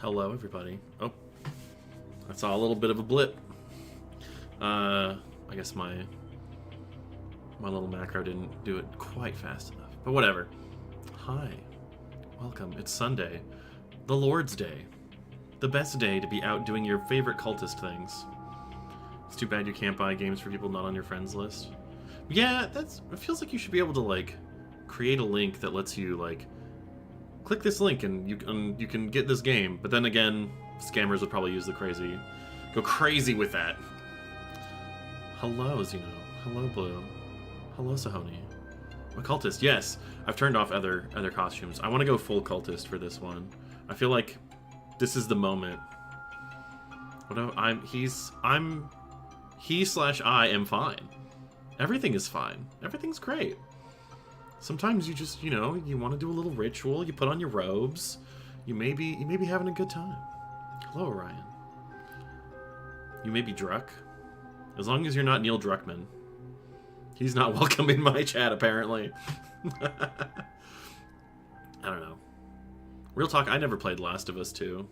Hello, everybody. Oh, I saw a little bit of a blip. I guess my little macro didn't do it quite fast enough, but whatever. Hi, welcome. It's Sunday, the Lord's Day, the best day to be out doing your favorite cultist things. It's too bad you can't buy games for people not on your friends list. Yeah, it feels like you should be able to like create a link that lets you like click this link and you can get this game. But then again, scammers would probably go crazy with that. Hello, Zeno. Hello, Blue. Hello, Sahoni. Occultist, yes. I've turned off other costumes. I want to go full cultist for this one. I feel like this is the moment. He/I am fine. Everything is fine. Everything's great. Sometimes you just, you want to do a little ritual. You put on your robes. You may be having a good time. Hello, Orion. You may be Druck. As long as you're not Neil Druckmann. He's not welcome in my chat, apparently. I don't know. Real talk, I never played Last of Us 2.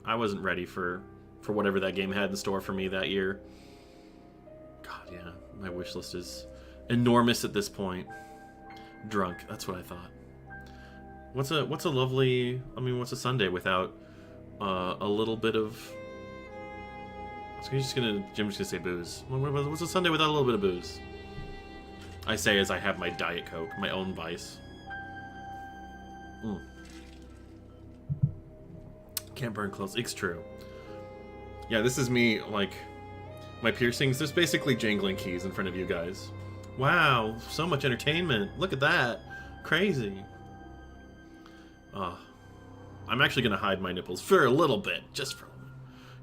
I wasn't ready for whatever that game had in store for me that year. God, yeah. My wish list is enormous at this point. Drunk, that's what I thought. What's a Sunday without a little bit of... Jim's just gonna say booze. What's a Sunday without a little bit of booze? I say as I have my Diet Coke, my own vice. Can't burn clothes. It's true. Yeah, this is me, like, my piercings. There's basically jangling keys in front of you guys. Wow, so much entertainment. Look at that. Crazy. I'm actually going to hide my nipples for a little bit. Just for a little bit.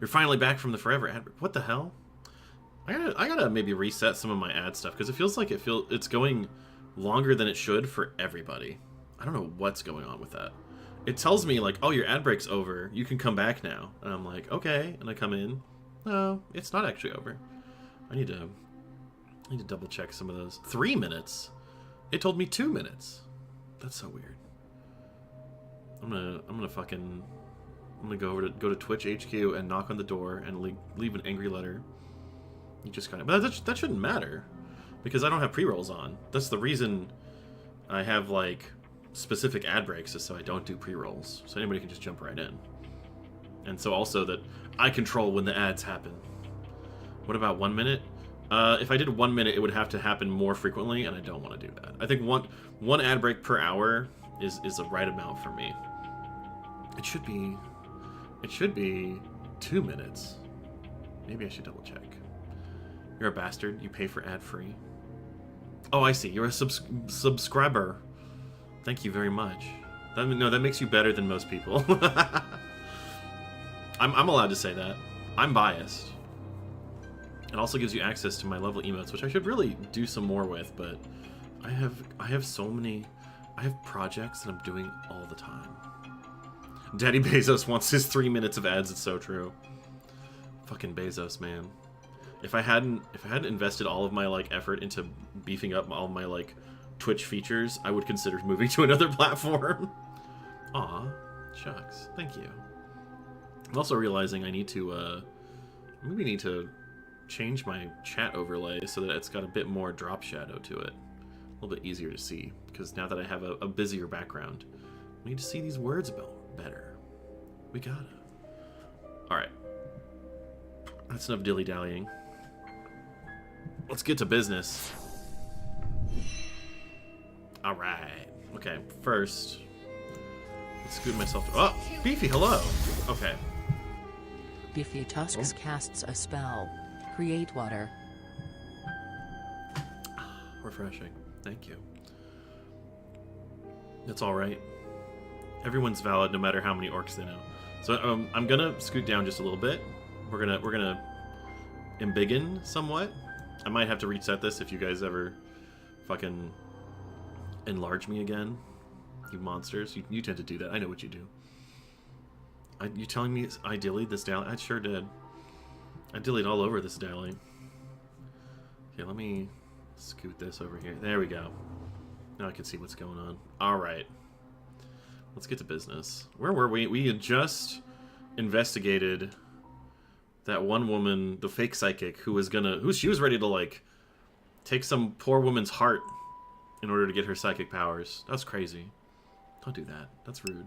You're finally back from the forever ad. What the hell? I gotta maybe reset some of my ad stuff, because it feels like it's going longer than it should for everybody. I don't know what's going on with that. It tells me, like, oh, your ad break's over. You can come back now. And I'm like, okay. And I come in. No, it's not actually over. I need to double check some of those. 3 minutes? It told me 2 minutes. That's so weird. I'm gonna go to Twitch HQ and knock on the door and leave an angry letter. You just kind of, but that shouldn't matter, because I don't have pre-rolls on. That's the reason I have like specific ad breaks, is so I don't do pre-rolls, so anybody can just jump right in. And so also that I control when the ads happen. What about 1 minute? If I did 1 minute, it would have to happen more frequently, and I don't want to do that. I think one ad break per hour is the right amount for me. It should be 2 minutes. Maybe I should double check. You're a bastard. You pay for ad free. Oh, I see. You're a subscriber. Thank you very much. That makes you better than most people. I'm allowed to say that. I'm biased. It also gives you access to my lovely emotes, which I should really do some more with, but I have so many... I have projects that I'm doing all the time. Daddy Bezos wants his 3 minutes of ads. It's so true. Fucking Bezos, man. If I hadn't invested all of my like effort into beefing up all my like Twitch features, I would consider moving to another platform. Aw, shucks. Thank you. I'm also realizing I need to maybe need to change my chat overlay so that it's got a bit more drop shadow to it. A little bit easier to see, because now that I have a busier background, we need to see these words better. We gotta. Alright. That's enough dilly-dallying. Let's get to business. Alright. Okay, first, let's scoot myself to... Oh! Beefy, hello! Okay. Beefy Tusks casts a spell. Create water. Refreshing. Thank you. That's alright. Everyone's valid no matter how many orcs they know. So I'm gonna scoot down just a little bit. We're gonna embiggen somewhat. I might have to reset this if you guys ever fucking enlarge me again. You monsters. You tend to do that. I know what you do. You telling me I deleted this dally? I sure did. I deleted all over this dally. Okay, let me scoot this over here. There we go. Now I can see what's going on. Alright. Let's get to business. Where were we? We had just investigated that one woman, the fake psychic, she was ready to, like, take some poor woman's heart in order to get her psychic powers. That's crazy. Don't do that. That's rude.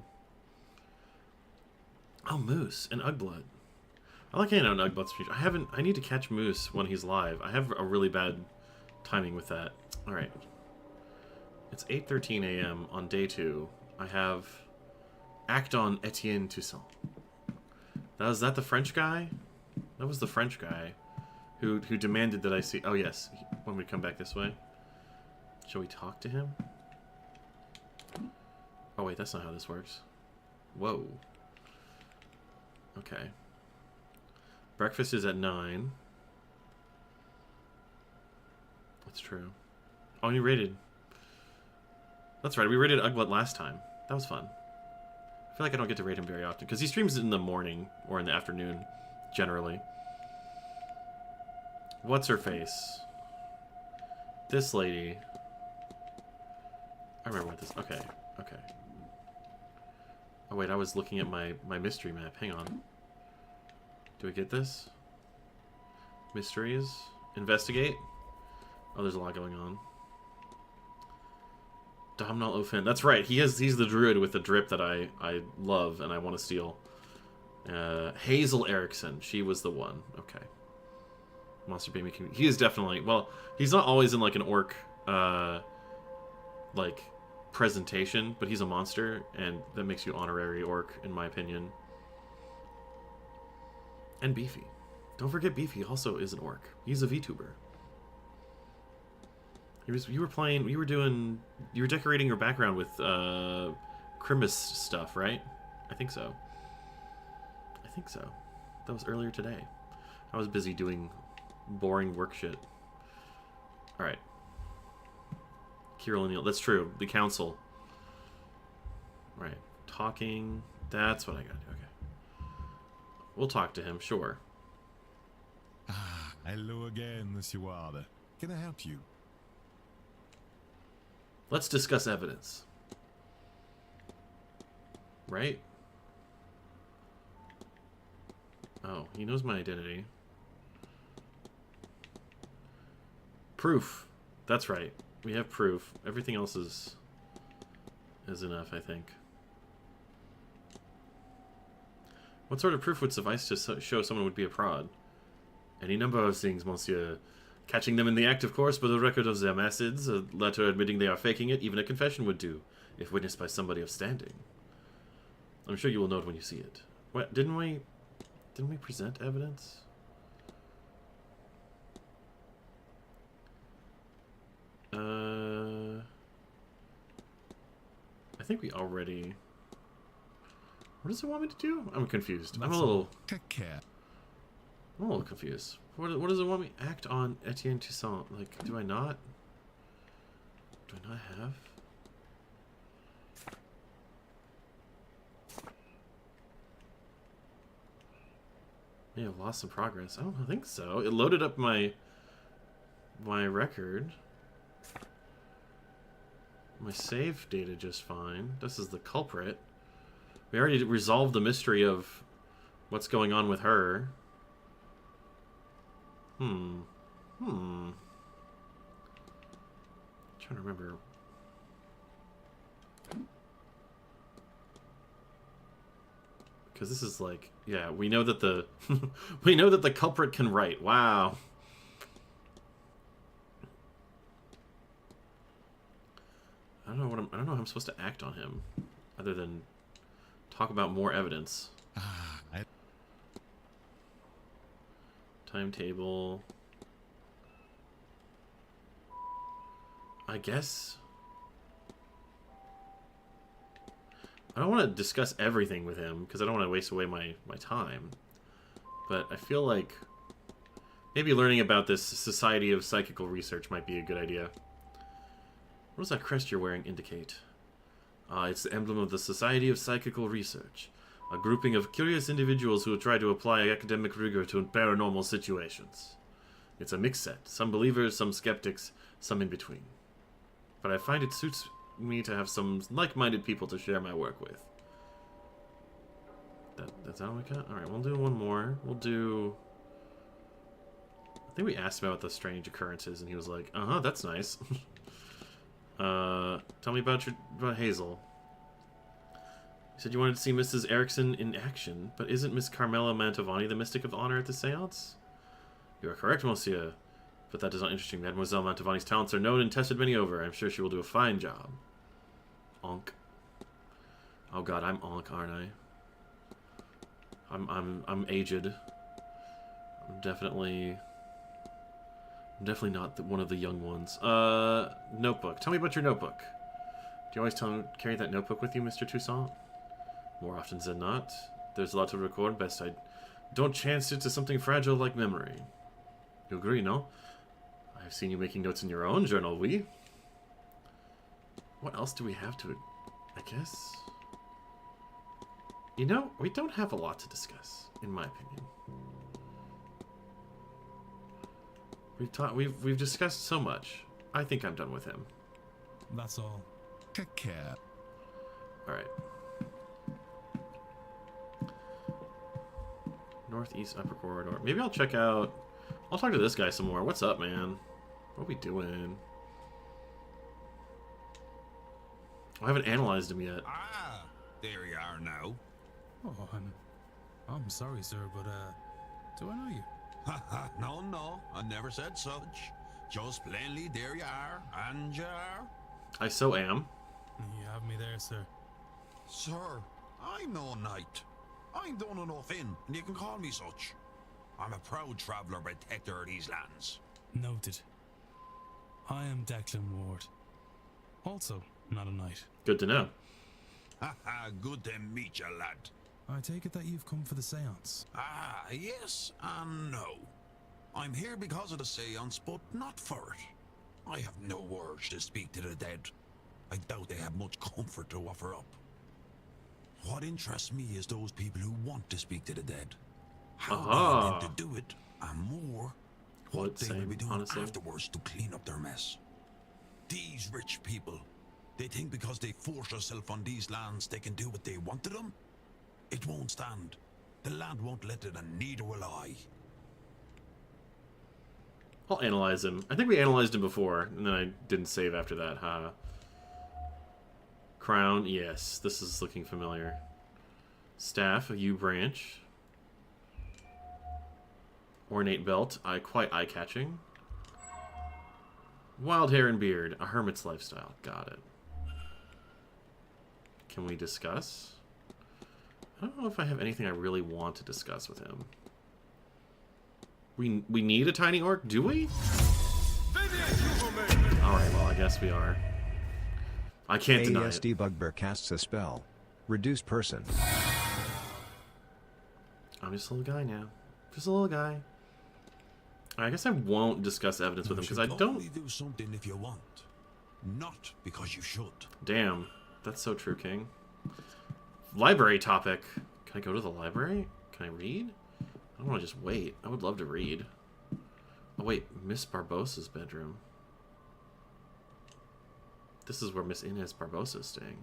Oh, Moose and Ugblood. I like hanging out in Ugblood's future. I need to catch Moose when he's live. I have a really bad timing with that. Alright. It's 8:13 a.m. on day 2. I have Act on Etienne Toussaint. Was that the French guy? That was the French guy who demanded that I see... Oh, yes. When we come back this way. Shall we talk to him? Oh, wait. That's not how this works. Whoa. Okay. Breakfast is at 9. That's true. Oh, you raided... That's right. We raided Ugblut last time. That was fun. I feel like I don't get to raid him very often, because he streams in the morning or in the afternoon, generally. What's her face? This lady. I remember what this... Okay, okay. Oh, wait, I was looking at my mystery map. Hang on. Do we get this? Mysteries? Investigate? Oh, there's a lot going on. Domhnall O'Finn. That's right. He's the druid with the drip that I love and I want to steal. Hazel Erickson. She was the one. Okay. Monster Baby Community. He is definitely... Well, he's not always in, like, an orc, like, presentation, but he's a monster, and that makes you honorary orc, in my opinion. And Beefy. Don't forget Beefy also is an orc. He's a VTuber. You were decorating your background with Crimbus stuff, right? I think so. I think so. That was earlier today. I was busy doing boring work shit. Alright. Kirill O'Neill. That's true. The council. Right. Talking. That's what I got. Okay. We'll talk to him, sure. Ah, hello again, Monsieur Ward. Can I help you? Let's discuss evidence. Right? Oh, he knows my identity. Proof. That's right. We have proof. Everything else is enough, I think. What sort of proof would suffice to show someone would be a prod? Any number of things, monsieur. Catching them in the act, of course, but a record of their methods, a letter admitting they are faking it, even a confession would do, if witnessed by somebody of standing. I'm sure you will know it when you see it. What, didn't we present evidence? I think we already... What does it want me to do? I'm confused. I'm a little confused. What does it want me? Act on Etienne Toussaint. Like, do I not have? May have lost some progress. I don't think so. It loaded up my record. My save data just fine. This is the culprit. We already resolved the mystery of what's going on with her. I'm trying to remember. Because this is like, yeah, we know that the we know that the culprit can write. Wow. I don't know how I'm supposed to act on him, other than talk about more evidence. Timetable. I guess. I don't want to discuss everything with him because I don't want to waste away my time. But I feel like maybe learning about this Society of Psychical Research might be a good idea. What does that crest you're wearing indicate? It's the emblem of the Society of Psychical Research, a grouping of curious individuals who try to apply academic rigor to paranormal situations. It's a mixed set. Some believers, some skeptics, some in between. But I find it suits me to have some like-minded people to share my work with. That's all we got? Alright, we'll do one more. We'll do... I think we asked about the strange occurrences, and he was like, uh-huh, that's nice. Tell me about Hazel. You said you wanted to see Mrs. Erickson in action, but isn't Miss Carmela Mantovani the mystic of honor at the seance? You are correct, monsieur. But that does not interest me. Mademoiselle Mantovani's talents are known and tested many over. I'm sure she will do a fine job. Onk. Oh god, I'm Onk, aren't I? I'm aged. I'm definitely not one of the young ones. Notebook. Tell me about your notebook. Do you always carry that notebook with you, Mr. Toussaint? More often than not. There's a lot to record. Best I don't chance it to something fragile like memory. You agree, no? I've seen you making notes in your own journal, oui? What else do we have to... I guess... You know, we don't have a lot to discuss, in my opinion. We've discussed so much. I think I'm done with him. That's all. Take care. Alright. Northeast upper corridor. Maybe I'll check out... I'll talk to this guy some more. What's up, man? What are we doing? I haven't analyzed him yet. Ah, there you are now. Oh, I'm sorry, sir, but do I know you? No, I never said such. Just plainly, there you are, and you are. I so am. You have me there, sir. Sir, I'm no knight. I'm done enough in, and you can call me such. I'm a proud traveller protector of these lands. Noted. I am Declan Ward. Also, not a knight. Good to know. Good to meet you, lad. I take it that you've come for the seance. Ah, yes and no. I'm here because of the seance, but not for it. I have no urge to speak to the dead. I doubt they have much comfort to offer up. What interests me is those people who want to speak to the dead. How they meant to do it, and more, what they will be doing honestly. afterwards to clean up their mess. These rich people, they think because they force themselves on these lands they can do what they want to them? It won't stand. The land won't let it, and neither will I. I'll analyze him. I think we analyzed him before, and then I didn't save after that, Crown, yes. This is looking familiar. Staff, a U branch. Ornate belt, quite eye-catching. Wild hair and beard, a hermit's lifestyle. Got it. Can we discuss? I don't know if I have anything I really want to discuss with him. We need a tiny orc, do we? Alright, well, I guess we are. I can't deny it. ASD Bugbear casts a spell. Reduce person. I'm just a little guy now. Just a little guy. I guess I won't discuss evidence with him because I don't... only do something if you want, not because you should. Damn, that's so true, King. Library topic. Can I go to the library? Can I read? I don't want to just wait. I would love to read. Oh wait, Miss Barbossa's bedroom. This is where Miss Inez Barbosa is staying.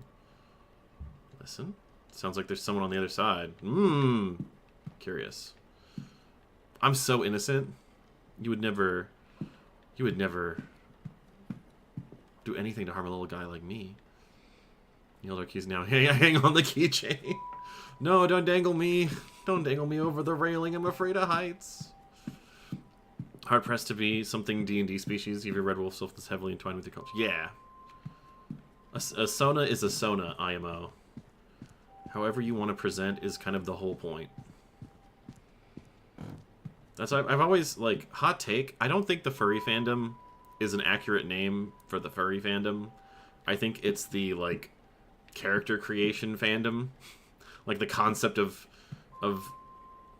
Listen. Sounds like there's someone on the other side. Curious. I'm so innocent. You would never do anything to harm a little guy like me. Yelder keys now. Hang on the keychain. No, don't dangle me. Don't dangle me over the railing. I'm afraid of heights. Hard pressed to be something D&D species. If your red wolf self is heavily entwined with your culture. Yeah. A Sona is a Sona, IMO. However you want to present is kind of the whole point. That's I've always, like, hot take. I don't think the furry fandom is an accurate name for the furry fandom. I think it's the, like, character creation fandom. Like, the concept of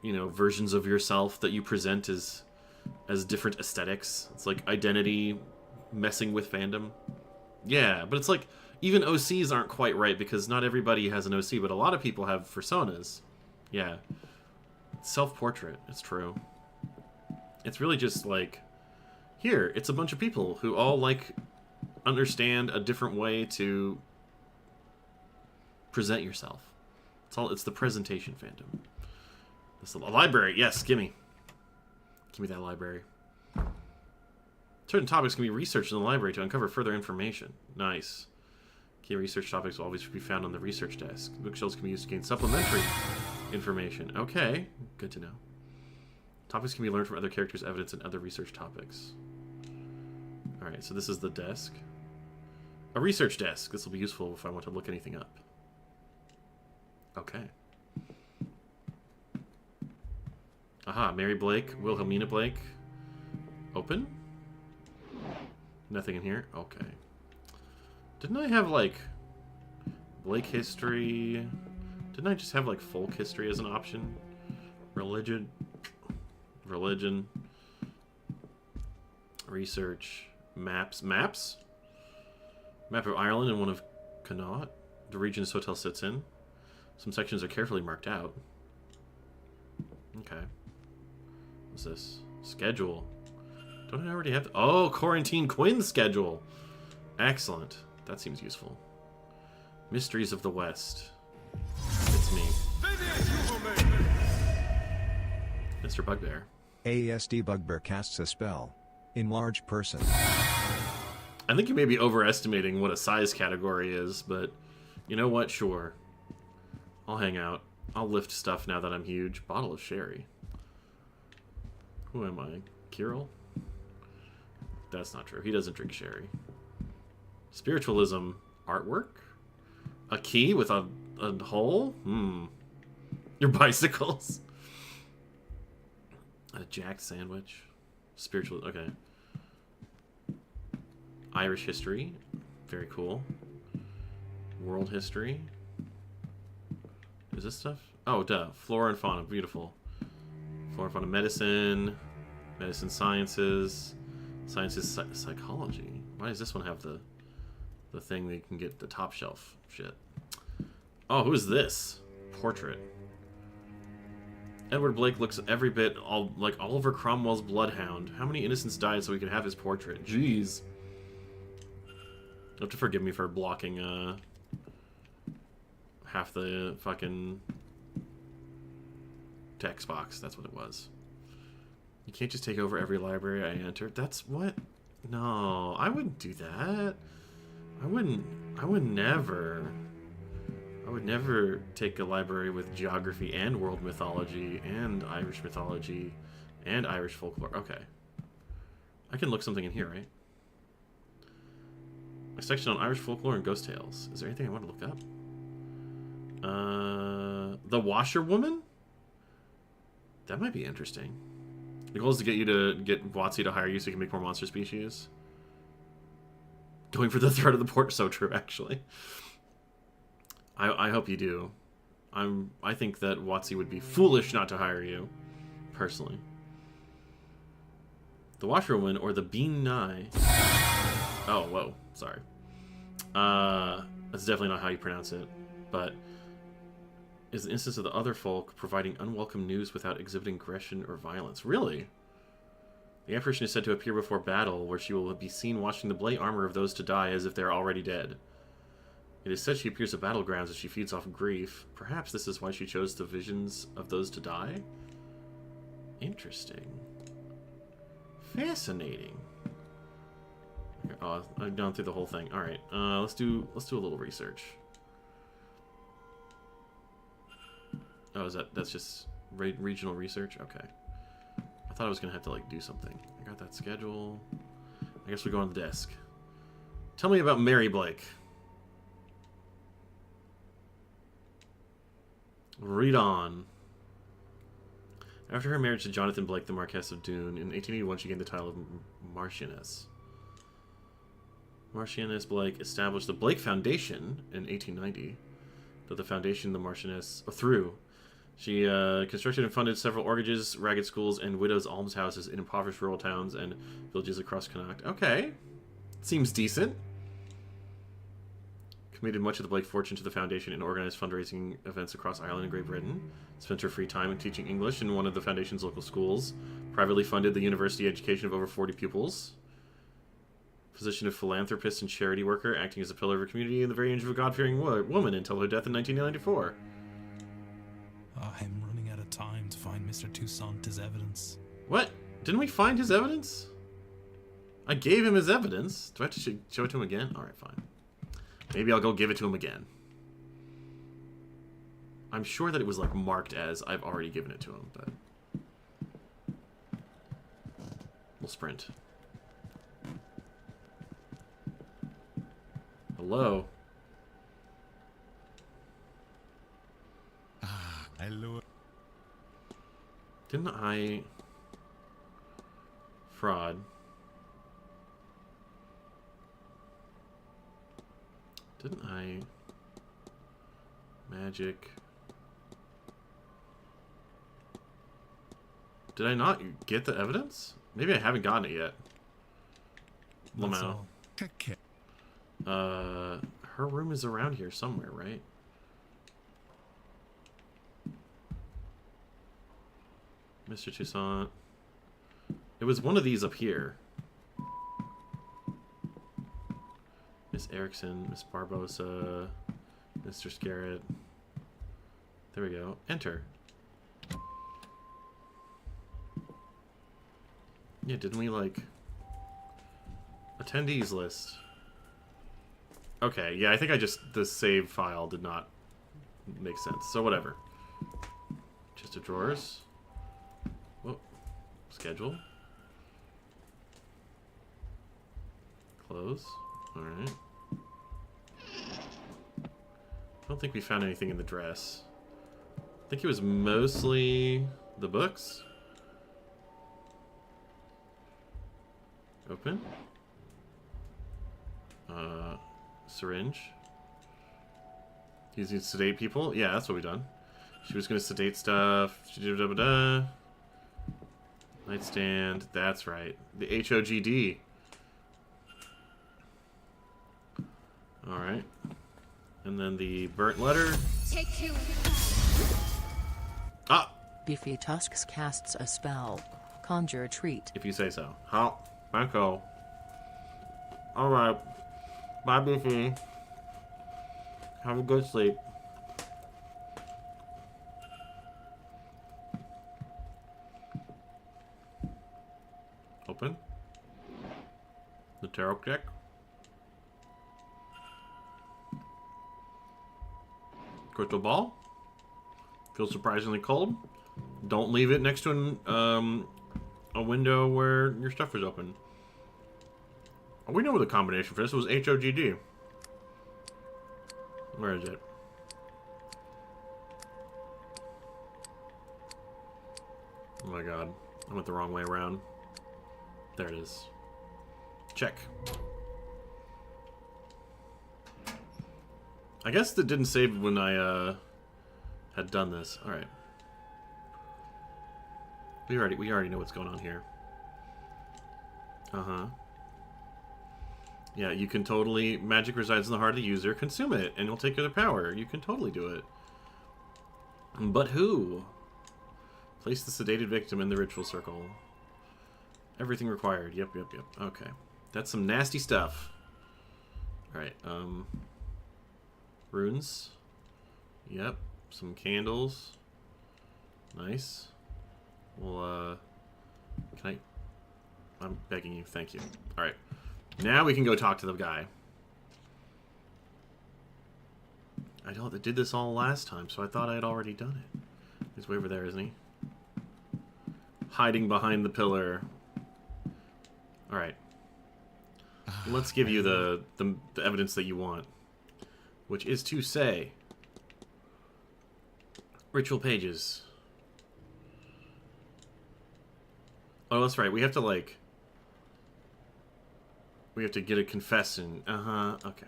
you know, versions of yourself that you present as different aesthetics. It's like identity messing with fandom. Yeah, but it's like, even OCs aren't quite right because not everybody has an OC, but a lot of people have personas. Yeah. Self-portrait, it's true. It's really just like, here, it's a bunch of people who all, like, understand a different way to present yourself. It's the presentation fandom. This library, yes, gimme that library. Certain topics can be researched in the library to uncover further information. Nice. Key research topics will always be found on the research desk. Bookshelves can be used to gain supplementary information. Okay, good to know. Topics can be learned from other characters' evidence and other research topics. Alright, so this is the desk. A research desk. This will be useful if I want to look anything up. Okay. Aha, Mary Blake, Wilhelmina Blake. Open? Nothing in here? Okay. Didn't I have, like, Blake history? Didn't I just have, like, folk history as an option? Religion. Research. Maps. Maps? Map of Ireland and one of Connaught. The region this hotel sits in. Some sections are carefully marked out. Okay. What's this? Schedule. Don't I already have... Oh, Quarantine Quinn's schedule. Excellent. That seems useful. Mysteries of the West. It's me. Mr. Bugbear. AESD Bugbear casts a spell. Enlarge person. I think you may be overestimating what a size category is, but you know what? Sure. I'll hang out. I'll lift stuff now that I'm huge. Bottle of sherry. Who am I? Kirill? That's not true. He doesn't drink sherry. Spiritualism artwork? A key with a hole? Your bicycles? A jacked sandwich? Spiritual... Okay. Irish history. Very cool. World history. Is this stuff? Oh, duh. Flora and fauna. Beautiful. Flora and fauna. Medicine. Medicine sciences. Sciences psychology. Why does this one have the thing that you can get the top shelf shit? Oh, who is this? Portrait. Edward Blake looks every bit like Oliver Cromwell's bloodhound. How many innocents died so we could have his portrait? Jeez. You have to forgive me for blocking half the fucking text box. That's what it was. You can't just take over every library I enter. That's what? No, I wouldn't do that. I would never. I would never take a library with geography and world mythology and Irish mythology and Irish folklore. Okay. I can look something in here, right? A section on Irish folklore and ghost tales. Is there anything I want to look up? The Washerwoman? That might be interesting. The goal is to get you to get WotC to hire you so you can make more monster species. Going for the threat of the port. So true, actually. I hope you do. I think that WotC would be foolish not to hire you, personally. The Washerwoman or the Bean Nye. Oh, whoa. Sorry. That's definitely not how you pronounce it. But is an instance of the other folk providing unwelcome news without exhibiting aggression or violence. Really? The apparition is said to appear before battle, where she will be seen watching the blade armor of those to die as if they are already dead. It is said she appears at battlegrounds as she feeds off grief. Perhaps this is why she chose the visions of those to die? Interesting. Fascinating. Okay, oh, I've gone through the whole thing. Alright, let's do a little research. Oh, that's just regional research? Okay. I thought I was going to have to, like, do something. I got that schedule. I guess we go on the desk. Tell me about Mary Blake. Read on. After her marriage to Jonathan Blake, the Marquess of Doon, in 1881 she gained the title of Marchioness. Marchioness Blake established the Blake Foundation in 1890. Though the foundation the Marchioness... through... She constructed and funded several orphanages, ragged schools, and widows' almshouses in impoverished rural towns and villages across Connaught. Okay. Seems decent. Committed much of the Blake fortune to the foundation and organized fundraising events across Ireland and Great Britain. Spent her free time in teaching English in one of the foundation's local schools. Privately funded the university education of over 40 pupils. Position of philanthropist and charity worker, acting as a pillar of her community and the very image of a God-fearing woman until her death in 1994. to find Mr. Toussaint his evidence. What? Didn't we find his evidence? I gave him his evidence. Do I have to show it to him again? Alright, fine. Maybe I'll go give it to him again. I'm sure that it was like marked as I've already given it to him, but we'll sprint. Hello? Hello. Didn't I... Fraud. Didn't I... Magic... Did I not get the evidence? Maybe I haven't gotten it yet. That's Lamau. all. Caca. Her room is around here somewhere, right? Mr. Toussaint. It was one of these up here. Miss Erickson, Miss Barbosa, Mr. Scarrett. There we go. Enter. Yeah, didn't we, like... Attendees list. Okay, yeah, I think the save file did not make sense. So whatever. Chest of drawers. Whoa. Schedule. Close. Alright. I don't think we found anything in the dress. I think it was mostly the books. Open. Syringe. Using to sedate people? Yeah, that's what we done. She was gonna sedate stuff. Nightstand. That's right. The HOGD. Alright. And then the burnt letter. Take two. Ah! Beefy Tusks casts a spell. Conjure treat. If you say so. How? Banco. Alright. Bye, Beefy. Have a good sleep. Open. The tarot deck. Crystal ball. Feels surprisingly cold. Don't leave it next to a window where your stuff was open. Oh, we know what the combination for this was. HOGD. Where is it? Oh my god. I went the wrong way around. There it is. Check. I guess that didn't save when I had done this. Alright. We already know what's going on here. Uh-huh. Yeah, you can totally... Magic resides in the heart of the user. Consume it, and you'll take their power. You can totally do it. But who? Place the sedated victim in the ritual circle. Everything required. Yep. Okay. That's some nasty stuff. Alright, runes. Yep. Some candles. Nice. Well, can I'm begging you. Thank you. Alright. Now we can go talk to the guy. I did this all last time, so I thought I had already done it. He's way over there, isn't he? Hiding behind the pillar. Alright. Let's give you the evidence that you want. Which is to say... Ritual pages. Oh, that's right. We have to, like... We have to get a confession. Uh-huh. Okay.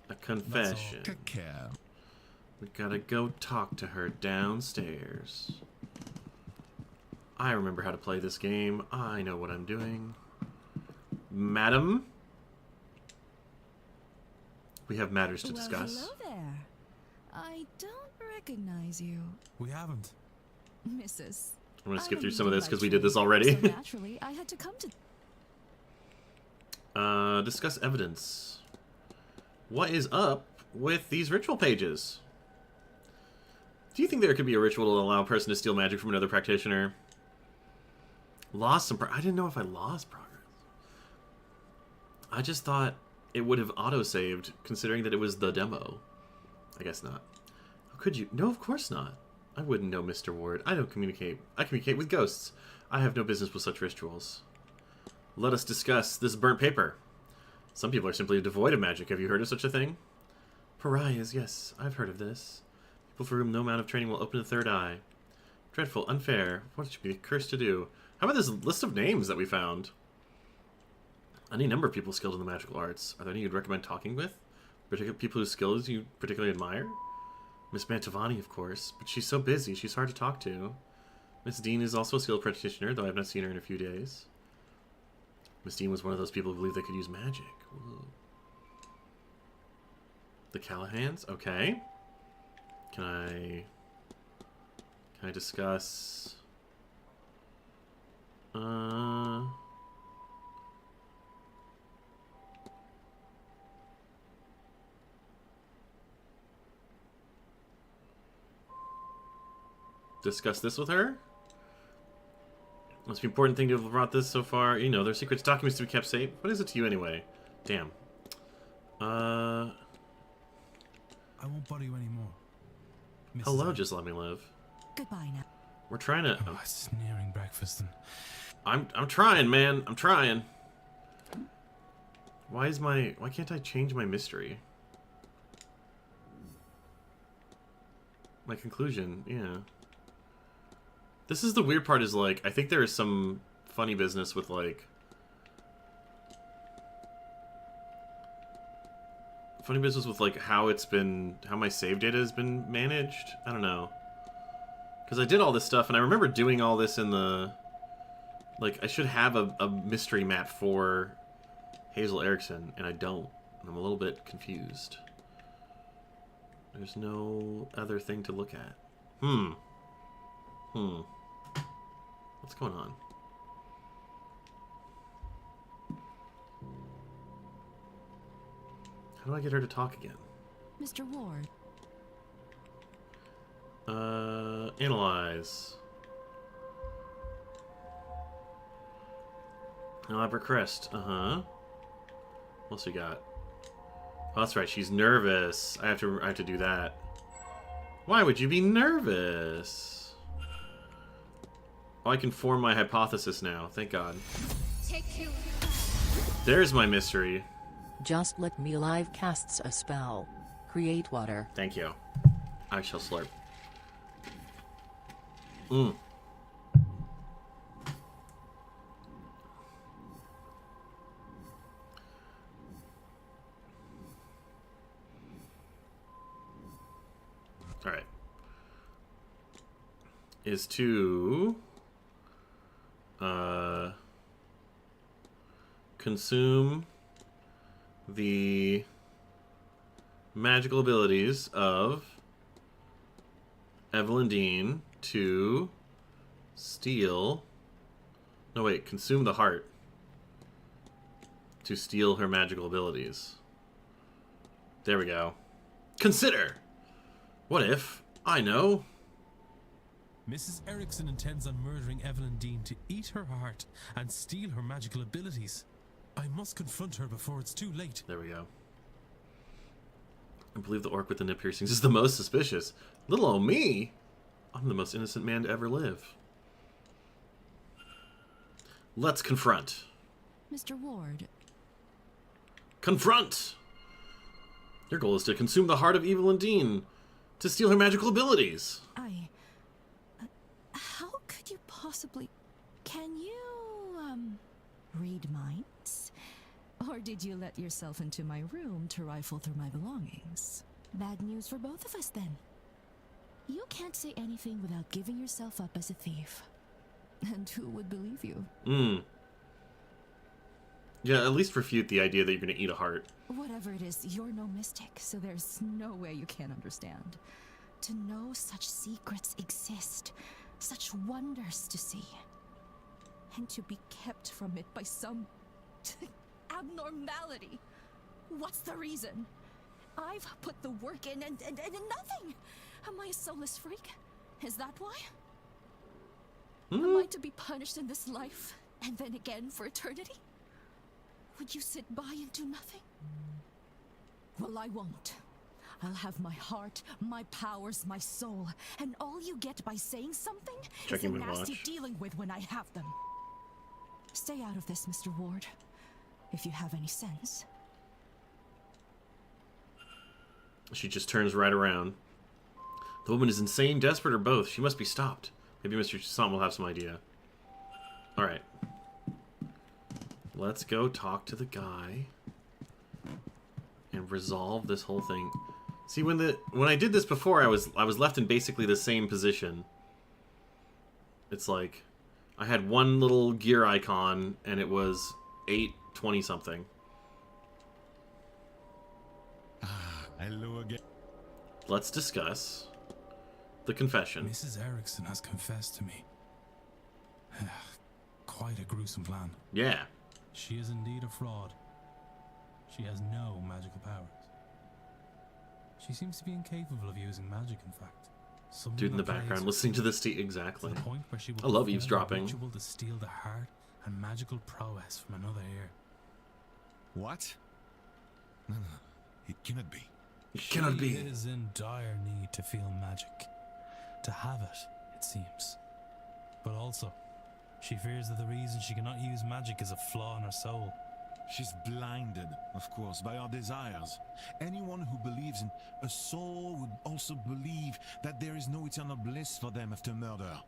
A confession. Caca. We gotta go talk to her downstairs. I remember how to play this game. I know what I'm doing. Madam? We have matters to discuss. Well, hello there. I don't recognize you. We haven't. Mrs. I'm gonna I skip through don't some of do this my because we did this trade, already. So naturally, I had to come to... Discuss evidence. What is up with these ritual pages? Do you think there could be a ritual to allow a person to steal magic from another practitioner? Lost some I didn't know if I lost progress. I just thought it would have auto-saved, considering that it was the demo. I guess not. How could you? No, of course not. I wouldn't know, Mr. Ward. I don't communicate. I communicate with ghosts. I have no business with such rituals. Let us discuss this burnt paper. Some people are simply devoid of magic. Have you heard of such a thing? Pariahs, yes, I've heard of this. People for whom no amount of training will open a third eye. Dreadful, unfair. What should be cursed to do? How about this list of names that we found? Any number of people skilled in the magical arts. Are there any you'd recommend talking with? Particular people whose skills you particularly admire? Miss Mantovani, of course, but she's so busy, she's hard to talk to. Miss Dean is also a skilled practitioner, though I have not seen her in a few days. Miss Dean was one of those people who believed they could use magic. Ooh. The Callahans? Okay. Can I discuss... discuss this with her? Most important thing to have brought this so far. You know, their secrets, documents to be kept safe. What is it to you anyway? Damn. I won't bother you anymore. Hello, Mrs. just let me live. Goodbye now. We're trying to... Oh, it's nearing breakfast and... I'm trying, man. I'm trying. Why can't I change my mystery? My conclusion, yeah. This is the weird part is, like, I think there is some funny business with, like... Funny business with, like, how my save data has been managed. I don't know. Because I did all this stuff, and I remember doing all this in the... Like, I should have a mystery map for Hazel Erickson, and I don't. And I'm a little bit confused. There's no other thing to look at. What's going on? How do I get her to talk again? Mr. Ward. Analyze. Elaborate crest. Uh-huh. What else we got? Oh, that's right. She's nervous. I have to do that. Why would you be nervous? Oh, I can form my hypothesis now. Thank God. There's my mystery. Just let me alive casts a spell. Create water. Thank you. I shall slurp. Alright. Is to... consume the magical abilities of Evelyn Dean to steal... No, wait. Consume the heart to steal her magical abilities. There we go. Consider! What if? I know. Mrs. Erickson intends on murdering Evelyn Dean to eat her heart and steal her magical abilities. I must confront her before it's too late. There we go. I believe the orc with the nip piercings is the most suspicious. Little old me! I'm the most innocent man to ever live. Let's confront. Mr. Ward. Confront! Your goal is to consume the heart of Evelyn Dean to steal her magical abilities. How could you possibly... Can you, read minds? Or did you let yourself into my room to rifle through my belongings? Bad news for both of us, then. You can't say anything without giving yourself up as a thief. And who would believe you? Yeah, at least refute the idea that you're going to eat a heart. Whatever it is, you're no mystic, so there's no way you can't understand. To know such secrets exist, such wonders to see, and to be kept from it by some abnormality. What's the reason? I've put the work in and nothing. Am I a soulless freak? Is that why? Hmm? Am I to be punished in this life, and then again for eternity? Would you sit by and do nothing? Well, I won't. I'll have my heart, my powers, my soul, and all you get by saying something Checking is a my nasty watch. dealing with when I have them. Stay out of this, Mr. Ward, if you have any sense. She just turns right around. The woman is insane, desperate, or both. She must be stopped. Maybe Mr. Toussaint will have some idea. Alright. Let's go talk to the guy and resolve this whole thing. See, when I did this before, I was left in basically the same position. It's like I had one little gear icon and it was 8:20 something. Hello again. Let's discuss the confession. Mrs. Erickson has confessed to me. Quite a gruesome plan. Yeah. She is indeed a fraud. She has no magical powers. She seems to be incapable of using magic, in fact. Something Dude in the that plays background her listening to to this exactly. the point where she will I love perform a eavesdropping. ritual to steal the heart and magical prowess from another ear. What? No, it cannot be. It cannot be. She is in dire need to feel magic. To have it seems. But also, she fears that the reason she cannot use magic is a flaw in her soul. She's blinded, of course, by our desires. Anyone who believes in a soul would also believe that there is no eternal bliss for them after murder.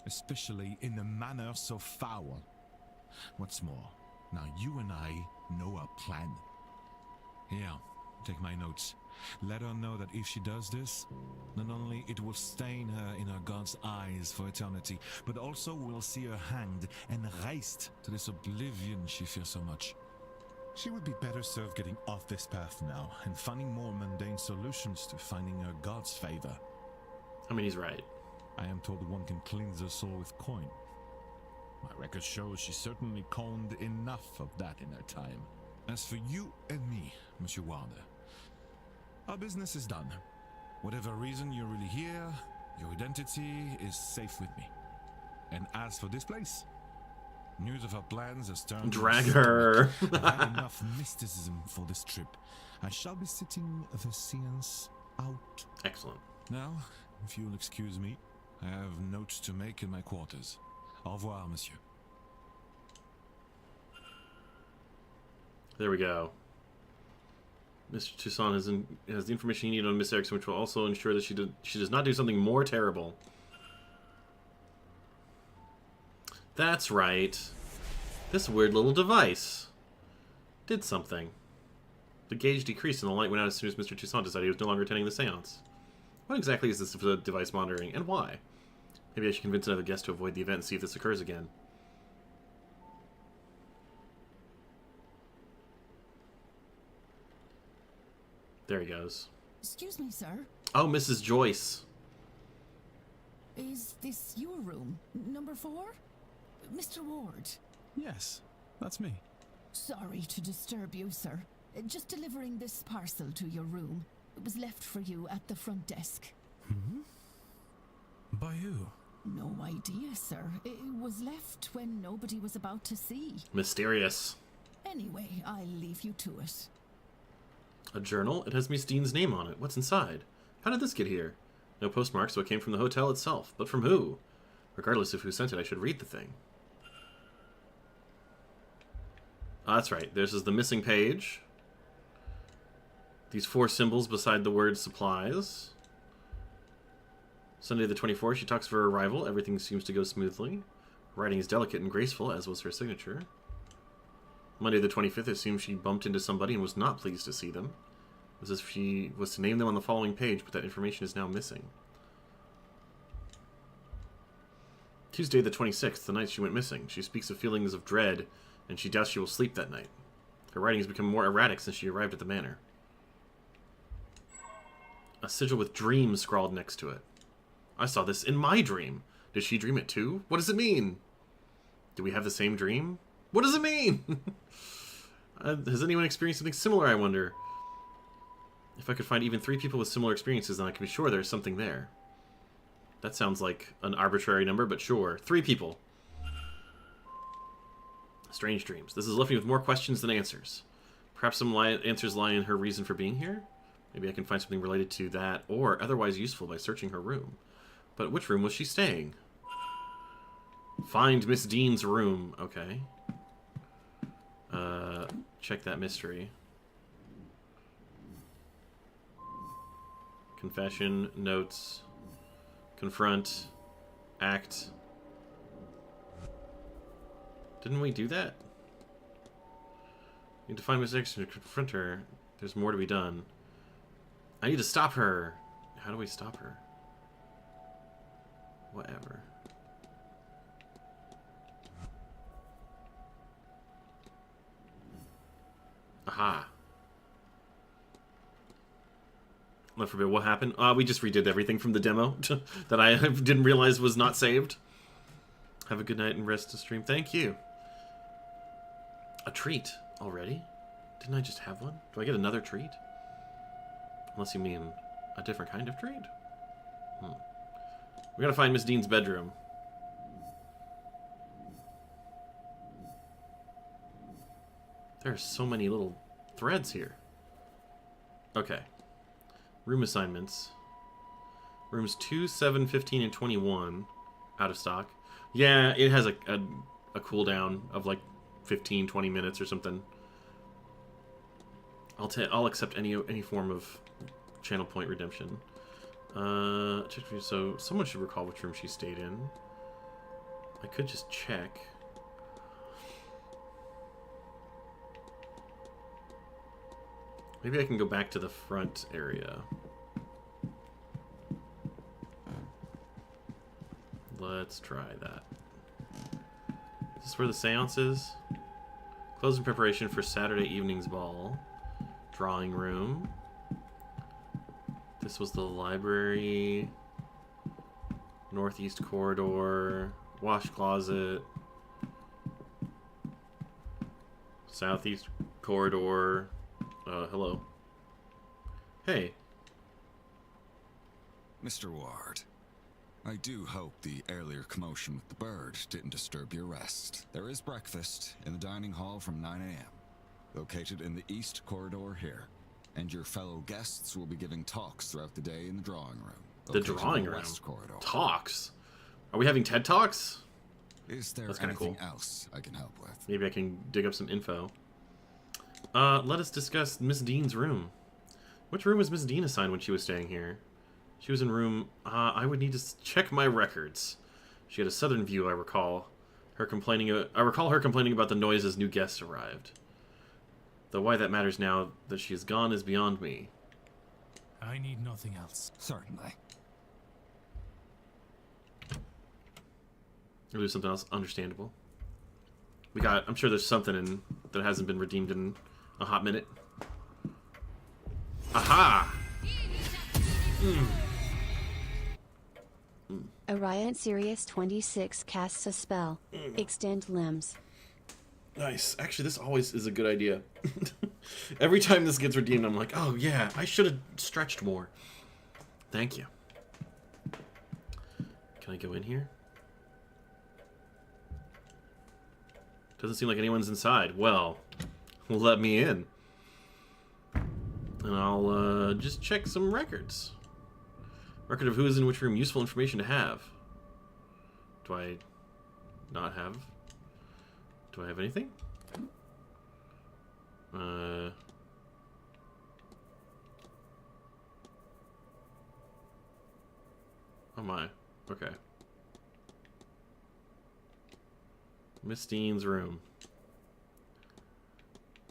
Especially in a manner so foul. What's more, now you and I know our plan. Here, take my notes. Let her know that if she does this, not only it will stain her in her God's eyes for eternity, but also we'll see her hanged and raised to this oblivion she fears so much. She would be better served getting off this path now and finding more mundane solutions to finding her God's favor. I mean, he's right. I am told one can cleanse her soul with coin. My record shows she certainly coined enough of that in her time. As for you and me, Monsieur Ward, our business is done. Whatever reason you're really here, your identity is safe with me. And as for this place, news of our plans has turned... Drag her. I've had enough mysticism for this trip. I shall be sitting the séance out. Excellent. Now, if you'll excuse me, I have notes to make in my quarters. Au revoir, monsieur. There we go. Mr. Toussaint has the information you need on Miss Erickson, which will also ensure that she does not do something more terrible. That's right. This weird little device did something. The gauge decreased and the light went out as soon as Mr. Toussaint decided he was no longer attending the seance. What exactly is this device monitoring, and why? Maybe I should convince another guest to avoid the event and see if this occurs again. There he goes. Excuse me, sir. Oh, Mrs. Joyce. Is this your room? Number 4? Mr. Ward. Yes, that's me. Sorry to disturb you, sir. Just delivering this parcel to your room. It was left for you at the front desk. By who? No idea, sir. It was left when nobody was about to see. Mysterious. Anyway, I'll leave you to it. A journal? It has Miss Dean's name on it. What's inside? How did this get here? No postmark, so it came from the hotel itself. But from who? Regardless of who sent it, I should read the thing. Oh, that's right. This is the missing page. These 4 symbols beside the word supplies. Sunday the 24th, she talks of her arrival. Everything seems to go smoothly. Writing is delicate and graceful, as was her signature. Monday the 25th, it seems she bumped into somebody and was not pleased to see them. It was as if she was to name them on the following page, but that information is now missing. Tuesday the 26th, the night she went missing. She speaks of feelings of dread, and she doubts she will sleep that night. Her writing has become more erratic since she arrived at the manor. A sigil with dreams scrawled next to it. I saw this in my dream. Did she dream it too? What does it mean? Do we have the same dream? What does it mean? Has anyone experienced something similar, I wonder? If I could find even 3 people with similar experiences, then I can be sure there's something there. That sounds like an arbitrary number, but sure. 3 people. Strange dreams. This has left me with more questions than answers. Perhaps some answers lie in her reason for being here? Maybe I can find something related to that, or otherwise useful by searching her room. But which room was she staying? Find Miss Dean's room. Okay. Check that mystery. Confession, notes, confront, act. Didn't we do that? Need to find Miss Dixon to confront her. There's more to be done. I need to stop her. How do we stop her? Whatever. Aha. Left forbid. What happened? We just redid everything from the demo that I didn't realize was not saved. Have a good night and rest to stream. Thank you. A treat already? Didn't I just have one? Do I get another treat? Unless you mean a different kind of treat? We gotta find Miss Dean's bedroom. There are so many little threads here. Okay. Room assignments. Rooms 2, 7, 15, and 21. Out of stock. Yeah, it has a cooldown of like 15, 20 minutes or something. I'll accept any form of channel point redemption. So someone should recall which room she stayed in. I could just check. Maybe I can go back to the front area. Let's try that. Is this where the seance is? Closing preparation for Saturday evening's ball. Drawing room. This was the library. Northeast corridor. Wash closet. Southeast corridor. Hello. Hey. Mr. Ward, I do hope the earlier commotion with the bird didn't disturb your rest. There is breakfast in the dining hall from 9 a.m., located in the east corridor here, and your fellow guests will be giving talks throughout the day in the drawing room. The drawing room? West corridor. Talks? Are we having TED Talks? Is there That's kinda anything cool. else I can help with? Maybe I can dig up some info. Let us discuss Miss Dean's room. Which room was Miss Dean assigned when she was staying here? She was in room... I would need to check my records. She had a southern view, I recall. I recall her complaining about the noise as new guests arrived. Though why that matters now that she is gone is beyond me. I need nothing else. Certainly. Or do something else understandable. I'm sure there's something that hasn't been redeemed in a hot minute. Aha! Orion Sirius 26 casts a spell. Extend limbs. Nice. Actually, this always is a good idea. Every time this gets redeemed, I'm like, oh yeah, I should have stretched more. Thank you. Can I go in here? Doesn't seem like anyone's inside. Well, let me in. And I'll just check some records. Record of who is in which room. Useful information to have. Do I not have? Do I have anything? Oh my. Okay. Miss Dean's room.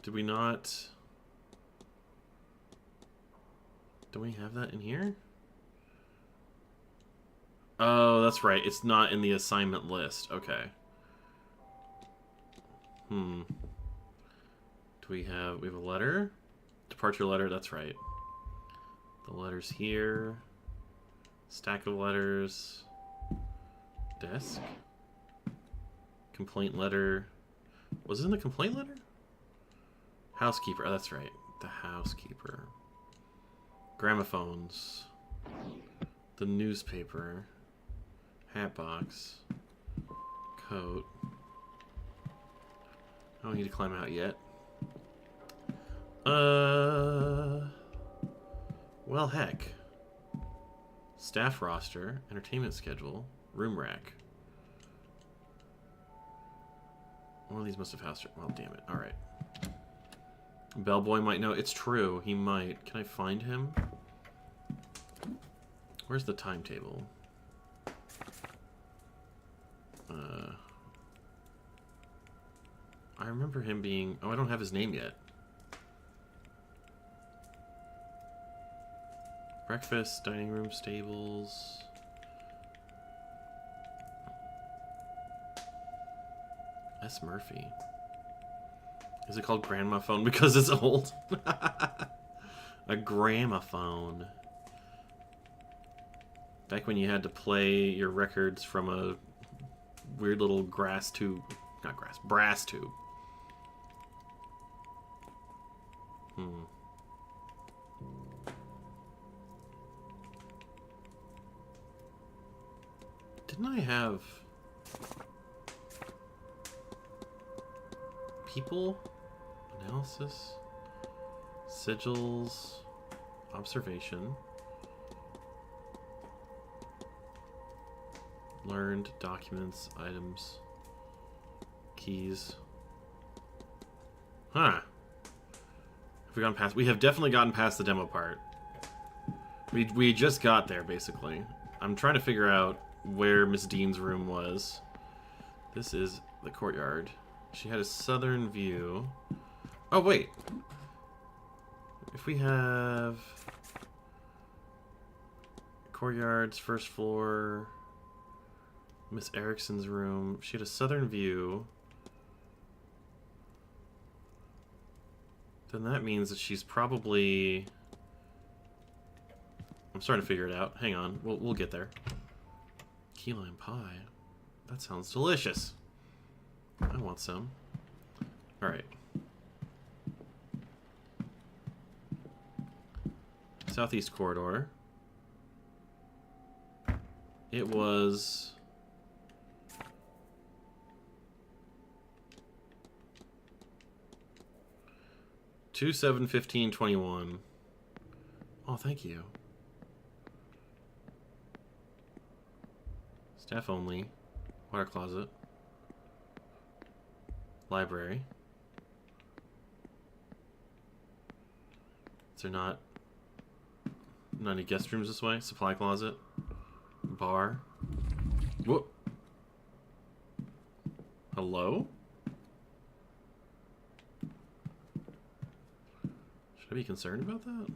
Did we not... Do we have that in here? Oh, that's right. It's not in the assignment list. Okay. Do we have a letter? Departure letter, that's right. The letter's here. Stack of letters. Desk. Complaint letter. Was it in the complaint letter? Housekeeper. Oh, that's right. The housekeeper. Gramophones. The newspaper. Hatbox. Coat. I don't need to climb out yet. Well, heck. Staff roster, entertainment schedule, room rack. One of these must have housed her. Well, damn it. Alright. Bellboy might know. It's true. He might. Can I find him? Where's the timetable? I remember him being... Oh, I don't have his name yet. Breakfast, dining room, stables. S. Murphy. Is it called gramophone because it's old? A gramophone. Back when you had to play your records from a weird little grass tube. Not grass, brass tube. Didn't I have people? Analysis? Sigils? Observation? Learned, documents, items, keys. Huh. Have we gone past? We have definitely gotten past the demo part. We just got there, basically. I'm trying to figure out where Miss Dean's room was. This is the courtyard. She had a southern view. Oh, wait. If we have... courtyards, first floor... Miss Erickson's room. She had a southern view. Then that means that she's probably... I'm starting to figure it out. Hang on. We'll get there. Key lime pie. That sounds delicious. I want some. Alright. Southeast corridor. It was... 2/7/15/21. Oh, thank you. Staff only. Water closet. Library. Is there not any guest rooms this way? Supply closet. Bar. Whoop. Hello? Should I be concerned about that?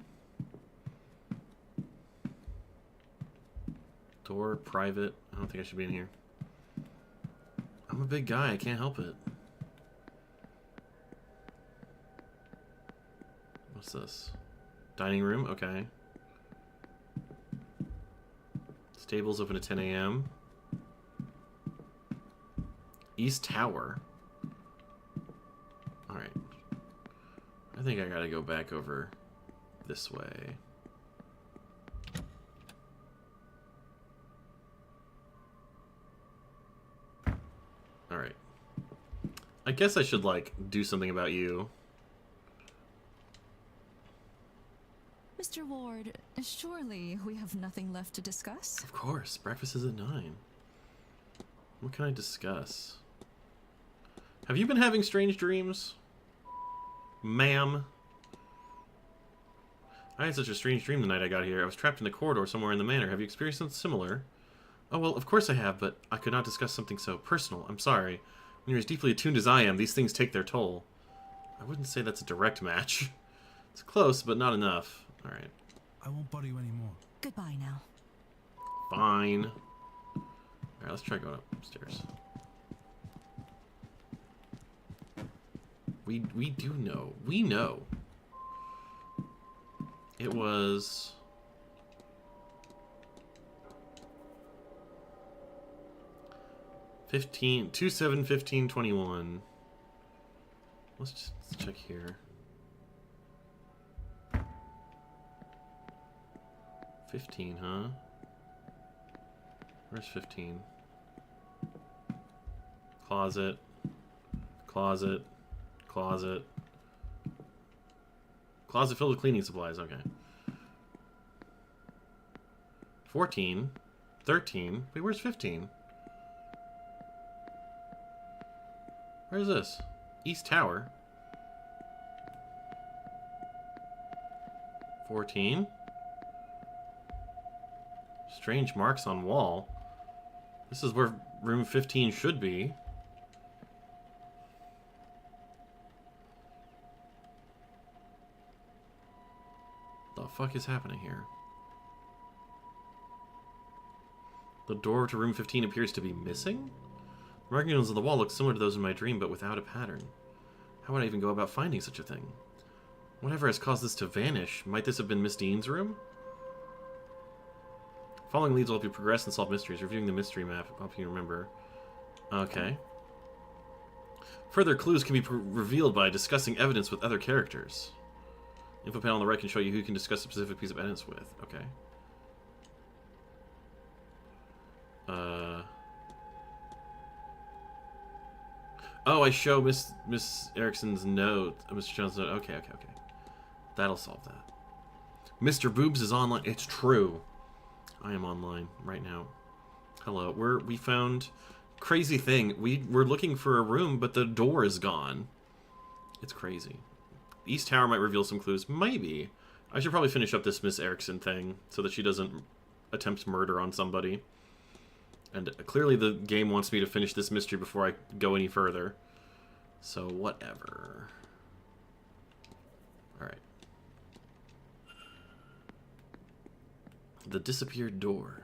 Door, private. I don't think I should be in here. I'm a big guy. I can't help it. What's this? Dining room? Okay. Stables open at 10 a.m. East Tower. Alright. I think I gotta go back over this way. Alright. I guess I should, like, do something about you. Mr. Ward, surely we have nothing left to discuss? Of course. Breakfast is at 9. What can I discuss? Have you been having strange dreams? Ma'am? I had such a strange dream the night I got here. I was trapped in the corridor somewhere in the manor. Have you experienced something similar? Oh, well, of course I have, but I could not discuss something so personal. I'm sorry. When you're as deeply attuned as I am, these things take their toll. I wouldn't say that's a direct match. It's close, but not enough. Alright. I won't bother you anymore. Goodbye now. Fine. Alright, let's try going upstairs. We do know. We know. It was... 2/7/15/21. Let's just check here. 15, huh? Where's 15? Closet. Closet. Closet. Closet filled with cleaning supplies, okay. 14. 13. Wait, where's 15? Where's this? East Tower. 14. Strange marks on wall. This is where room 15 should be. The fuck is happening here? The door to room 15 appears to be missing? The markings on the wall look similar to those in my dream, but without a pattern. How would I even go about finding such a thing? Whatever has caused this to vanish, might this have been Miss Dean's room? Following leads will help you progress and solve mysteries. Reviewing the mystery map will help you remember. Okay. Further clues can be revealed by discussing evidence with other characters. Info panel on the right can show you who you can discuss a specific piece of evidence with. Okay. Oh, I show Miss Erickson's note. Mr. Jones' note. Okay. That'll solve that. Mr. Boobs is online. It's true. I am online right now. Hello. We found crazy thing. We're looking for a room, but the door is gone. It's crazy. East Tower might reveal some clues. Maybe. I should probably finish up this Miss Erickson thing so that she doesn't attempt murder on somebody. And clearly the game wants me to finish this mystery before I go any further. So, whatever. Alright. The disappeared door.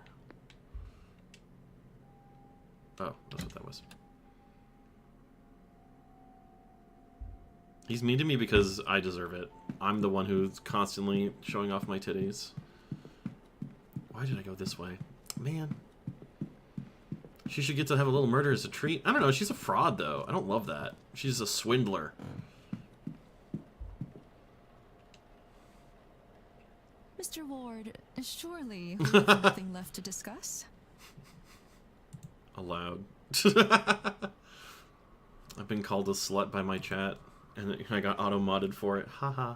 Oh, that's what that was. He's mean to me because I deserve it. I'm the one who's constantly showing off my titties. Why did I go this way? Man. She should get to have a little murder as a treat. I don't know. She's a fraud, though. I don't love that. She's a swindler. Mr. Ward, surely we have nothing left to discuss? Aloud. I've been called a slut by my chat, and I got auto-modded for it. Haha.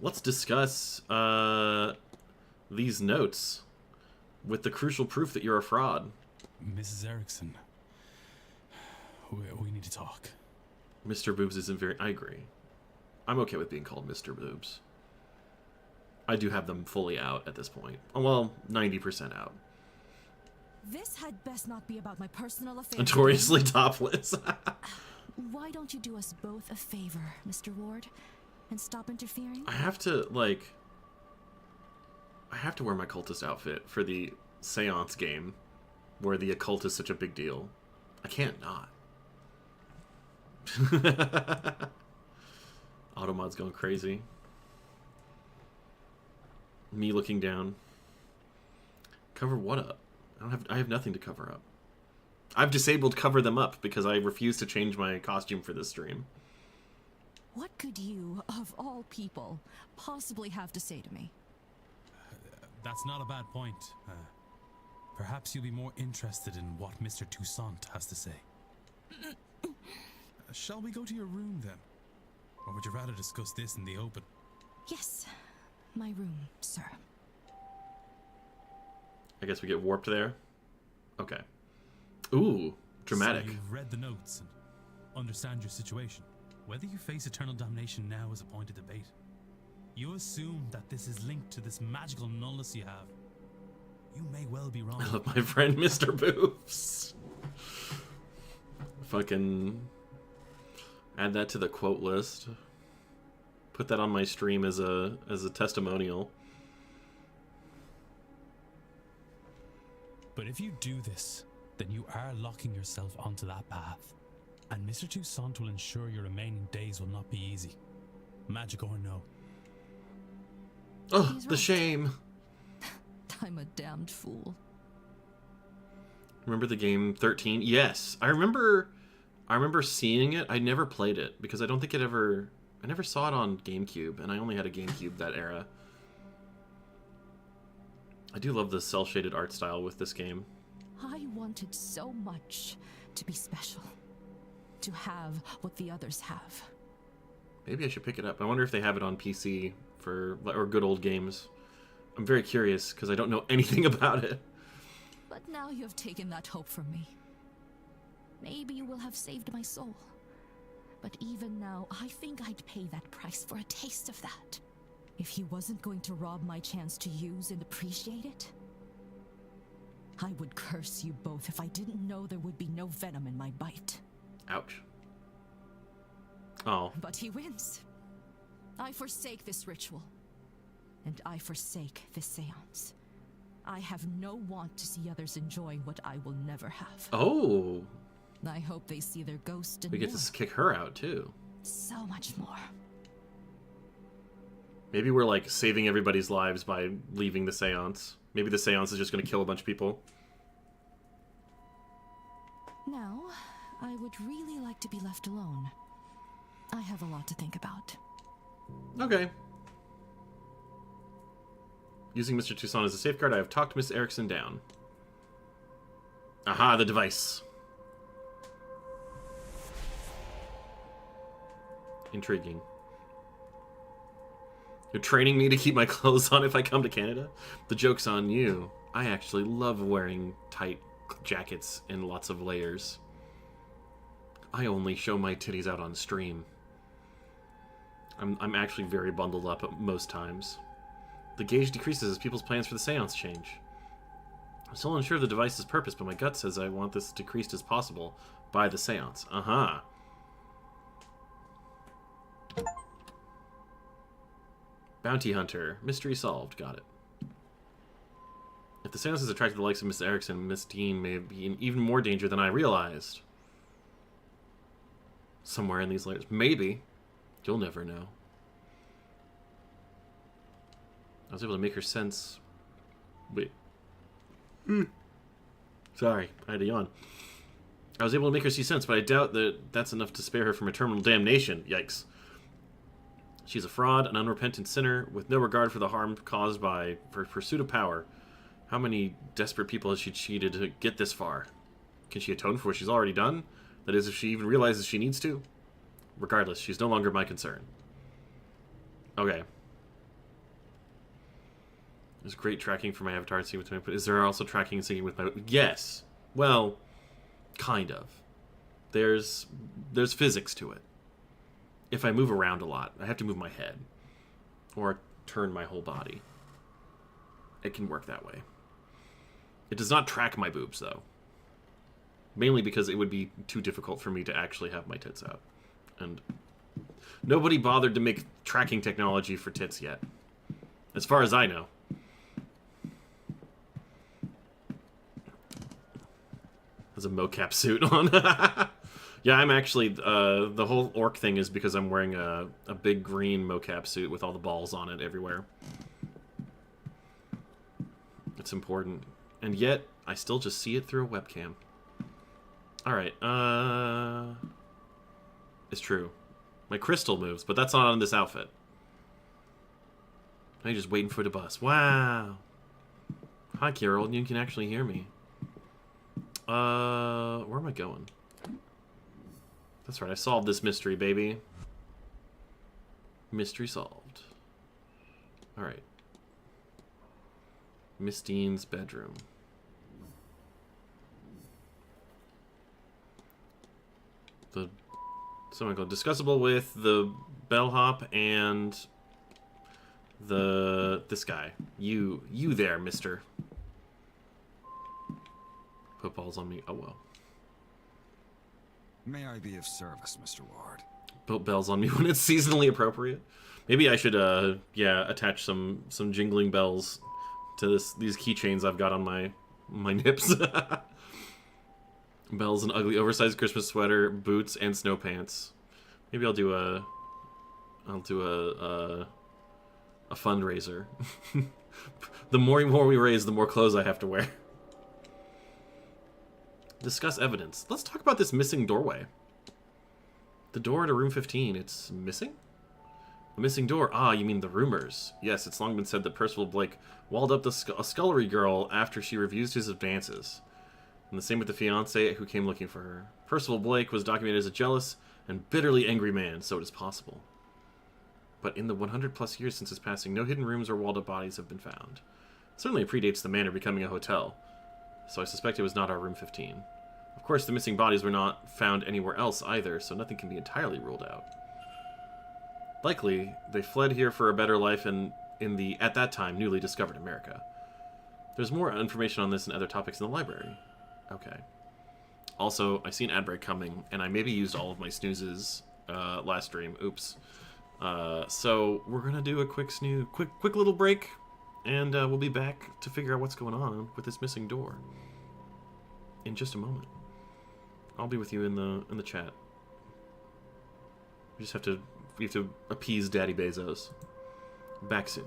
Let's discuss these notes with the crucial proof that you're a fraud. Mrs. Erickson, we need to talk. Mr. Boobs isn't very... I agree. I'm okay with being called Mr. Boobs. I do have them fully out at this point. Well, 90% out. This had best not be about my personal affairs. Notoriously topless. Why don't you do us both a favor, Mr. Ward, and stop interfering? I have to, like... I have to wear my cultist outfit for the Séance game, where the occult is such a big deal. I can't not. Automod's going crazy. Me looking down. Cover what up? I have nothing to cover up. I've disabled cover them up because I refuse to change my costume for this stream. What could you, of all people, possibly have to say to me? That's not a bad point. Perhaps you'll be more interested in what Mr. Toussaint has to say. Shall we go to your room, then? Or would you rather discuss this in the open? Yes, my room, sir. I guess we get warped there. Okay. Ooh, dramatic. So you've read the notes and understand your situation. Whether you face eternal damnation now is a point of debate. You assume that this is linked to this magical nullness you have. You may well be wrong. I love my friend Mr. Boobs. Fucking add that to the quote list. Put that on my stream as a testimonial. But if you do this, then you are locking yourself onto that path. And Mr. Toussaint will ensure your remaining days will not be easy. Magic or no. Oh, He's the right. shame. I'm a damned fool. Remember the game 13? Yes. I remember seeing it. I never played it because I don't think I never saw it on GameCube, and I only had a GameCube that era. I do love the cel-shaded art style with this game. I wanted so much to be special. To have what the others have. Maybe I should pick it up. I wonder if they have it on PC or good old games. I'm very curious because I don't know anything about it. But now you have taken that hope from me. Maybe you will have saved my soul. But even now, I think I'd pay that price for a taste of that. If he wasn't going to rob my chance to use and appreciate it, I would curse you both if I didn't know there would be no venom in my bite. Ouch. Oh. But he wins. I forsake this ritual. And I forsake this seance. I have no want to see others enjoying what I will never have. Oh. I hope they see their ghost and We get more. to kick her out, too. So much more. Maybe we're, like, saving everybody's lives by leaving the seance. Maybe the seance is just going to kill a bunch of people. Now, I would really like to be left alone. I have a lot to think about. Okay. Using Mr. Toussaint as a safeguard, I have talked Miss Erickson down. Aha, the device. Intriguing. You're training me to keep my clothes on if I come to Canada? The joke's on you. I actually love wearing tight jackets and lots of layers. I only show my titties out on stream. I'm actually very bundled up at most times. The gauge decreases as people's plans for the seance change. I'm still unsure of the device's purpose, but my gut says I want this decreased as possible by the seance. Uh-huh. Bounty Hunter. Mystery solved. Got it. If the seance has attracted the likes of Miss Erickson, Miss Dean may be in even more danger than I realized. Somewhere in these layers. Maybe. You'll never know. I was able to make her sense... Wait. Sorry, I had to yawn. I was able to make her see sense, but I doubt that that's enough to spare her from eternal damnation. Yikes. She's a fraud, an unrepentant sinner, with no regard for the harm caused by her pursuit of power. How many desperate people has she cheated to get this far? Can she atone for what she's already done? That is, if she even realizes she needs to? Regardless, she's no longer my concern. Okay. There's great tracking for my avatar and singing with my... But is there also tracking and singing with my... Yes. Well, kind of. There's physics to it. If I move around a lot, I have to move my head. Or turn my whole body. It can work that way. It does not track my boobs, though. Mainly because it would be too difficult for me to actually have my tits out. And nobody bothered to make tracking technology for tits yet. As far as I know. Has a mocap suit on. Yeah, I'm actually... the whole orc thing is because I'm wearing a big green mocap suit with all the balls on it everywhere. It's important. And yet, I still just see it through a webcam. Alright, it's true. My crystal moves, but that's not on this outfit. I'm just waiting for the bus. Wow! Hi, Carol. You can actually hear me. Where am I going? That's right, I solved this mystery, baby. Mystery solved. Alright. Miss Dean's bedroom. So I'm going to go discussable with the bellhop and this guy. You there, mister. Put balls on me. Oh well. May I be of service, Mr. Ward? Put bells on me when it's seasonally appropriate. Maybe I should attach some jingling bells to these keychains I've got on my nips. Bells, an ugly oversized Christmas sweater, boots, and snow pants. Maybe I'll do a fundraiser. The more we raise, the more clothes I have to wear. Discuss evidence. Let's talk about this missing doorway. The door to room 15, it's missing? A missing door. Ah, you mean the rumors. Yes, it's long been said that Percival Blake walled up a scullery girl after she refused his advances. And the same with the fiancé who came looking for her. Percival Blake was documented as a jealous and bitterly angry man, so it is possible. But in the 100-plus years since his passing, no hidden rooms or walled-up bodies have been found. It certainly predates the manor becoming a hotel, so I suspect it was not our room 15. Of course, the missing bodies were not found anywhere else either, so nothing can be entirely ruled out. Likely, they fled here for a better life in the, at that time, newly discovered America. There's more information on this and other topics in the library. Okay. Also, I see an ad break coming, and I maybe used all of my snoozes last stream. Oops. So we're gonna do a quick little break, and we'll be back to figure out what's going on with this missing door in just a moment. I'll be with you in the chat. We have to appease Daddy Bezos. Back soon.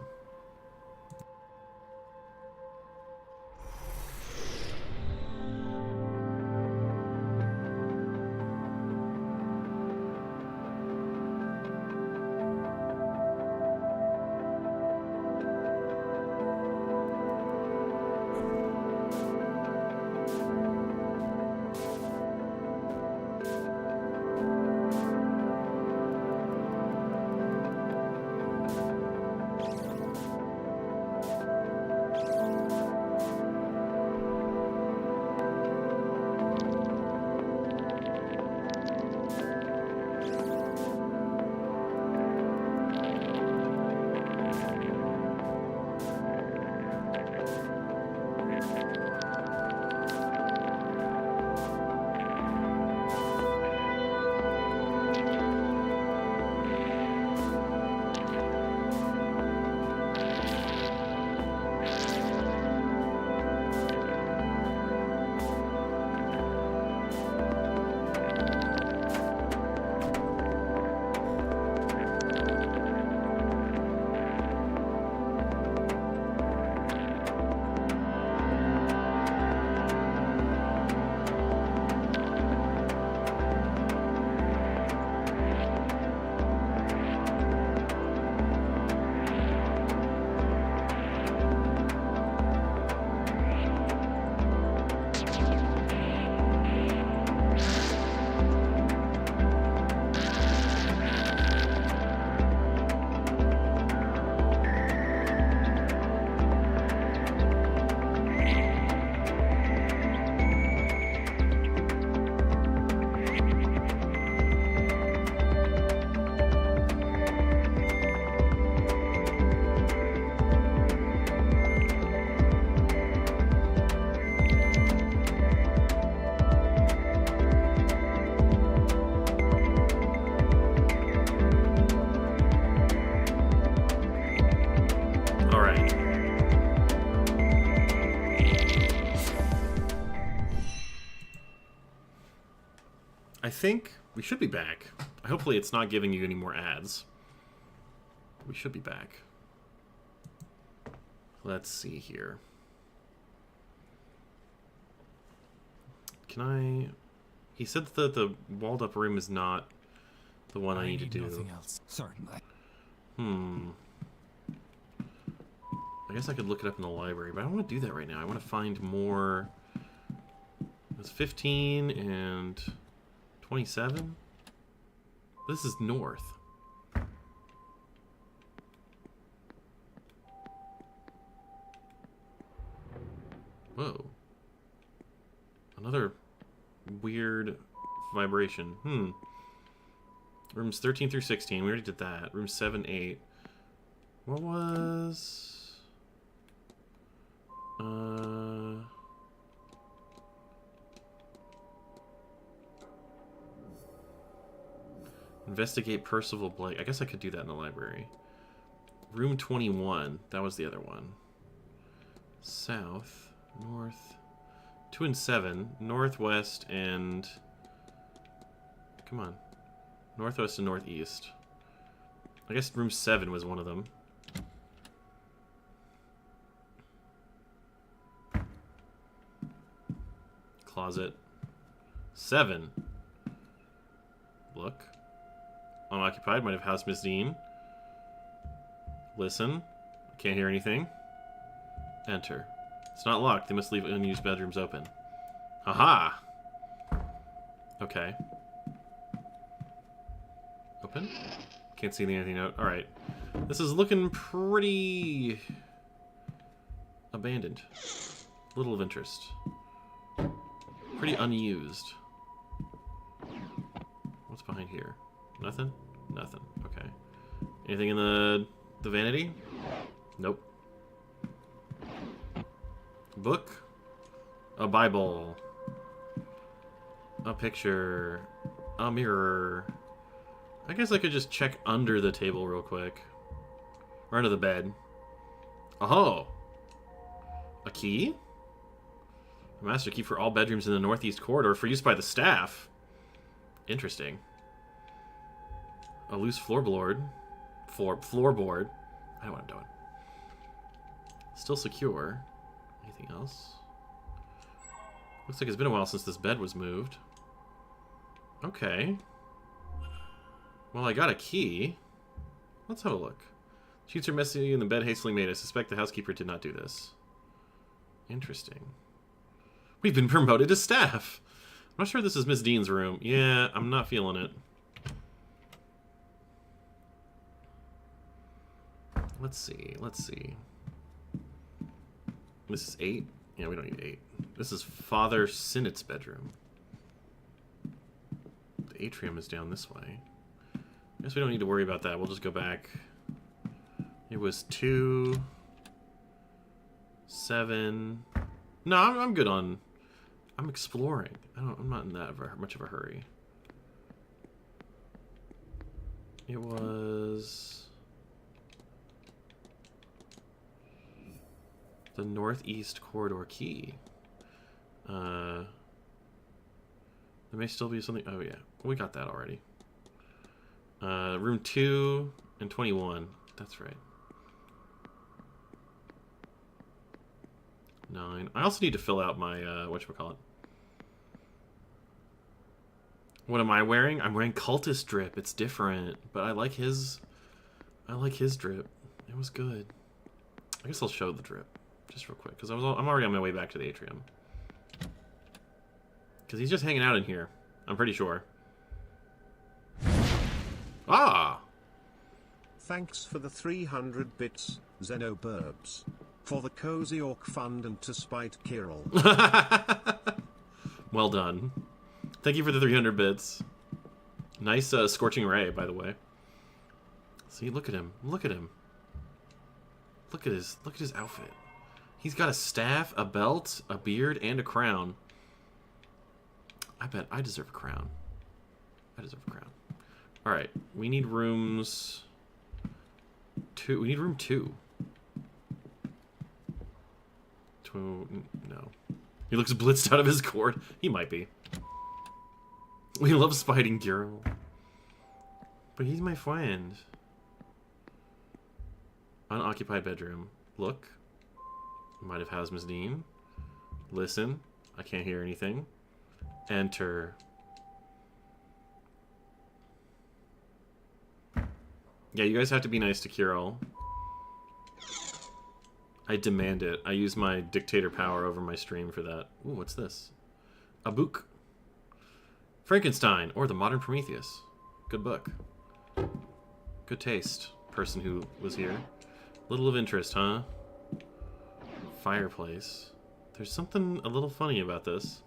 I think we should be back. Hopefully it's not giving you any more ads. We should be back. Let's see here. Can I... He said that the walled up room is not the one I need to do. Nothing else. Certainly. I guess I could look it up in the library, but I don't want to do that right now. I want to find more... It's 15 and 27? This is north. Whoa. Another weird vibration. Rooms 13 through 16. We already did that. Room 7, 8. What was... Investigate Percival Blake. I guess I could do that in the library. Room 21. That was the other one. South. North. 2 and 7. Northwest and... Come on. Northwest and northeast. I guess room 7 was one of them. Closet. 7. Look. Unoccupied. Might have housed Miss Dean. Listen. Can't hear anything. Enter. It's not locked. They must leave unused bedrooms open. Aha! Okay. Open? Can't see anything out. Alright. This is looking pretty... abandoned. Little of interest. Pretty unused. What's behind here? Nothing? Nothing. Okay. Anything in the vanity? Nope. Book? A Bible. A picture. A mirror. I guess I could just check under the table real quick. Or under the bed. Oh! A key? A master key for all bedrooms in the northeast corridor for use by the staff. Interesting. A loose floorboard. Floorboard. I know what I'm doing. Still secure. Anything else? Looks like it's been a while since this bed was moved. Okay. Well, I got a key. Let's have a look. Sheets are messy and the bed hastily made. I suspect the housekeeper did not do this. Interesting. We've been promoted to staff. I'm not sure this is Miss Dean's room. Yeah, I'm not feeling it. Let's see. Let's see. This is 8? Yeah, we don't need 8. This is Father Sinnett's bedroom. The atrium is down this way. I guess we don't need to worry about that. We'll just go back. It was 2... 7... No, I'm good on... I'm exploring. I'm not in that much of a hurry. It was... the northeast corridor key. There may still be something... Oh, yeah. We got that already. Room 2 and 21. That's right. 9. I also need to fill out my, whatchamacallit. What am I wearing? I'm wearing Cultist drip. It's different, but I like his drip. It was good. I guess I'll show the drip just real quick, because I'm already on my way back to the atrium. Because he's just hanging out in here. I'm pretty sure. Ah! Thanks for the 300 bits, Xenoburbs. For the cozy orc fund and to spite Kirill. Well done. Thank you for the 300 bits. Nice scorching ray, by the way. See, look at him. Look at him. Look at his outfit. He's got a staff, a belt, a beard, and a crown. I bet I deserve a crown. I deserve a crown. Alright, we need rooms... 2. We need room 2. No. He looks blitzed out of his cord. He might be. We love spiting Giro. But he's my friend. Unoccupied bedroom. Look. Might have housed Miss Dean. Listen. I can't hear anything. Enter. Yeah, you guys have to be nice to Kirill. I demand it. I use my dictator power over my stream for that. Ooh, what's this? A book. Frankenstein, or the Modern Prometheus. Good book. Good taste, person who was here. Little of interest, huh? Fireplace. There's something a little funny about this.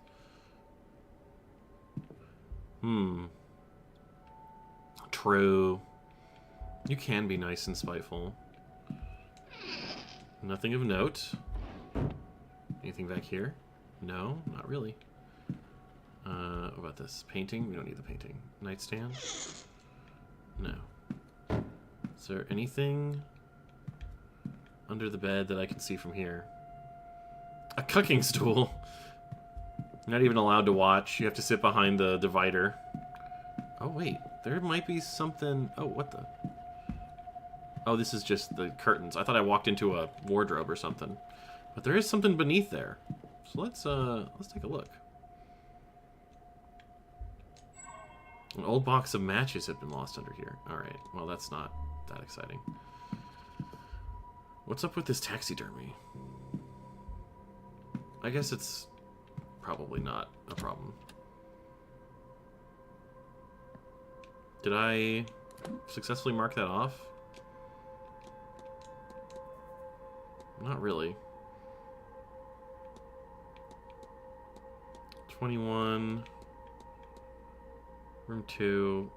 True. You can be nice and spiteful. Nothing of note. Anything back here? No, not really. What about this? Painting? We don't need the painting. Nightstand? No. Is there anything under the bed that I can see from here? A cooking stool! You're not even allowed to watch. You have to sit behind the divider. Oh, wait. There might be something... Oh, what the... Oh, this is just the curtains. I thought I walked into a wardrobe or something. But there is something beneath there. So let's take a look. An old box of matches had been lost under here. Alright, well that's not that exciting. What's up with this taxidermy? I guess it's probably not a problem. Did I successfully mark that off? Not really. 21. Room 2.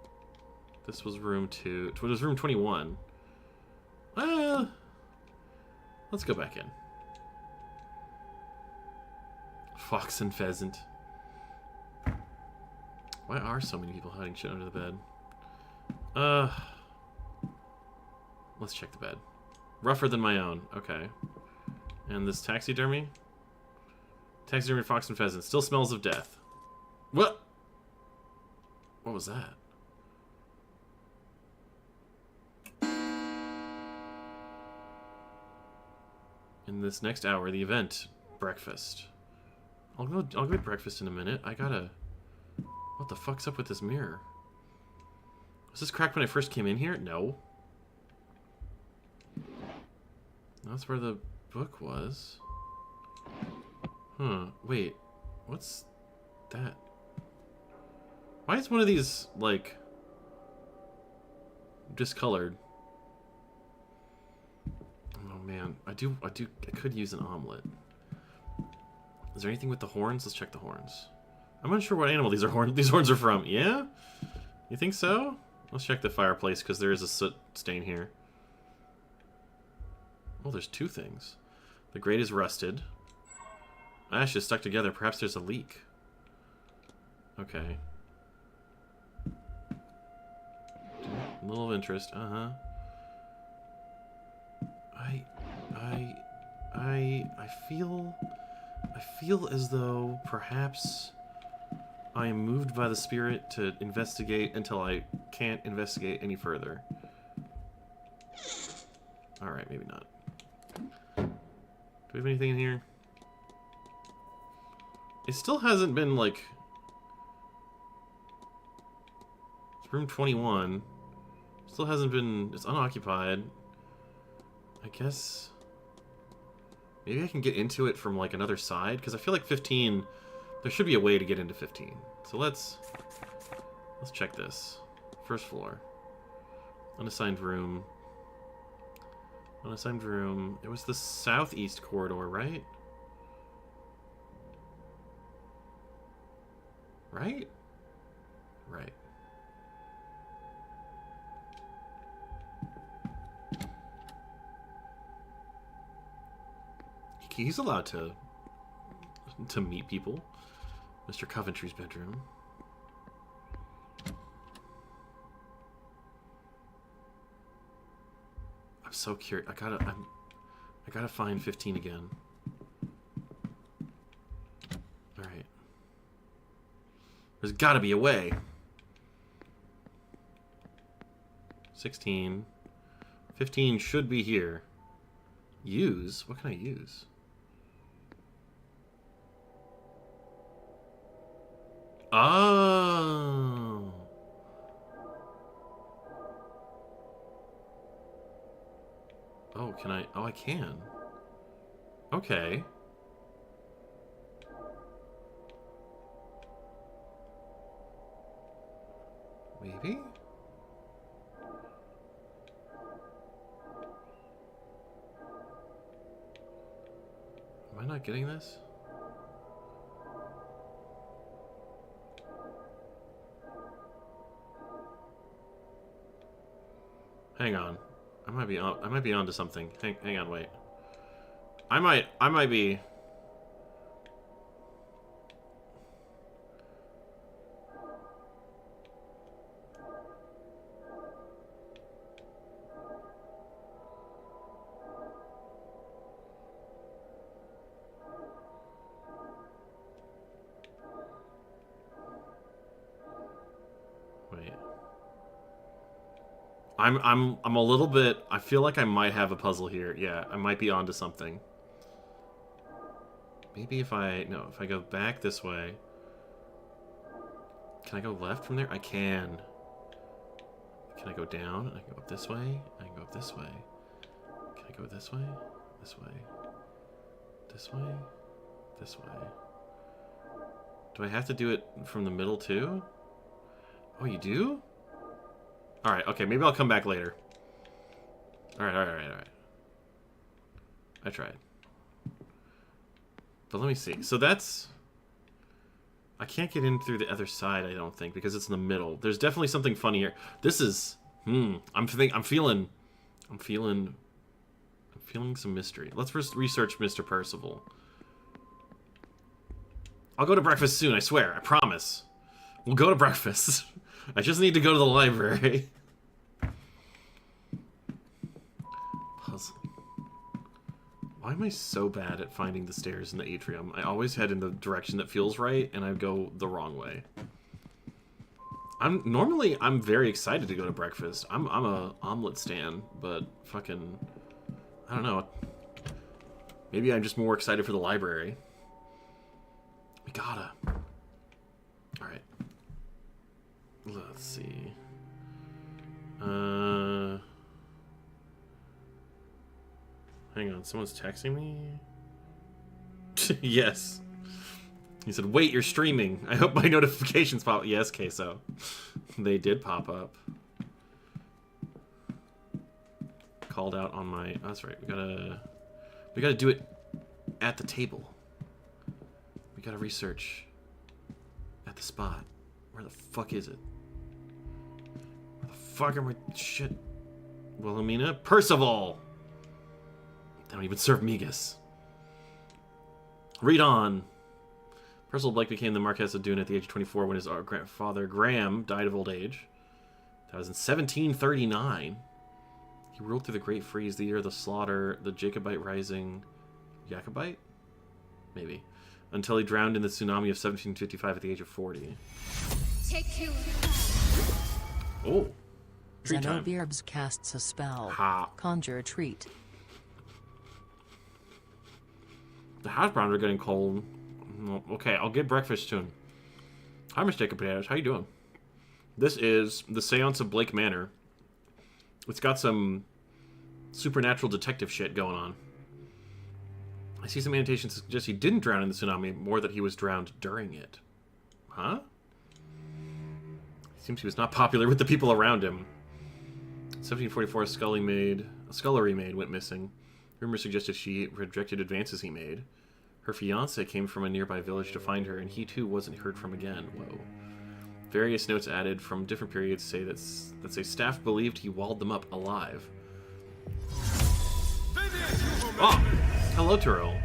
This was room 2. It was room 21. Let's go back in. Fox and pheasant. Why are so many people hiding shit under the bed? Let's check the bed. Rougher than my own. Okay. And this taxidermy? Taxidermy, fox, and pheasant. Still smells of death. What? What was that? In this next hour, the event. Breakfast. I'll get breakfast in a minute. I gotta... What the fuck's up with this mirror? Was this cracked when I first came in here? No. That's where the book was. Huh. Wait. What's that? Why is one of these, like, discolored? Oh man, I could use an omelet. Is there anything with the horns? Let's check the horns. I'm unsure what animal these horns are from. Yeah? You think so? Let's check the fireplace because there is a soot stain here. Oh, there's two things. The grate is rusted. Ash is stuck together. Perhaps there's a leak. Okay. A little of interest. Uh-huh. I feel as though perhaps I am moved by the spirit to investigate until I can't investigate any further. Alright, maybe not. Do we have anything in here? It still hasn't been, like... It's room 21. Still hasn't been... It's unoccupied. I guess... Maybe I can get into it from, like, another side? Because I feel like 15... There should be a way to get into 15. So let's check this. First floor. Unassigned room. Unassigned room. It was the southeast corridor, right? Right? Right. He's allowed to meet people. Mr. Coventry's bedroom. I'm so curious. I gotta find 15 again. All right. There's gotta be a way. 16. 15 should be here. Use? What can I use? Oh. Oh, can I? Oh, I can. Okay. Maybe? Am I not getting this? Hang on. I might be onto something. Hang on, wait. I might be... Wait. I'm a little bit... I feel like I might have a puzzle here. Yeah, I might be onto something. Maybe if I... No, if I go back this way... Can I go left from there? I can. Can I go down? I can go up this way. I can go up this way. Can I Go this way, this way, this way, this way. Do I have to do it from the middle too? Oh, you do? Alright, okay, maybe I'll come back later. Alright. I tried. But let me see. So that's... I can't get in through the other side, I don't think, because it's in the middle. There's definitely something funny here. This is... I'm feeling some mystery. Let's first research Mr. Percival. I'll go to breakfast soon, I swear. I promise. We'll go to breakfast. I just need to go to the library. Puzzle. Why am I so bad at finding the stairs in the atrium? I always head in the direction that feels right, and I go the wrong way. I'm very excited to go to breakfast. I'm a omelet stan, but fucking... I don't know. Maybe I'm just more excited for the library. We gotta. Alright. Let's see. Hang on, someone's texting me? Yes. He said, wait, you're streaming. I hope my notifications pop. Yes, Queso. They did pop up. Called out on my... Oh, that's right. We gotta do it at the table. We gotta research at the spot. Where the fuck is it? Where the fuck am I... Shit. Wilhelmina? Percival! They don't even serve Migas. Read on. Percival Blake became the Marquess of Doon at the age of 24 when his grandfather Graham died of old age. That was in 1739. He ruled through the Great Freeze, the year of the slaughter, the Jacobite Rising... Jacobite? Maybe. Until he drowned in the tsunami of 1755 at the age of 40. Oh. Treat time. Orcvibes casts a spell. Ha. Conjure a treat. The hash browns are getting cold. Okay, I'll get breakfast soon. Hi, Mr. Potatoes. How you doing? This is the Séance of Blake Manor. It's got some supernatural detective shit going on. I see some annotations that suggest he didn't drown in the tsunami, more that he was drowned during it. Huh? It seems he was not popular with the people around him. 1744, a scullery maid went missing. Rumors suggested she rejected advances he made. Her fiancé came from a nearby village to find her, and he too wasn't heard from again. Whoa. Various notes added from different periods say that staff believed he walled them up alive. Oh! Hello, Turl.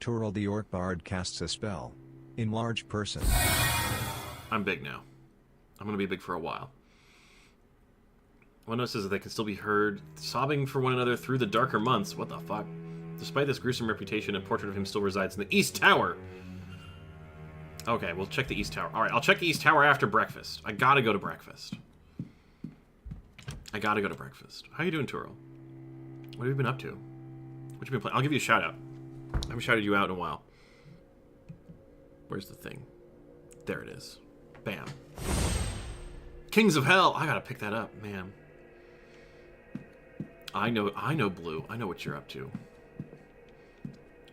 Turl the Orc Bard casts a spell. Enlarge person. I'm big now. I'm gonna be big for a while. One note says that they can still be heard sobbing for one another through the darker months. What the fuck? Despite this gruesome reputation, a portrait of him still resides in the East Tower. Okay, we'll check the East Tower. Alright, I'll check the East Tower after breakfast. I gotta go to breakfast. How you doing, Turl? What have you been up to? What you been playing? I'll give you a shout out. I haven't shouted you out in a while. Where's the thing? There it is. Bam. Kings of Hell! I gotta pick that up, man. I know, Blue. I know what you're up to.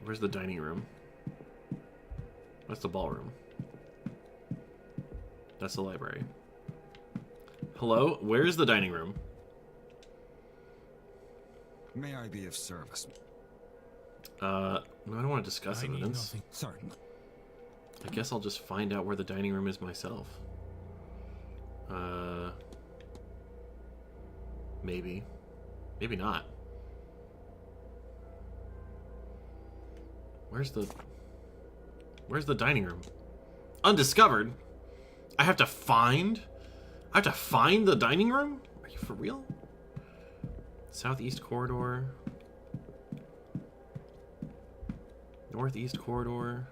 Where's the dining room? That's the ballroom. That's the library. Hello? Where's the dining room? May I be of service? No, I don't want to discuss evidence. Certainly. I guess I'll just find out where the dining room is myself. Maybe. Maybe not. Where's the dining room? Undiscovered? I have to find the dining room? Are you for real? Southeast corridor. Northeast corridor.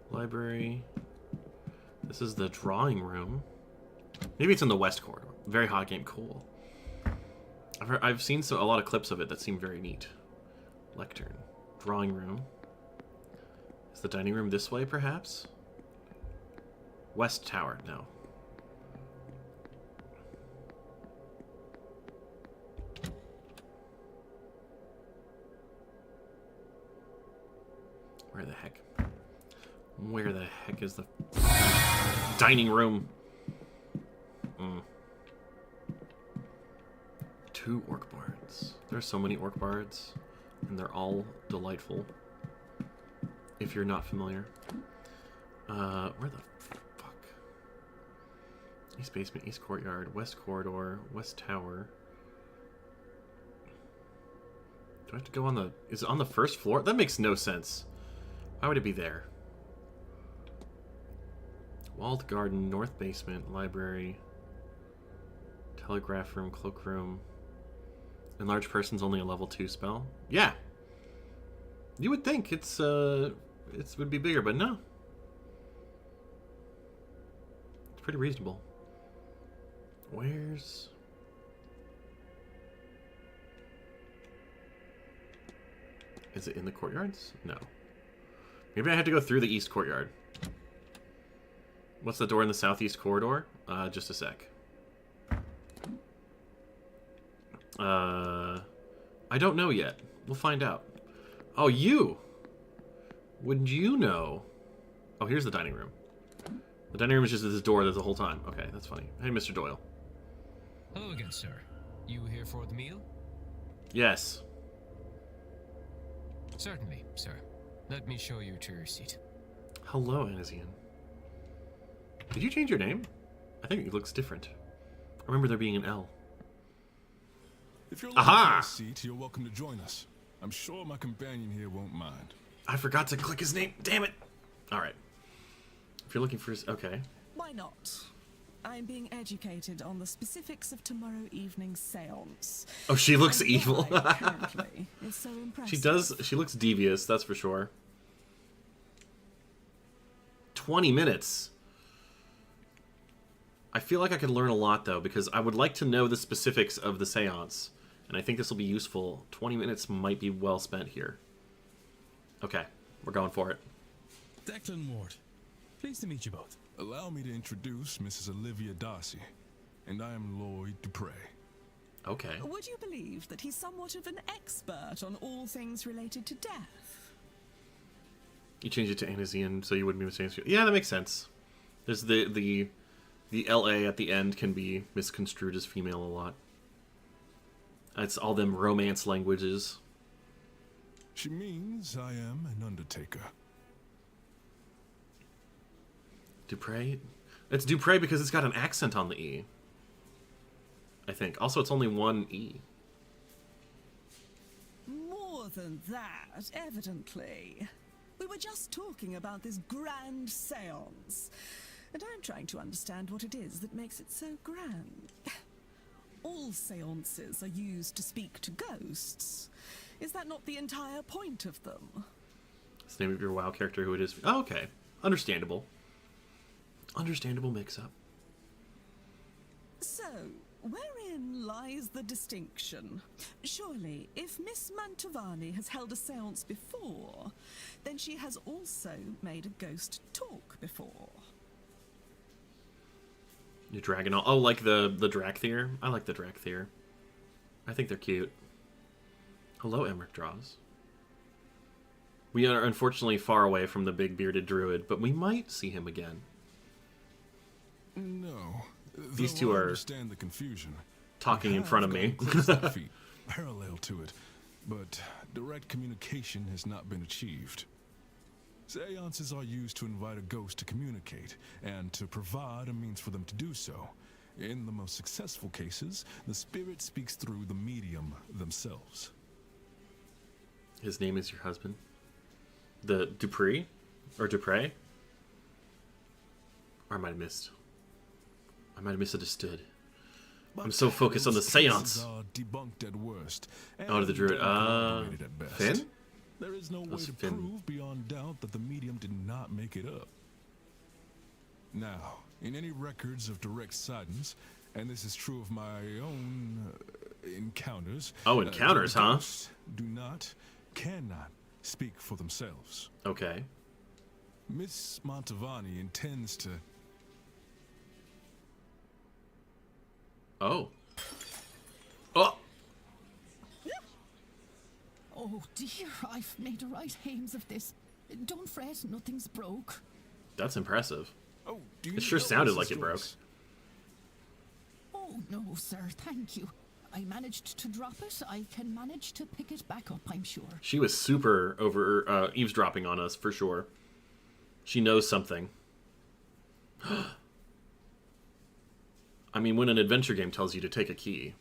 Library. This is the drawing room. Maybe it's in the west corridor. Very hot game. Cool. I've seen a lot of clips of it that seem very neat. Lectern. Drawing room. Is the dining room this way, perhaps? West Tower. No. Where the heck? Where the heck is the dining room? 2 orc bards. There's so many orc bards, and they're all delightful. If you're not familiar. Where the fuck? East basement, east courtyard, west corridor, west tower. Do I have to go on the... Is it on the first floor? That makes no sense. Why would it be there? Walled garden, north basement, library, telegraph room, cloakroom. Enlarge person's only a level 2 spell. Yeah. You would think it would be bigger, but no. It's pretty reasonable. Where's... Is it in the courtyards? No. Maybe I had to go through the east courtyard. What's the door in the southeast corridor? Just a sec. I don't know yet. We'll find out. Oh, you! Would you know? Oh, here's the dining room. The dining room is just this door the whole time. Okay, that's funny. Hey, Mr. Doyle. Hello again, sir. You here for the meal? Yes. Certainly, sir. Let me show you to your seat. Hello, Anazian. Did you change your name? I think it looks different. I remember there being an L. If you're looking for a seat, you're welcome to join us. I'm sure my companion here won't mind. I forgot to click his name. Damn it. All right. If you're looking for his... Okay. Why not? I'm being educated on the specifics of tomorrow evening's seance. Oh, she looks evil. Currently is so impressive. She does. She looks devious, that's for sure. 20 minutes. I feel like I could learn a lot, though, because I would like to know the specifics of the seance. And I think this will be useful. 20 minutes might be well spent here. Okay, we're going for it. Declan Ward. Pleased to meet you both. Allow me to introduce Mrs. Olivia Darcy, and I am Lloyd Dupre. Okay. Would you believe that he's somewhat of an expert on all things related to death? You changed it to Anazian so you wouldn't be mistaken. Yeah, that makes sense. There's the LA at the end can be misconstrued as female a lot. It's all them romance languages. She means I am an undertaker. Dupre? It's Dupre because it's got an accent on the E. I think. Also, it's only one E. More than that, evidently. We were just talking about this grand seance, and I'm trying to understand what it is that makes it so grand. All seances are used to speak to ghosts. Is that not the entire point of them? It's the name of your WoW character, who it is. Oh, okay. Understandable. Understandable mix-up. So, wherein lies the distinction? Surely, if Miss Mantovani has held a seance before, then she has also made a ghost talk before. Your dragon. Oh, like the Drakthir? I like the Drakthir. I think they're cute. Hello, Emmerich Draws. We are unfortunately far away from the big bearded druid, but we might see him again. No. These two are understand the confusion. talking in front of me. Parallel to it, but direct communication has not been achieved. Seances are used to invite a ghost to communicate, and to provide a means for them to do so. In the most successful cases, the spirit speaks through the medium themselves. His name is your husband? The Dupree? Or Dupre? Or I might have missed. I might have misunderstood. I'm so focused on the seance. Are debunked at worst, Oh, the druid. at best. Finn? There is no way That's to Finn. prove beyond doubt that the medium did not make it up. Now, in any records of direct sightings, and this is true of my own encounters. Oh, encounters, the huh? ghosts cannot speak for themselves. Okay. Miss Mantovani intends to... Oh. Oh! Oh dear, I've made right hames of this Don't fret, nothing's broke. That's impressive. Oh, do you It sure know sounded Mrs. like it broke. Joyce? Oh, no, sir, thank you. I managed to drop it. I can manage to pick it back up, I'm sure. She was super over eavesdropping on us, for sure. She knows something. I mean, when an adventure game tells you to take a key,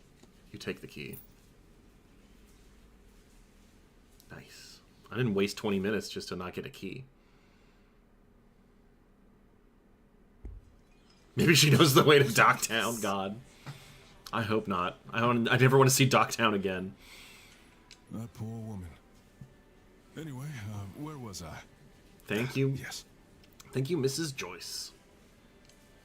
you take the key. Nice. I didn't waste 20 minutes just to not get a key. Maybe she knows the way to Docktown, God. I hope not. I never want to see Docktown again. That poor woman. Anyway, where was I? Thank you. Yes. Thank you, Mrs. Joyce.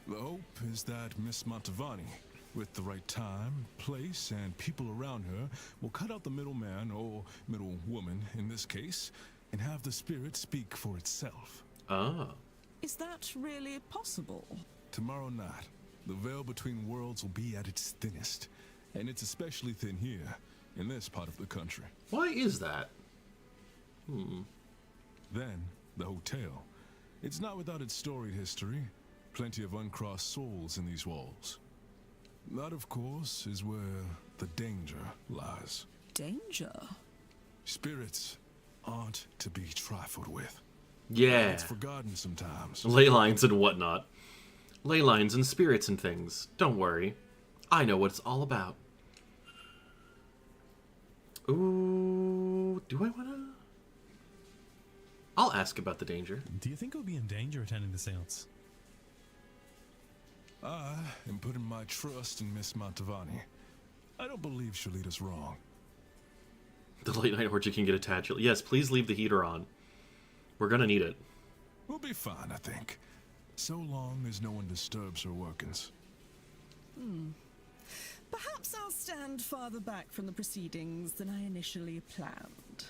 The hope is that Miss Mantovani, with the right time, place, and people around her, will cut out the middleman, or middlewoman in this case, and have the spirit speak for itself. Ah. Is that really possible? Tomorrow night, the veil between worlds will be at its thinnest, and it's especially thin here, in this part of the country. Why is that? Then, the hotel. It's not without its storied history. Plenty of uncrossed souls in these walls. That, of course, is where the danger lies. Danger? Spirits aren't to be trifled with. Yeah. It's forgotten sometimes. Ley lines and whatnot. Ley lines and spirits and things. Don't worry. I know what it's all about. Ooh, do I want to? I'll ask about the danger. Do you think it would be in danger attending the seance? I am putting my trust in Miss Mantovani. I don't believe she'll lead us wrong. The late night orgy can get attached. Yes, please leave the heater on. We're gonna need it. We'll be fine, I think. So long as no one disturbs her workings. Perhaps I'll stand farther back from the proceedings than I initially planned.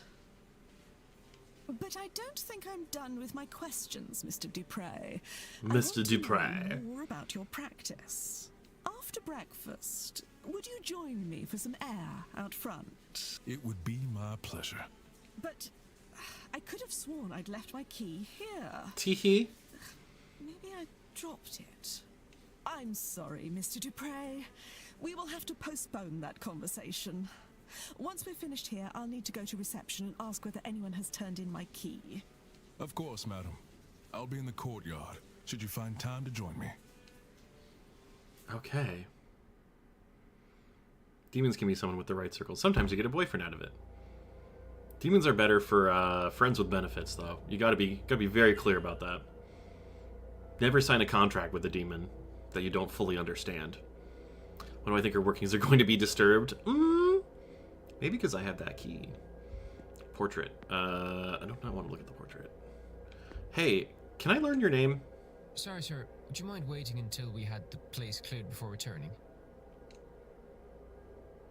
But I don't think I'm done with my questions, Mr. Dupre. Mr. I Dupre. want to know more about your practice. After breakfast, would you join me for some air out front? It would be my pleasure. But I could have sworn I'd left my key here. Teehee. Maybe I dropped it. I'm sorry, Mr. Dupre. We will have to postpone that conversation. Once we're finished here, I'll need to go to reception and ask whether anyone has turned in my key. Of course, madam. I'll be in the courtyard, should you find time to join me. Okay. Demons can be someone with the right circle. Sometimes you get a boyfriend out of it. Demons are better for friends with benefits, though. You gotta be very clear about that. Never sign a contract with a demon that you don't fully understand. When do I think her workings are going to be disturbed? Maybe because I have that key. Portrait. I do not want to look at the portrait. Hey, can I learn your name? Sorry, sir. Would you mind waiting until we had the place cleared before returning?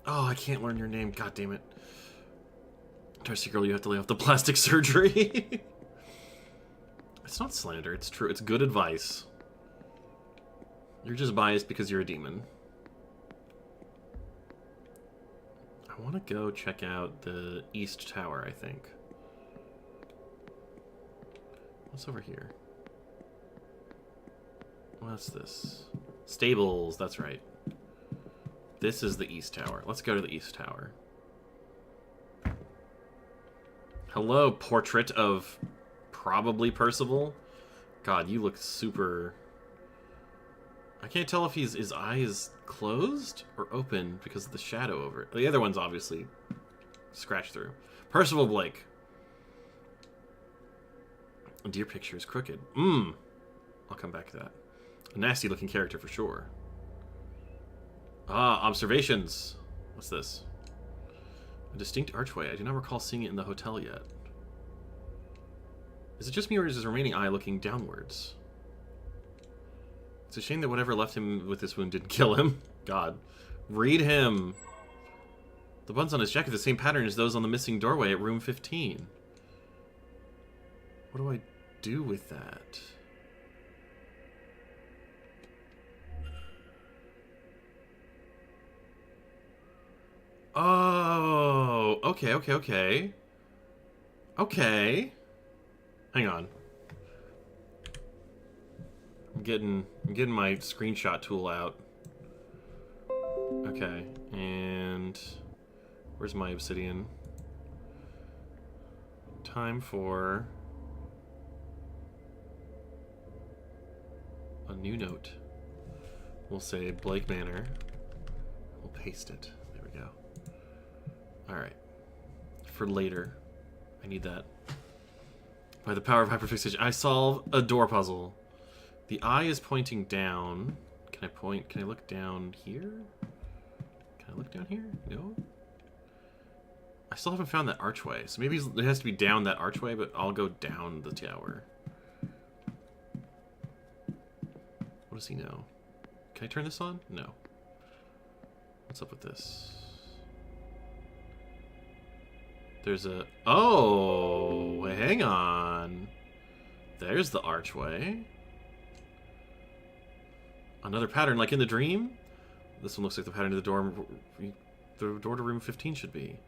Oh, I can't learn your name. God damn it. Darcy girl, you have to lay off the plastic surgery. It's not slander. It's true. It's good advice. You're just biased because you're a demon. I want to go check out the East Tower, I think. What's over here? What's this? Stables, that's right. This is the East Tower. Let's go to the East Tower. Hello, portrait of probably Percival. God, you look super... I can't tell if his eye is closed or open because of the shadow over it. The other one's obviously scratched through. Percival Blake. Dear picture is crooked. I'll come back to that. A nasty looking character for sure. Ah, observations. What's this? A distinct archway. I do not recall seeing it in the hotel yet. Is it just me or is his remaining eye looking downwards? It's a shame that whatever left him with this wound didn't kill him. God. Read him. The buttons on his jacket are the same pattern as those on the missing doorway at room 15. What do I do with that? Oh, okay. Hang on. I'm getting my screenshot tool out. Okay, and where's my obsidian? Time for a new note. We'll say Blake Manor. We'll paste it. There we go. Alright. For later. I need that. By the power of hyperfixation, I solve a door puzzle. The eye is pointing down. Can I look down here? Can I look down here? No? I still haven't found that archway. So maybe it has to be down that archway, but I'll go down the tower. What does he know? Can I turn this on? No. What's up with this? There's a... Oh! Hang on. There's the archway. Another pattern, like in the dream? This one looks like the pattern to the door to room 15 should be.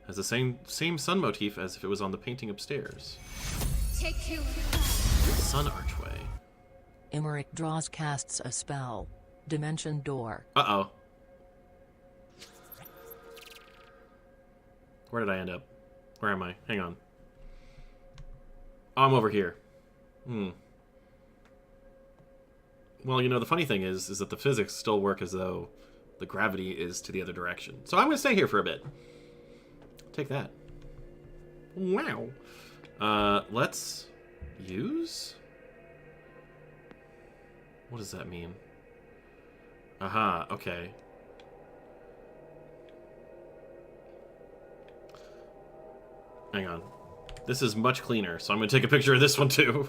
Has the same sun motif as if it was on the painting upstairs. Take two. Sun archway. Emmerich draws casts a spell. Dimension door. Uh-oh. Where did I end up? Where am I? Hang on. Oh, I'm over here. Well, you know, the funny thing is that the physics still work as though the gravity is to the other direction. So I'm going to stay here for a bit. Take that. Wow. Let's use... What does that mean? Aha, okay. Hang on. This is much cleaner, so I'm going to take a picture of this one too.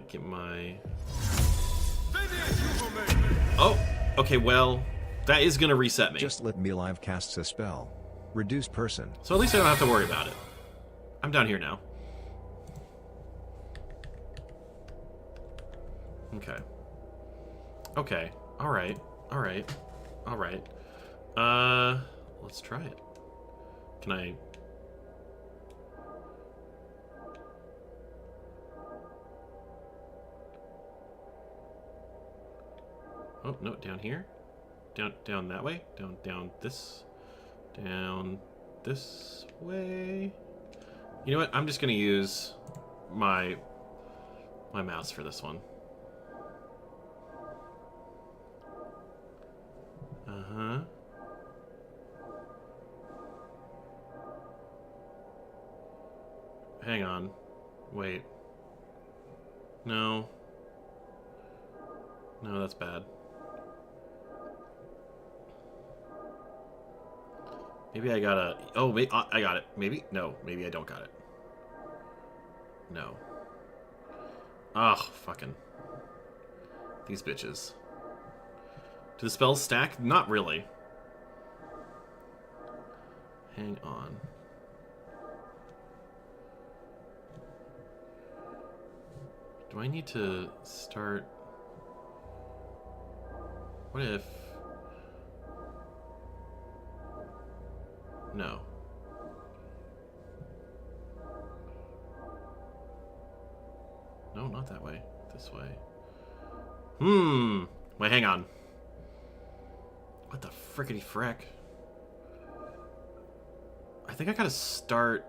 Get my... Oh, okay, well, that is going to reset me. Just let me live casts a spell. Reduce person. So at least I don't have to worry about it. I'm down here now. Okay. Okay. Alright. Alright. Alright. Let's try it. Can I... Oh, no, down here. Down that way. Down this way. You know what? I'm just gonna use my mouse for this one. Uh-huh. Hang on. Wait. No. No, that's bad. Maybe I gotta... Oh, wait, I got it. Maybe? No, maybe I don't got it. No. Ugh, fucking... These bitches. Do the spells stack? Not really. Hang on. Do I need to start... What if... No. No, not that way. This way. Wait, hang on. What the frickety frick? I think I gotta start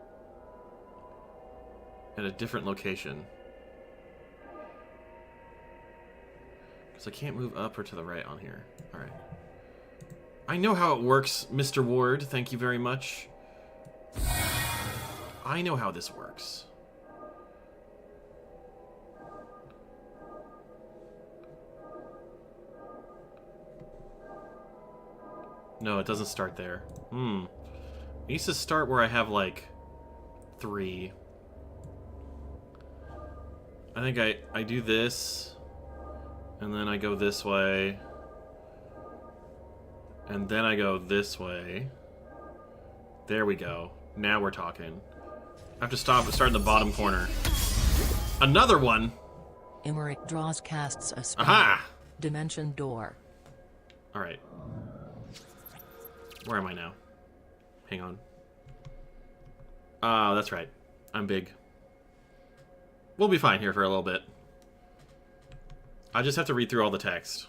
at a different location. Because I can't move up or to the right on here. Alright. I know how it works, Mr. Ward. Thank you very much. I know how this works. No, it doesn't start there. It needs to start where I have, like, 3. I think I do this, and then I go this way. And then I go this way. There we go. Now we're talking. I have to start in the bottom corner. Another one! Emmerich draws casts a spell. Aha! Dimension door. Alright. Where am I now? Hang on. Oh, that's right. I'm big. We'll be fine here for a little bit. I just have to read through all the text.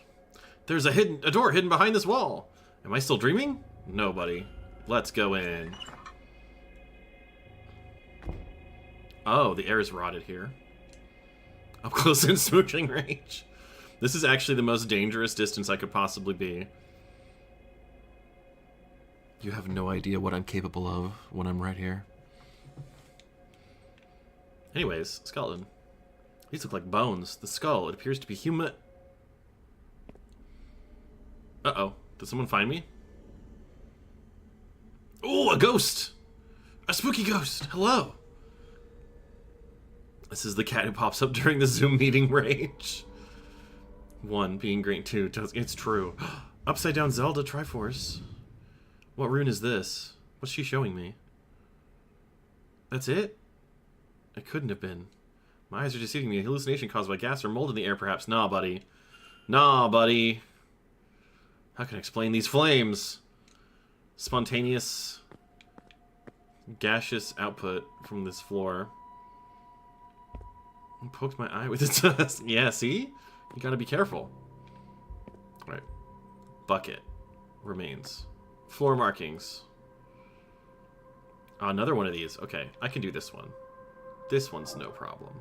There's a door hidden behind this wall. Am I still dreaming? No, buddy. Let's go in. Oh, the air is rotted here. Up close and smooching range. This is actually the most dangerous distance I could possibly be. You have no idea what I'm capable of when I'm right here. Anyways, skeleton. These look like bones. The skull, it appears to be human. Uh-oh. Did someone find me? Oh, a ghost! A spooky ghost! Hello! This is the cat who pops up during the Zoom meeting rage. 1 being great, 2. It's true. Upside down Zelda Triforce. What rune is this? What's she showing me? That's it? It couldn't have been. My eyes are deceiving me. A hallucination caused by gas or mold in the air, perhaps. Nah, buddy. Nah, buddy. How can I explain these flames? Spontaneous, gaseous output from this floor. I poked my eye with its tusk. Yeah, see? You gotta be careful. Alright. Bucket. Remains. Floor markings. Oh, another one of these. Okay, I can do this one. This one's no problem.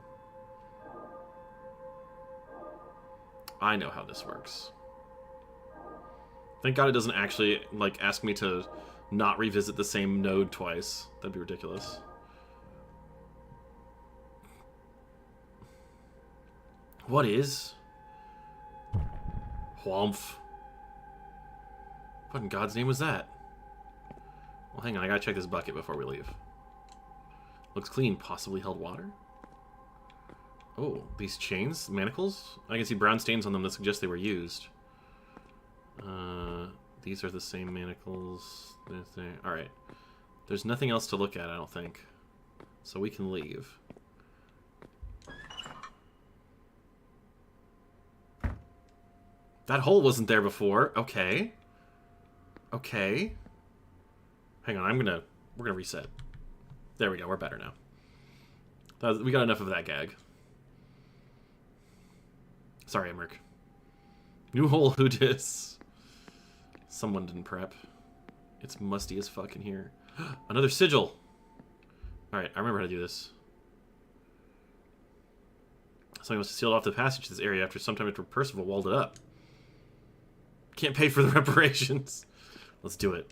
I know how this works. Thank God it doesn't actually, like, ask me to not revisit the same node twice. That'd be ridiculous. What is? Whomph. What in God's name was that? Well, hang on, I gotta check this bucket before we leave. Looks clean. Possibly held water? Oh, these chains? Manacles? I can see brown stains on them that suggest they were used. These are the same manacles. Alright. There's nothing else to look at, I don't think. So we can leave. That hole wasn't there before. Okay. Okay. Hang on, we're gonna reset. There we go, we're better now. We got enough of that gag. Sorry, Emmerich. New hole, who dis? Someone didn't prep. It's musty as fuck in here. Another sigil! Alright, I remember how to do this. Something must have sealed off the passage to this area sometime after Percival walled it up. Can't pay for the reparations. Let's do it.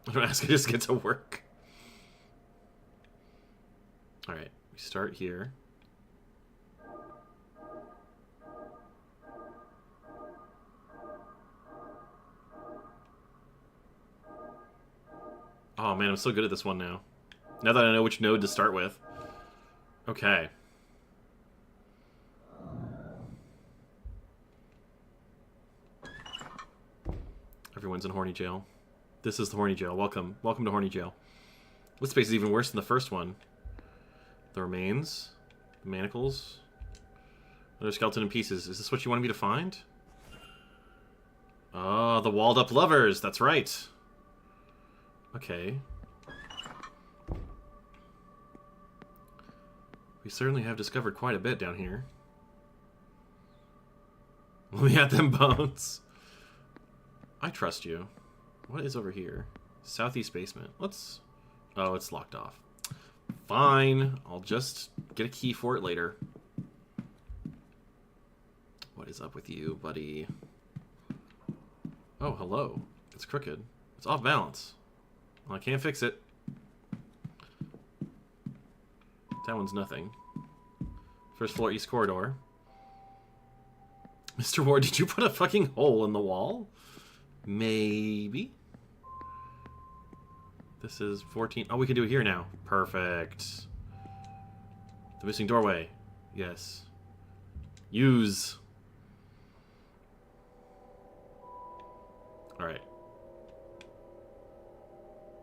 I don't ask, I just get to work. Alright, we start here. Oh man, I'm so good at this one now. Now that I know which node to start with. Okay. Everyone's in horny jail. This is the horny jail. Welcome. Welcome to horny jail. This space is even worse than the first one. The remains. The manacles. Another skeleton in pieces. Is this what you wanted me to find? Oh, the walled up lovers. That's right. Okay. We certainly have discovered quite a bit down here. Let me at them bones. I trust you. What is over here? Southeast basement. Let's... Oh, it's locked off. Fine. I'll just get a key for it later. What is up with you, buddy? Oh, hello. It's crooked. It's off balance. Well, I can't fix it. That one's nothing. First floor, east corridor. Mr. Ward, did you put a fucking hole in the wall? Maybe. This is 14. Oh, we can do it here now. Perfect. The missing doorway. Yes. Use. Alright.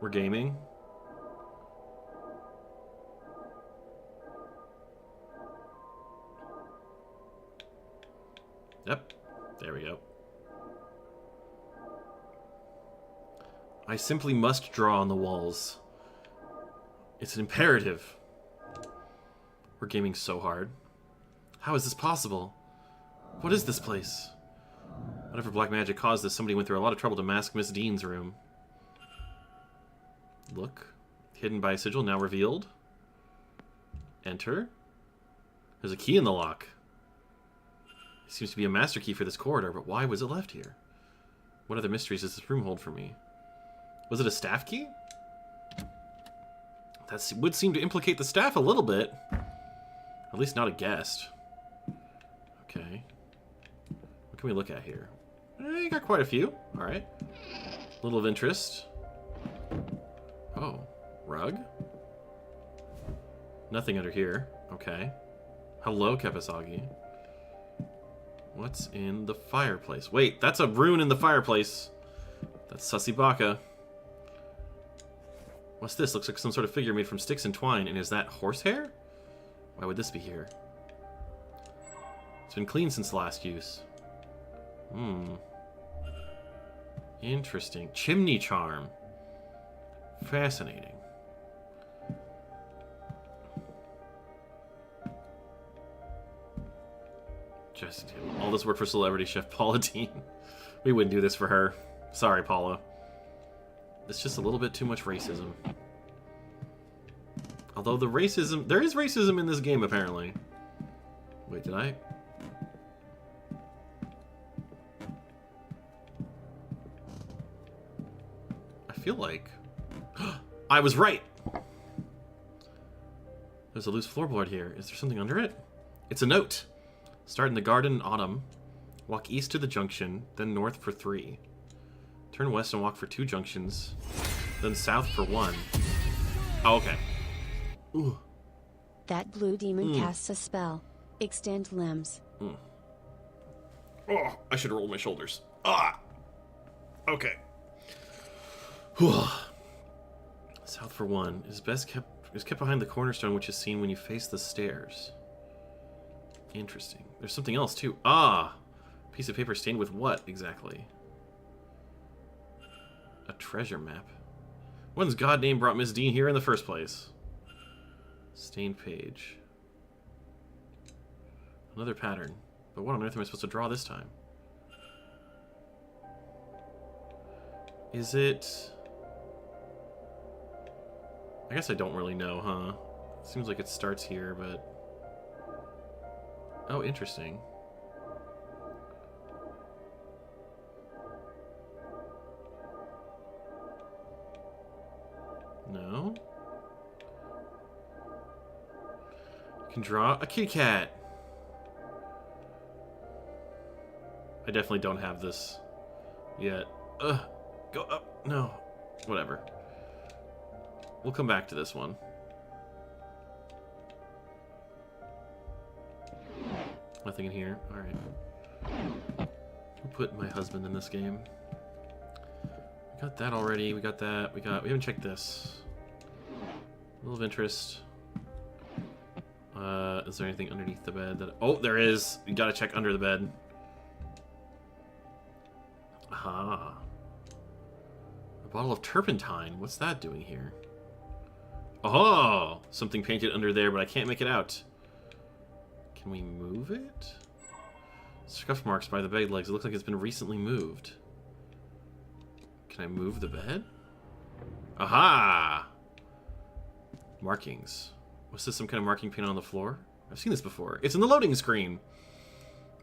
We're gaming. Yep. There we go. I simply must draw on the walls. It's an imperative. We're gaming so hard. How is this possible? What is this place? Whatever black magic caused this, somebody went through a lot of trouble to mask Miss Dean's room. Look. Hidden by a sigil, now revealed. Enter. There's a key in the lock. It seems to be a master key for this corridor, but why was it left here? What other mysteries does this room hold for me? Was it a staff key? That would seem to implicate the staff a little bit. At least not a guest. Okay. What can we look at here? You got quite a few. Alright. Little of interest. Oh. Rug? Nothing under here. Okay. Hello, Kepasagi. What's in the fireplace? Wait, that's a rune in the fireplace. That's Susibaka. What's this? Looks like some sort of figure made from sticks and twine. And is that horsehair? Why would this be here? It's been cleaned since the last use. Interesting. Chimney charm. Fascinating. Just all this work for celebrity chef Paula Dean. We wouldn't do this for her. Sorry, Paula. It's just a little bit too much racism. Although the racism... There is racism in this game, apparently. Wait, did I... I feel like... I was right! There's a loose floorboard here. Is there something under it? It's a note. Start in the garden in autumn. Walk east to the junction, then north for 3. Turn west and walk for 2 junctions, then south for 1. Oh, okay. Ooh. That blue demon casts a spell. Extend limbs. Oh, I should roll my shoulders. Ah. Okay. Whew. South for 1 is kept behind the cornerstone, which is seen when you face the stairs. Interesting. There's something else too. Ah, piece of paper stained with what exactly? A treasure map. When's God name brought Miss Dean here in the first place? Stained page. Another pattern. But what on earth am I supposed to draw this time? Is it... I guess I don't really know, huh? Seems like it starts here, but... Oh, interesting. No? You can draw a kitty cat. I definitely don't have this yet. Go up. No. Whatever. We'll come back to this one. Nothing in here. Alright. Who put my husband in this game? We got that already. We got that. We haven't checked this. A little of interest. Is there anything underneath the bed that... Oh, there is! You gotta check under the bed. Aha. A bottle of turpentine. What's that doing here? Oh! Something painted under there, but I can't make it out. Can we move it? Scuff marks by the bed legs. It looks like it's been recently moved. Can I move the bed? Aha! Markings. What's this, some kind of marking paint on the floor? I've seen this before. It's in the loading screen!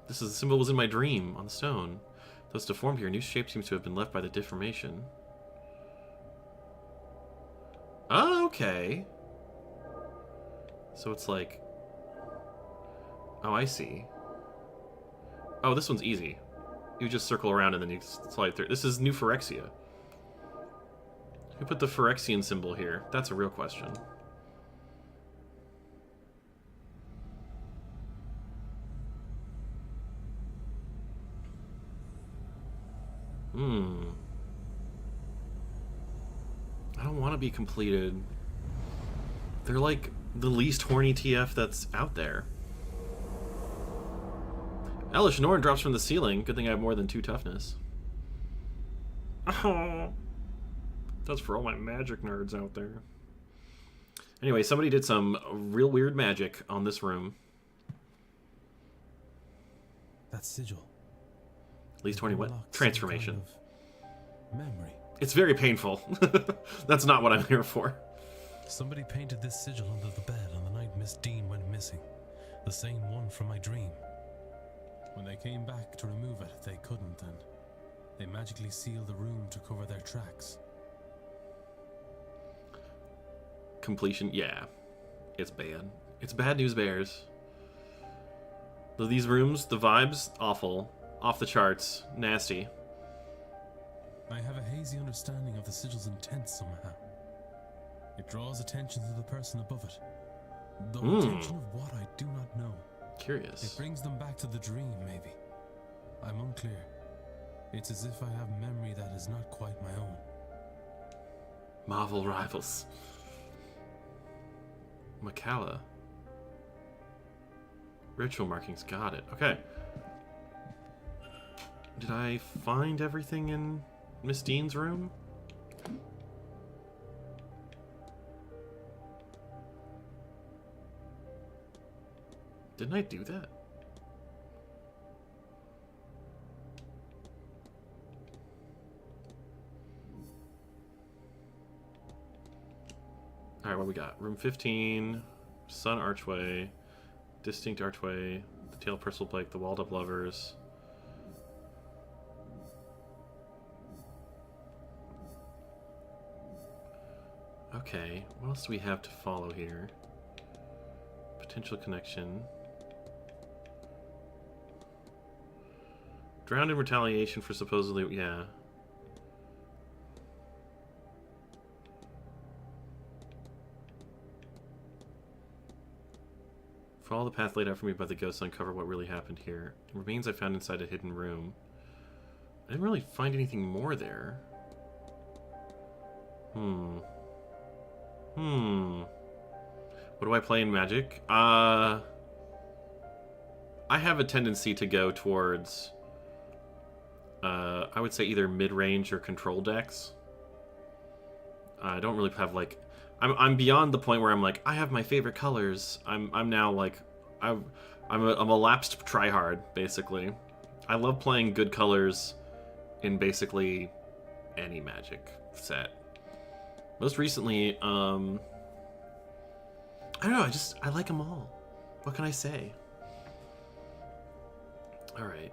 This is the symbol was in my dream, on the stone. Though it's deformed here, a new shape seems to have been left by the deformation. Oh, okay. So it's like... Oh, I see. Oh, this one's easy. You just circle around and then you slide through. This is New Phyrexia. Who put the Phyrexian symbol here? That's a real question. I don't want to be completed. They're like the least horny TF that's out there. Elish Norn drops from the ceiling. Good thing I have more than 2 toughness. Oh. That's for all my magic nerds out there. Anyway, somebody did some real weird magic on this room. That sigil. At least 20 what? Unlocked some Transformation. kind of memory. It's very painful. That's not what I'm here for. Somebody painted this sigil under the bed on the night Miss Dean went missing. The same one from my dream. When they came back to remove it, they couldn't, and they magically sealed the room to cover their tracks. Completion, yeah. It's bad. It's bad news bears. Though these rooms, the vibes, awful. Off the charts. Nasty. I have a hazy understanding of the sigil's intent somehow. It draws attention to the person above it. Though attention of what I do not know. Curious. It brings them back to the dream, maybe. I'm unclear. It's as if I have memory that is not quite my own. Marvel Rivals. Macalla. Ritual markings, got it. Okay. Did I find everything in Miss Dean's room? Didn't I do that? Alright, what we got? Room 15, Sun Archway, Distinct Archway, the Tale of Percival Blake, the Walled Up Lovers. Okay, what else do we have to follow here? Potential connection. Drowned in retaliation for supposedly... yeah. Follow the path laid out for me by the ghosts to uncover what really happened here. Remains I found inside a hidden room. I didn't really find anything more there. What do I play in Magic? I have a tendency to go towards... I would say either mid-range or control decks. I don't really have, like... I'm beyond the point where I'm like, I have my favorite colors. I'm now like... I'm a lapsed tryhard, basically. I love playing good colors in basically any Magic set. Most recently, I don't know, I like them all. What can I say? Alright.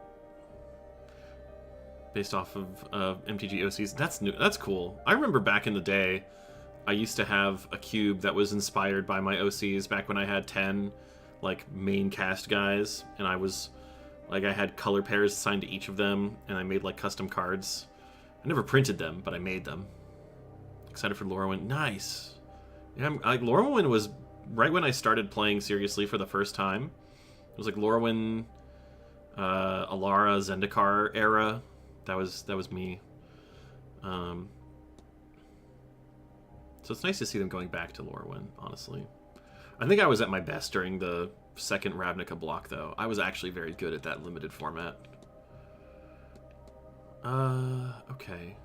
Based off of MTG OCs. That's new. That's cool. I remember back in the day, I used to have a cube that was inspired by my OCs back when I had 10, like, main cast guys. And I was, like, I had color pairs assigned to each of them, and I made, like, custom cards. I never printed them, but I made them. Excited for Lorwyn. Nice. Yeah, like, Lorwyn was right when I started playing seriously for the first time. It was like Lorwyn, Alara, Zendikar era. That was me. So it's nice to see them going back to Lorwyn, honestly. I think I was at my best during the second Ravnica block, though. I was actually very good at that limited format. Okay.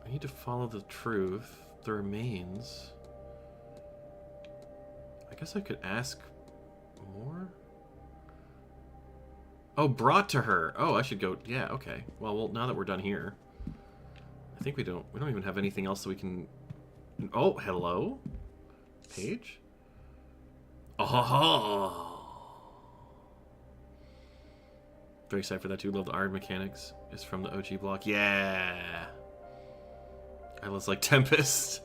I need to follow the truth. The remains. I guess I could ask more? Oh, brought to her. Oh, I should go. Yeah, okay. Well, now that we're done here, I think we don't even have anything else that we can... Oh, hello? Page? Oh! Very excited for that too. Love the iron mechanics. Is from the OG block. Yeah! I was like Tempest.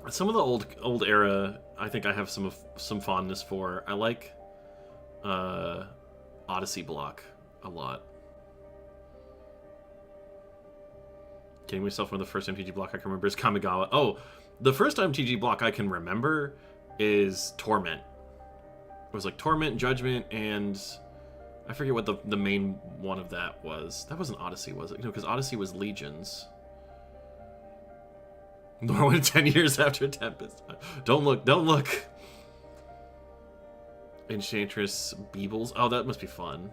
Some of the old era, I think I have some fondness for. I like Odyssey block a lot. Getting myself one of the first MTG block I can remember is Kamigawa. Oh, the first MTG block I can remember is Torment. It was like Torment, Judgment, and I forget what the main one of that was. That wasn't Odyssey, was it? No, because Odyssey was Legions. Norwin 10 years after Tempest. Don't look, don't look. Enchantress Beebles. Oh, that must be fun.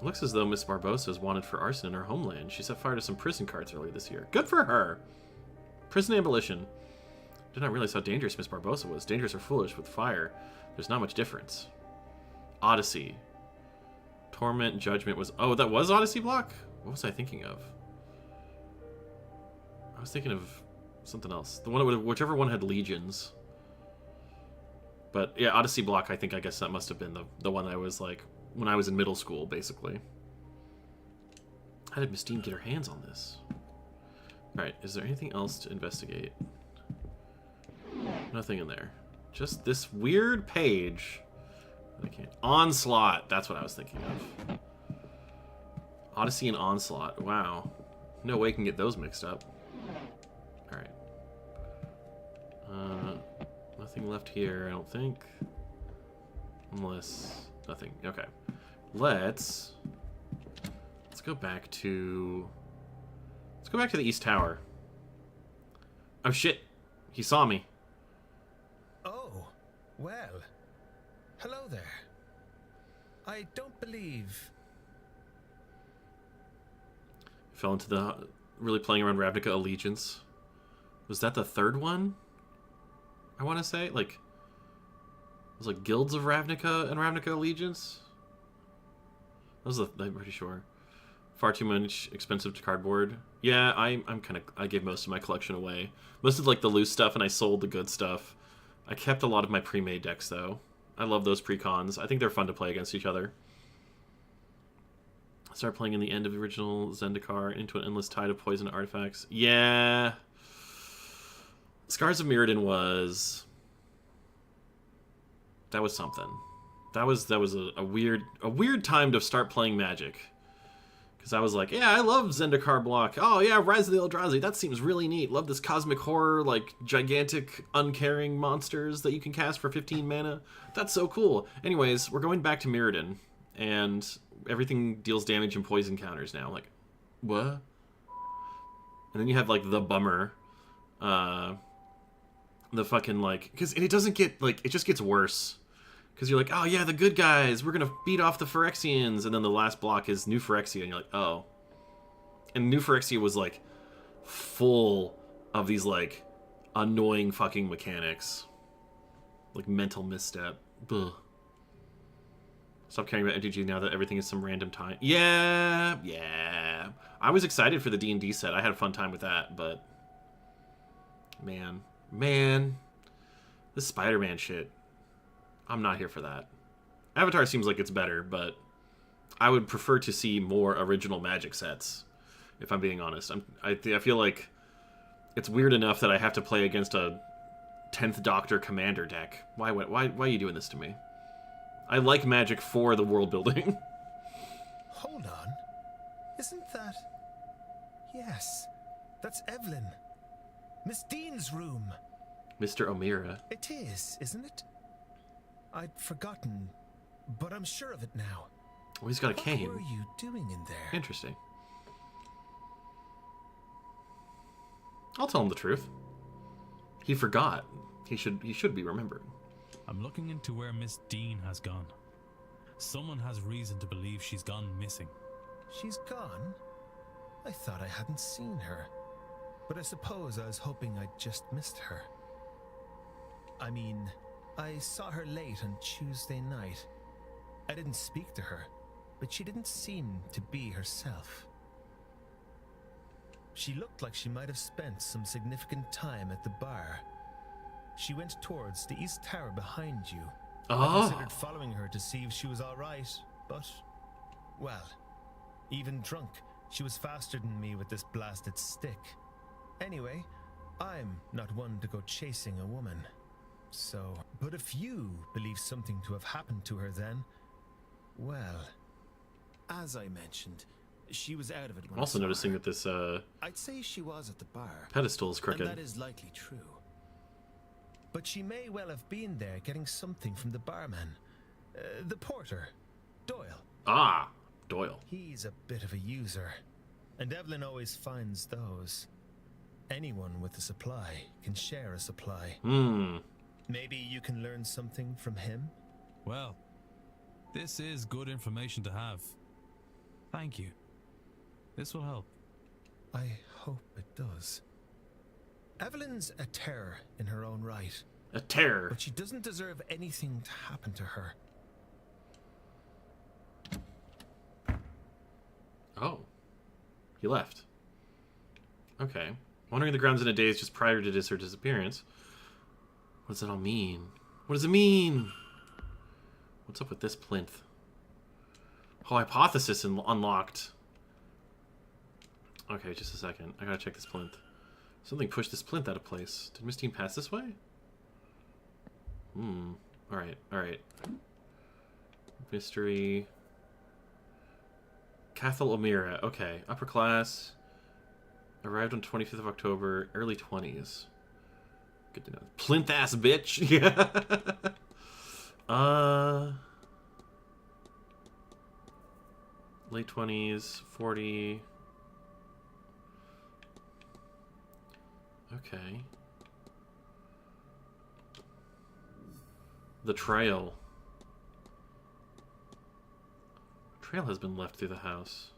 Looks as though Miss Barbosa is wanted for arson in her homeland. She set fire to some prison carts earlier this year. Good for her! Prison abolition. Did not realize how dangerous Miss Barbosa was. Dangerous or foolish with fire. There's not much difference. Odyssey. Torment, Judgment was... Oh, that was Odyssey block? What was I thinking of? I was thinking of something else. The one, whichever one had legions. But yeah, Odyssey block, I guess that must have been the one I was like, when I was in middle school, basically. How did Miss Dean get her hands on this? Alright, is there anything else to investigate? Nothing in there. Just this weird page. I can't. Onslaught. That's what I was thinking of. Odyssey and Onslaught. Wow. No way I can get those mixed up. Alright. Nothing left here, I don't think. Unless... Nothing. Okay. Let's go back to... Let's go back to the East Tower. Oh, shit. He saw me. Oh, well. Hello there. I don't believe... Fell into the... Really playing around Ravnica Allegiance. Was that the third one? I want to say? Like... It was like Guilds of Ravnica and Ravnica Allegiance? That was I'm pretty sure. Far too much expensive to cardboard. Yeah, I'm kind of... I gave most of my collection away. Most of like the loose stuff, and I sold the good stuff. I kept a lot of my pre-made decks, though. I love those precons. I think they're fun to play against each other. Start playing in the end of the original Zendikar into an endless tide of poison artifacts. Yeah. Scars of Mirrodin was... That was something. That was a weird time to start playing Magic. Because I was like, yeah, I love Zendikar block. Oh yeah, Rise of the Eldrazi. That seems really neat. Love this cosmic horror, like gigantic, uncaring monsters that you can cast for 15 mana. That's so cool. Anyways, we're going back to Mirrodin, and everything deals damage and poison counters now. Like, what? And then you have like the bummer, the fucking like, because it doesn't get like, it just gets worse. Because you're like, oh yeah, the good guys, we're going to beat off the Phyrexians. And then the last block is New Phyrexia. And you're like, oh. And New Phyrexia was like full of these like annoying fucking mechanics. Like mental misstep. Ugh. Stop caring about MTG now that everything is some random time. Yeah. I was excited for the D&D set. I had a fun time with that, but... Man. This Spider-Man shit. I'm not here for that. Avatar seems like it's better, but I would prefer to see more original Magic sets, if I'm being honest. I feel like it's weird enough that I have to play against a 10th Doctor Commander deck. Why are you doing this to me? I like Magic for the world building. Hold on. Isn't that... Yes, that's Evelyn. Miss Dean's room. Mr. O'Meara. It is, isn't it? I'd forgotten, but I'm sure of it now. Oh, he's got a cane. What were you doing in there? Interesting. I'll tell him the truth. He forgot. He should be remembered. I'm looking into where Miss Dean has gone. Someone has reason to believe she's gone missing. She's gone? I thought I hadn't seen her. But I suppose I was hoping I'd just missed her. I mean, I saw her late on Tuesday night. I didn't speak to her, but she didn't seem to be herself. She looked like she might have spent some significant time at the bar. She went towards the East Tower behind you. I considered following her to see if she was all right, but, well, even drunk, she was faster than me with this blasted stick. Anyway, I'm not one to go chasing a woman. So, but if you believe something to have happened to her then, well, as I mentioned, she was out of it when I'm also noticing that this I'd say she was at the bar. Pedestal is crooked. And that is likely true. But she may well have been there getting something from the barman. The porter, Doyle. Ah, Doyle. He's a bit of a user. And Evelyn always finds those. Anyone with a supply can share a supply. Maybe you can learn something from him? Well, this is good information to have. Thank you. This will help. I hope it does. Evelyn's a terror in her own right. A terror? But she doesn't deserve anything to happen to her. Oh. He left. Okay. Wandering the grounds in a daze just prior to her disappearance. What does that all mean? What does it mean? What's up with this plinth? Oh, hypothesis unlocked. Okay, just a second. I gotta check this plinth. Something pushed this plinth out of place. Did Miss Dean pass this way? Alright, alright. Mystery. Cathal O'Meara. Okay, upper class. Arrived on 25th of October, early 20s. Good to know. Plinth ass bitch. Yeah. Late 20s, 40. Okay. The trail. Trail has been left through the house.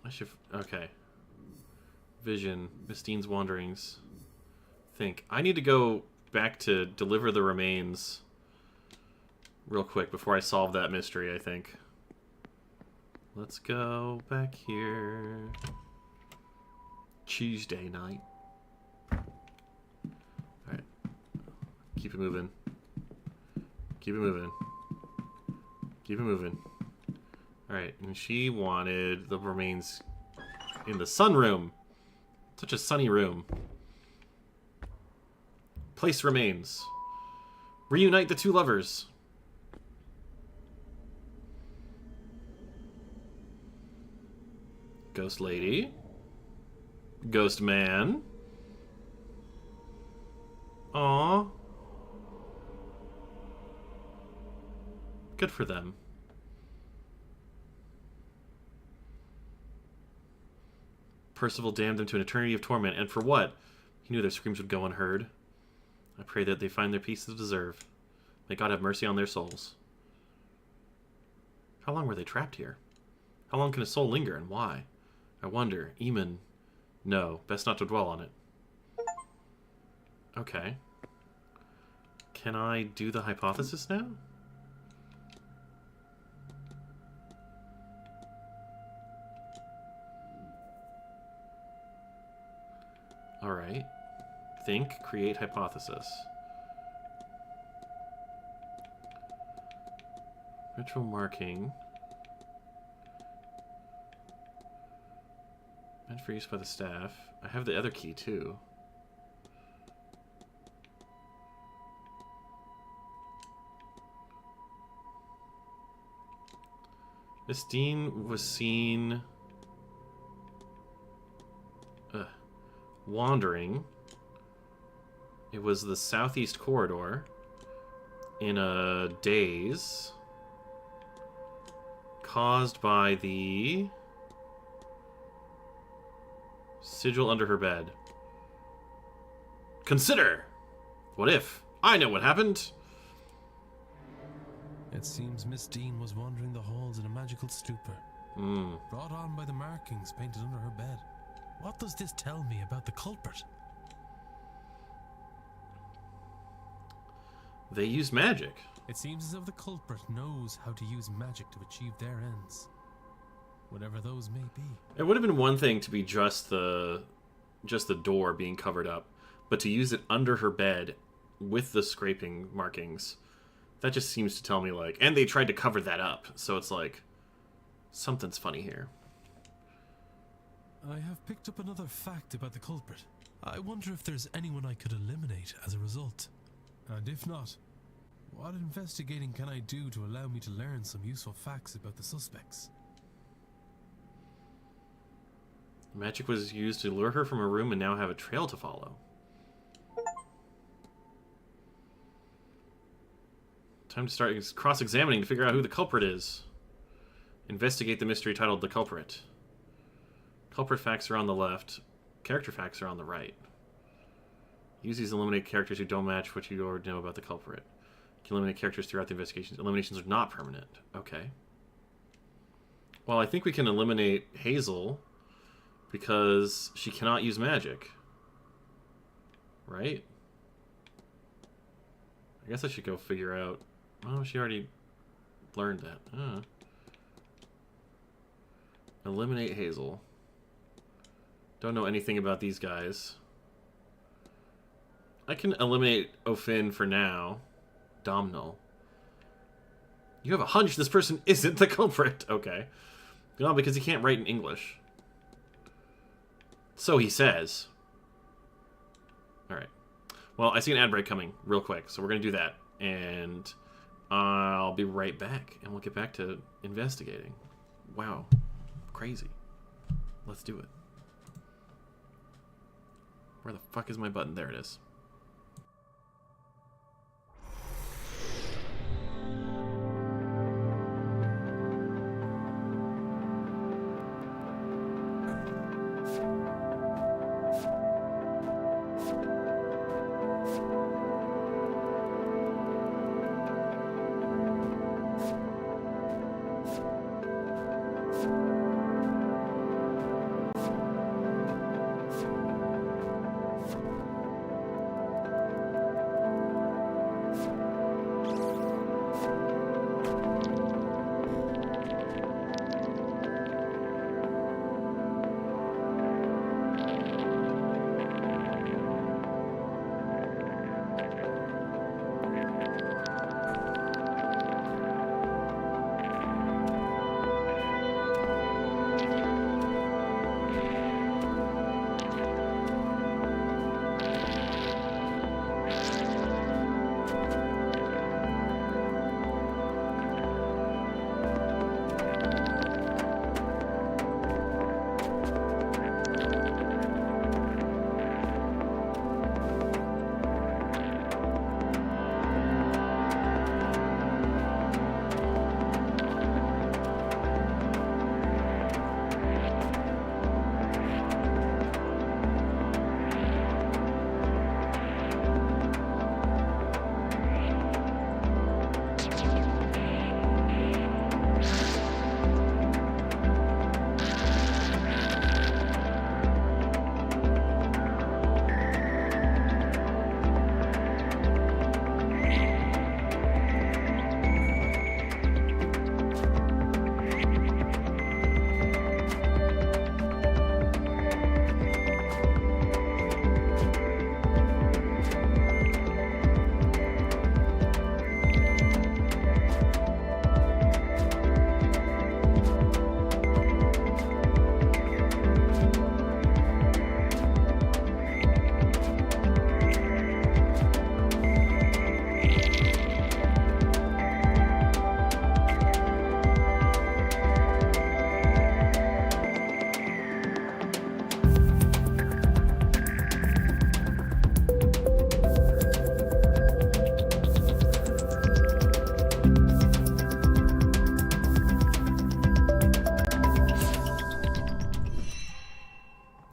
I should... Okay. Vision. Miss Dean's wanderings. Think. I need to go back to deliver the remains real quick before I solve that mystery, I think. Let's go back here. Tuesday night. Alright. Keep it moving. Keep it moving. Keep it moving. Alright, and she wanted the remains in the sunroom. Such a sunny room. Place remains. Reunite the two lovers. Ghost lady. Ghost man. Aww. Good for them. Percival damned them to an eternity of torment, and for what? He knew their screams would go unheard. I pray that they find their peace they deserve. May God have mercy on their souls. How long were they trapped here? How long can a soul linger, and why? I wonder. Eamon. No, best not to dwell on it. Okay. Can I do the hypothesis now? Alright. Think, create hypothesis. Ritual marking. Meant for use by the staff. I have the other key too. Miss Dean was seen wandering. It was the southeast corridor in a daze caused by the sigil under her bed. Consider! What if? I know what happened! It seems Miss Dean was wandering the halls in a magical stupor. Brought on by the markings painted under her bed. What does this tell me about the culprit? They use magic. It seems as if the culprit knows how to use magic to achieve their ends. Whatever those may be. It would have been one thing to be just the door being covered up, but to use it under her bed with the scraping markings, that just seems to tell me, like, and they tried to cover that up, so it's like, something's funny here. I have picked up another fact about the culprit. I wonder if there's anyone I could eliminate as a result. And if not, what investigating can I do to allow me to learn some useful facts about the suspects? Magic was used to lure her from her room and now have a trail to follow. Time to start cross-examining to figure out who the culprit is. Investigate the mystery titled The Culprit. Culprit facts are on the left. Character facts are on the right. Use these to eliminate characters who don't match what you already know about the culprit. You can eliminate characters throughout the investigations. Eliminations are not permanent. Okay. Well, I think we can eliminate Hazel because she cannot use magic. Right? I guess I should go figure out... Oh, she already learned that. Eliminate Hazel. Don't know anything about these guys. I can eliminate O'Finn for now. Domhnall. You have a hunch this person isn't the culprit. Okay. No, because he can't write in English. So he says. Alright. Well, I see an ad break coming real quick, so we're going to do that. And I'll be right back, and we'll get back to investigating. Wow. Crazy. Let's do it. Where the fuck is my button? There it is.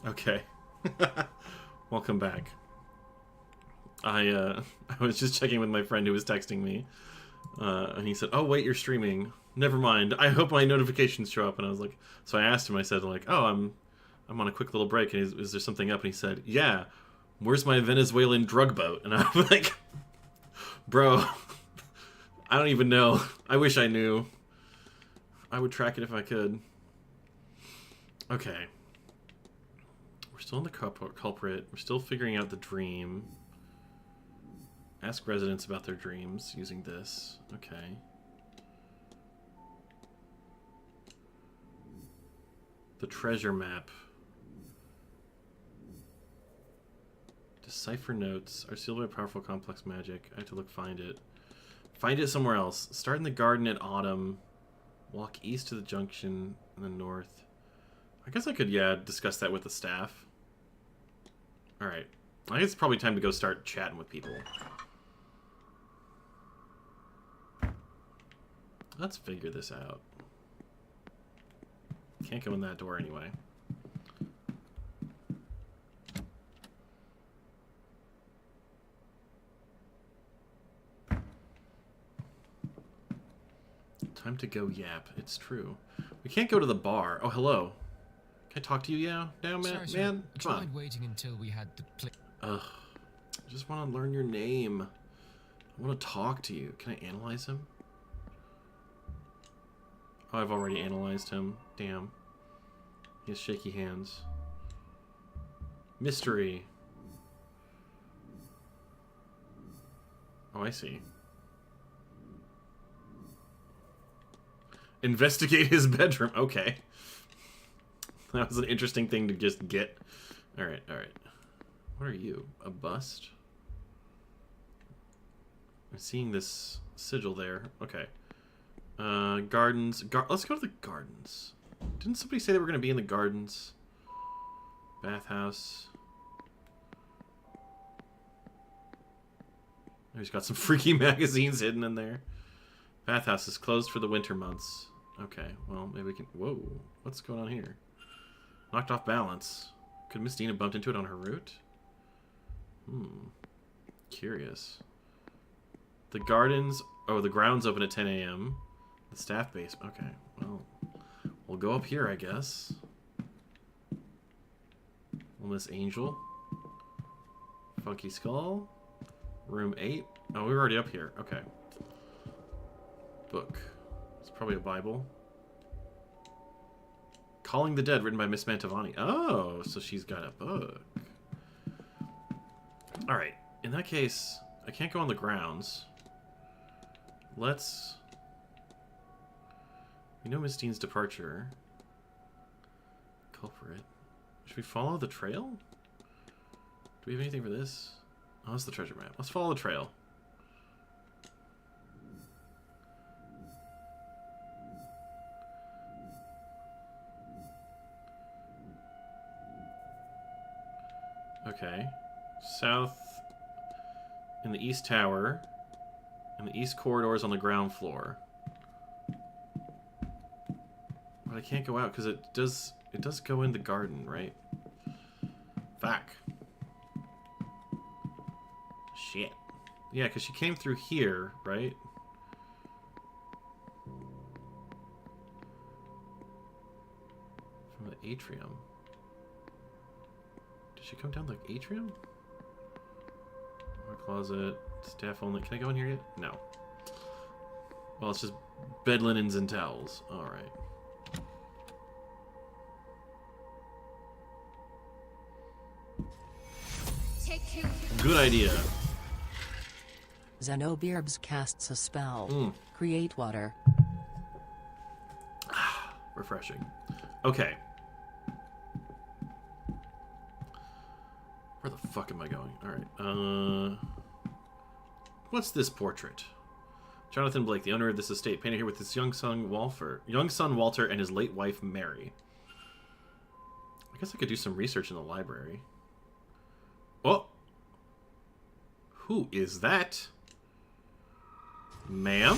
Okay. Welcome back. I was just checking with my friend who was texting me, and he said, "Oh wait, you're streaming. Never mind. I hope my notifications show up." And I was like, so I asked him. I said, like, "Oh, I'm on a quick little break. And is there something up?" And he said, "Yeah. Where's my Venezuelan drug boat?" And I'm like, "Bro, I don't even know. I wish I knew. I would track it if I could." Okay. We're still in the culprit. We're still figuring out the dream. Ask residents about their dreams using this. Okay. The treasure map. Decipher notes are sealed by powerful complex magic. I have to find it. Find it somewhere else. Start in the garden at autumn. Walk east to the junction and then north. I guess I could, yeah, discuss that with the staff. Alright. I guess it's probably time to go start chatting with people. Let's figure this out. Can't go in that door anyway. Time to go yap. It's true. We can't go to the bar. Oh, hello. Can I talk to you now, man? Sorry, sir. Man, Would you come on. mind waiting until we had the play? Ugh. I just want to learn your name. I want to talk to you. Can I analyze him? Oh, I've already analyzed him. Damn. He has shaky hands. Mystery. Oh, I see. Investigate his bedroom. Okay. That was an interesting thing to just get. Alright, alright. What are you? A bust? I'm seeing this sigil there. Okay. Gardens. Let's go to the gardens. Didn't somebody say they were going to be in the gardens? Bathhouse. He's got some freaky magazines hidden in there. Bathhouse is closed for the winter months. Okay, well, maybe we can... Whoa, what's going on here? Knocked off balance. Could Miss Dean have bumped into it on her route? Curious. The gardens... Oh, the grounds open at 10 a.m. The staff base... Okay, well... We'll go up here, I guess. Well, Miss Angel. Funky Skull. Room 8. Oh, we were already up here. Okay. Book. It's probably a Bible. Calling the Dead, written by Miss Mantovani. Oh, so she's got a book. Alright. In that case, I can't go on the grounds. Let's... We know Miss Dean's departure. Culprit. Should we follow the trail? Do we have anything for this? Oh, that's the treasure map. Let's follow the trail. Okay. South in the east tower. And the east corridor is on the ground floor. But I can't go out because it does go in the garden, right? Fuck. Shit. Yeah, because she came through here, right? From the atrium. Did she come down the atrium? Our closet. Staff only. Can I go in here yet? No. Well, it's just bed linens and towels. Alright. Good idea. Xenobirbs casts a spell. Create water. Refreshing. Okay. Where the fuck am I going? Alright. What's this portrait? Jonathan Blake, the owner of this estate, painted here with his young son Walter and his late wife Mary. I guess I could do some research in the library. Oh! Who is that? Ma'am?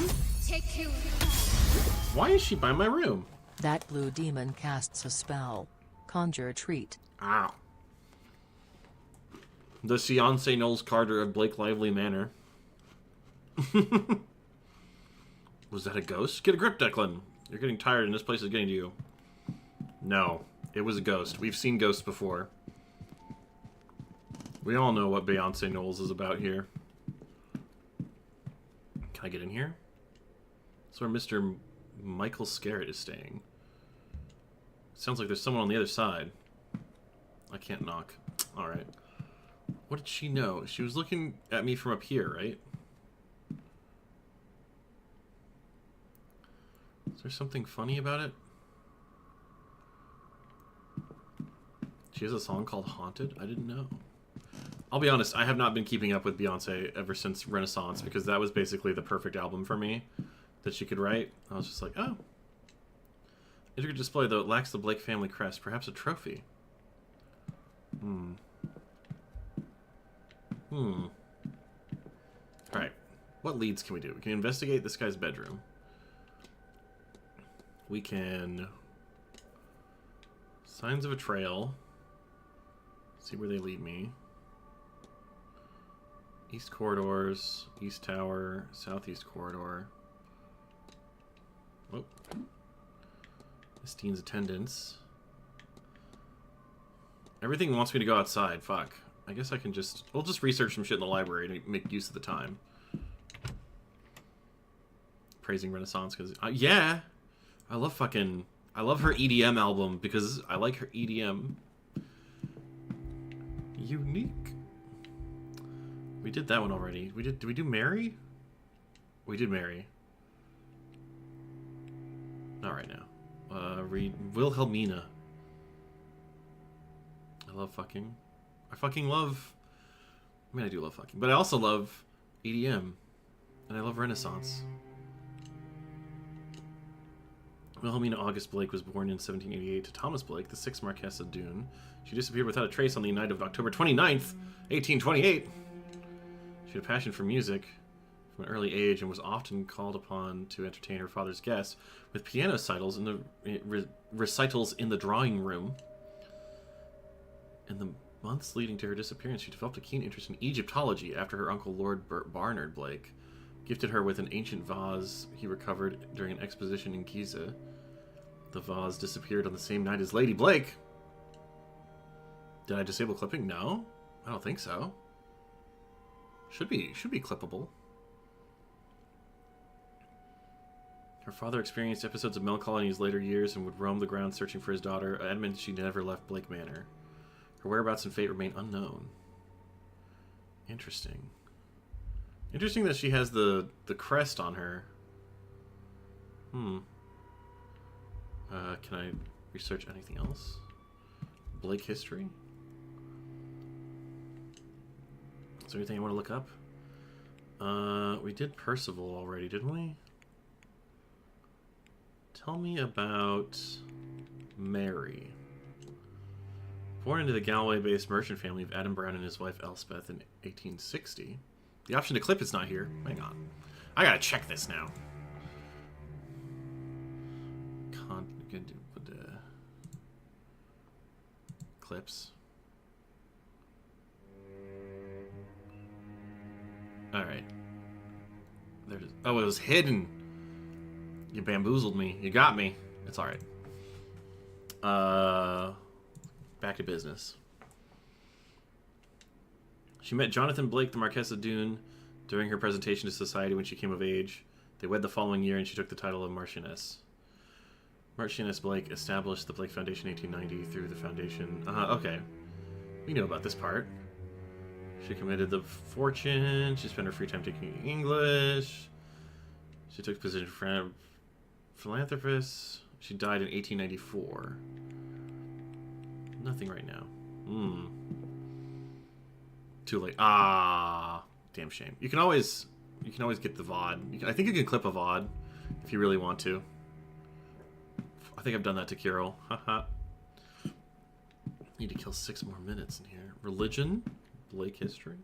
Why is she by my room? That blue demon casts a spell. Conjure treat. Ow. The Séance Knowles Carter of Blake Lively Manor. Was that a ghost? Get a grip, Declan. You're getting tired and this place is getting to you. No, it was a ghost. We've seen ghosts before. We all know what Beyonce Knowles is about here. Can I get in here? That's where Mr. Michael Scarrett is staying. Sounds like there's someone on the other side. I can't knock. Alright. What did she know? She was looking at me from up here, right? Is there something funny about it? She has a song called Haunted? I didn't know. I'll be honest, I have not been keeping up with Beyonce ever since Renaissance because that was basically the perfect album for me that she could write. I was just like, oh. Intricate display, though it lacks the Blake family crest. Perhaps a trophy. Alright. What leads can we do? We can investigate this guy's bedroom. We can... Signs of a trail. See where they lead me. East corridors, east tower, southeast corridor. Whoop. Esteem's attendance. Everything wants me to go outside. Fuck. I guess I can just... We'll just research some shit in the library to make use of the time. Praising Renaissance because... yeah! I love fucking... I love her EDM album because I like her EDM. Unique. We did that one already. Did we do Mary? We did Mary. Not right now. Read Wilhelmina. I love fucking. I fucking love. I mean, I do love fucking, but I also love EDM, and I love Renaissance. Wilhelmina August Blake was born in 1788 to Thomas Blake, the 6th Marquess of Doon. She disappeared without a trace on the night of October 29th, 1828. She had a passion for music from an early age and was often called upon to entertain her father's guests with piano recitals in the drawing room. In the months leading to her disappearance, she developed a keen interest in Egyptology after her uncle Lord Barnard Blake gifted her with an ancient vase he recovered during an exposition in Giza. The vase disappeared on the same night as Lady Blake. Did I disable clipping? No, I don't think so. Should be clippable. Her father experienced episodes of melancholy in his later years and would roam the grounds searching for his daughter, adamant she never left Blake Manor. Her whereabouts and fate remain unknown. Interesting. Interesting that she has the crest on her. Can I research anything else? Blake history? Is there anything I want to look up? We did Percival already, didn't we? Tell me about Mary. Born into the Galway-based merchant family of Adam Brown and his wife Elspeth in 1860. The option to clip is not here. Hang on. I gotta check this now. Clips. Alright. There it is. Oh, it was hidden. You bamboozled me. You got me. It's alright. Back to business. She met Jonathan Blake, the Marquess of Doon, during her presentation to society when she came of age. They wed the following year and she took the title of Marchioness. Marchioness Blake established the Blake Foundation in 1890 through the foundation. Okay. We know about this part. She committed the fortune. She spent her free time taking English. She took position for philanthropist. She died in 1894. Nothing right now. Too late. Damn shame. You can always get the VOD. I think you can clip a VOD if you really want to. I think I've done that to Kirill. Haha. Need to kill 6 more minutes in here. Religion, Blake history.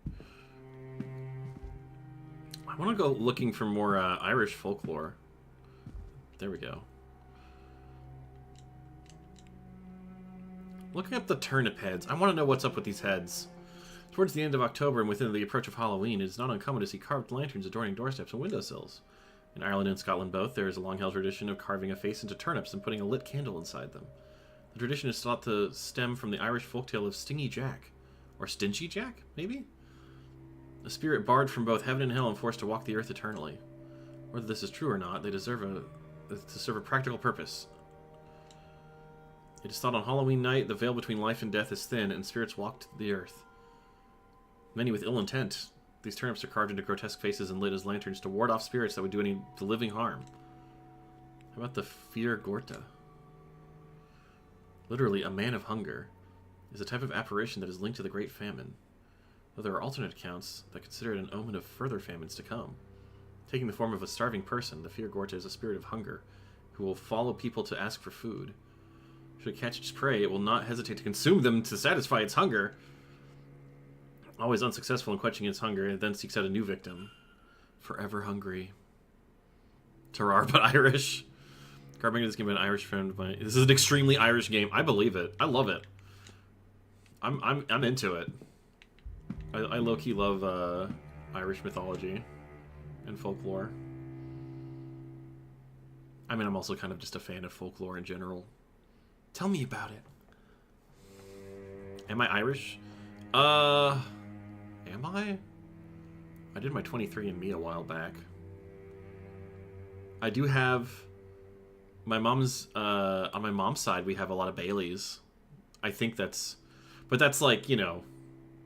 I want to go looking for more Irish folklore. There we go. Looking up the turnip heads. I want to know what's up with these heads. Towards the end of October and within the approach of Halloween, it is not uncommon to see carved lanterns adorning doorsteps and windowsills. In Ireland and Scotland both, there is a long-held tradition of carving a face into turnips and putting a lit candle inside them. The tradition is thought to stem from the Irish folktale of Stingy Jack. Or Stingy Jack, maybe? A spirit barred from both heaven and hell and forced to walk the earth eternally. Whether this is true or not, they serve a practical purpose. It is thought on Halloween night, the veil between life and death is thin, and spirits walk the earth. Many with ill intent. These turnips are carved into grotesque faces and lit as lanterns to ward off spirits that would do any the living harm. How about the Fear Gorta? Literally, a man of hunger is a type of apparition that is linked to the Great Famine, though there are alternate accounts that consider it an omen of further famines to come. Taking the form of a starving person, the Fear Gorta is a spirit of hunger who will follow people to ask for food. Should it catch its prey, it will not hesitate to consume them to satisfy its hunger. Always unsuccessful in quenching its hunger, it then seeks out a new victim. Forever hungry. Terrar, but Irish. Carving this game by an Irish friend of mine. This is an extremely Irish game. I believe it. I love it. I'm into it. I low-key love Irish mythology and folklore. I mean, I'm also kind of just a fan of folklore in general. Tell me about it. Am I Irish? Am I? I did my 23andMe a while back. I do have... My mom's... on my mom's side, we have a lot of Baileys. I think that's... But that's like, you know...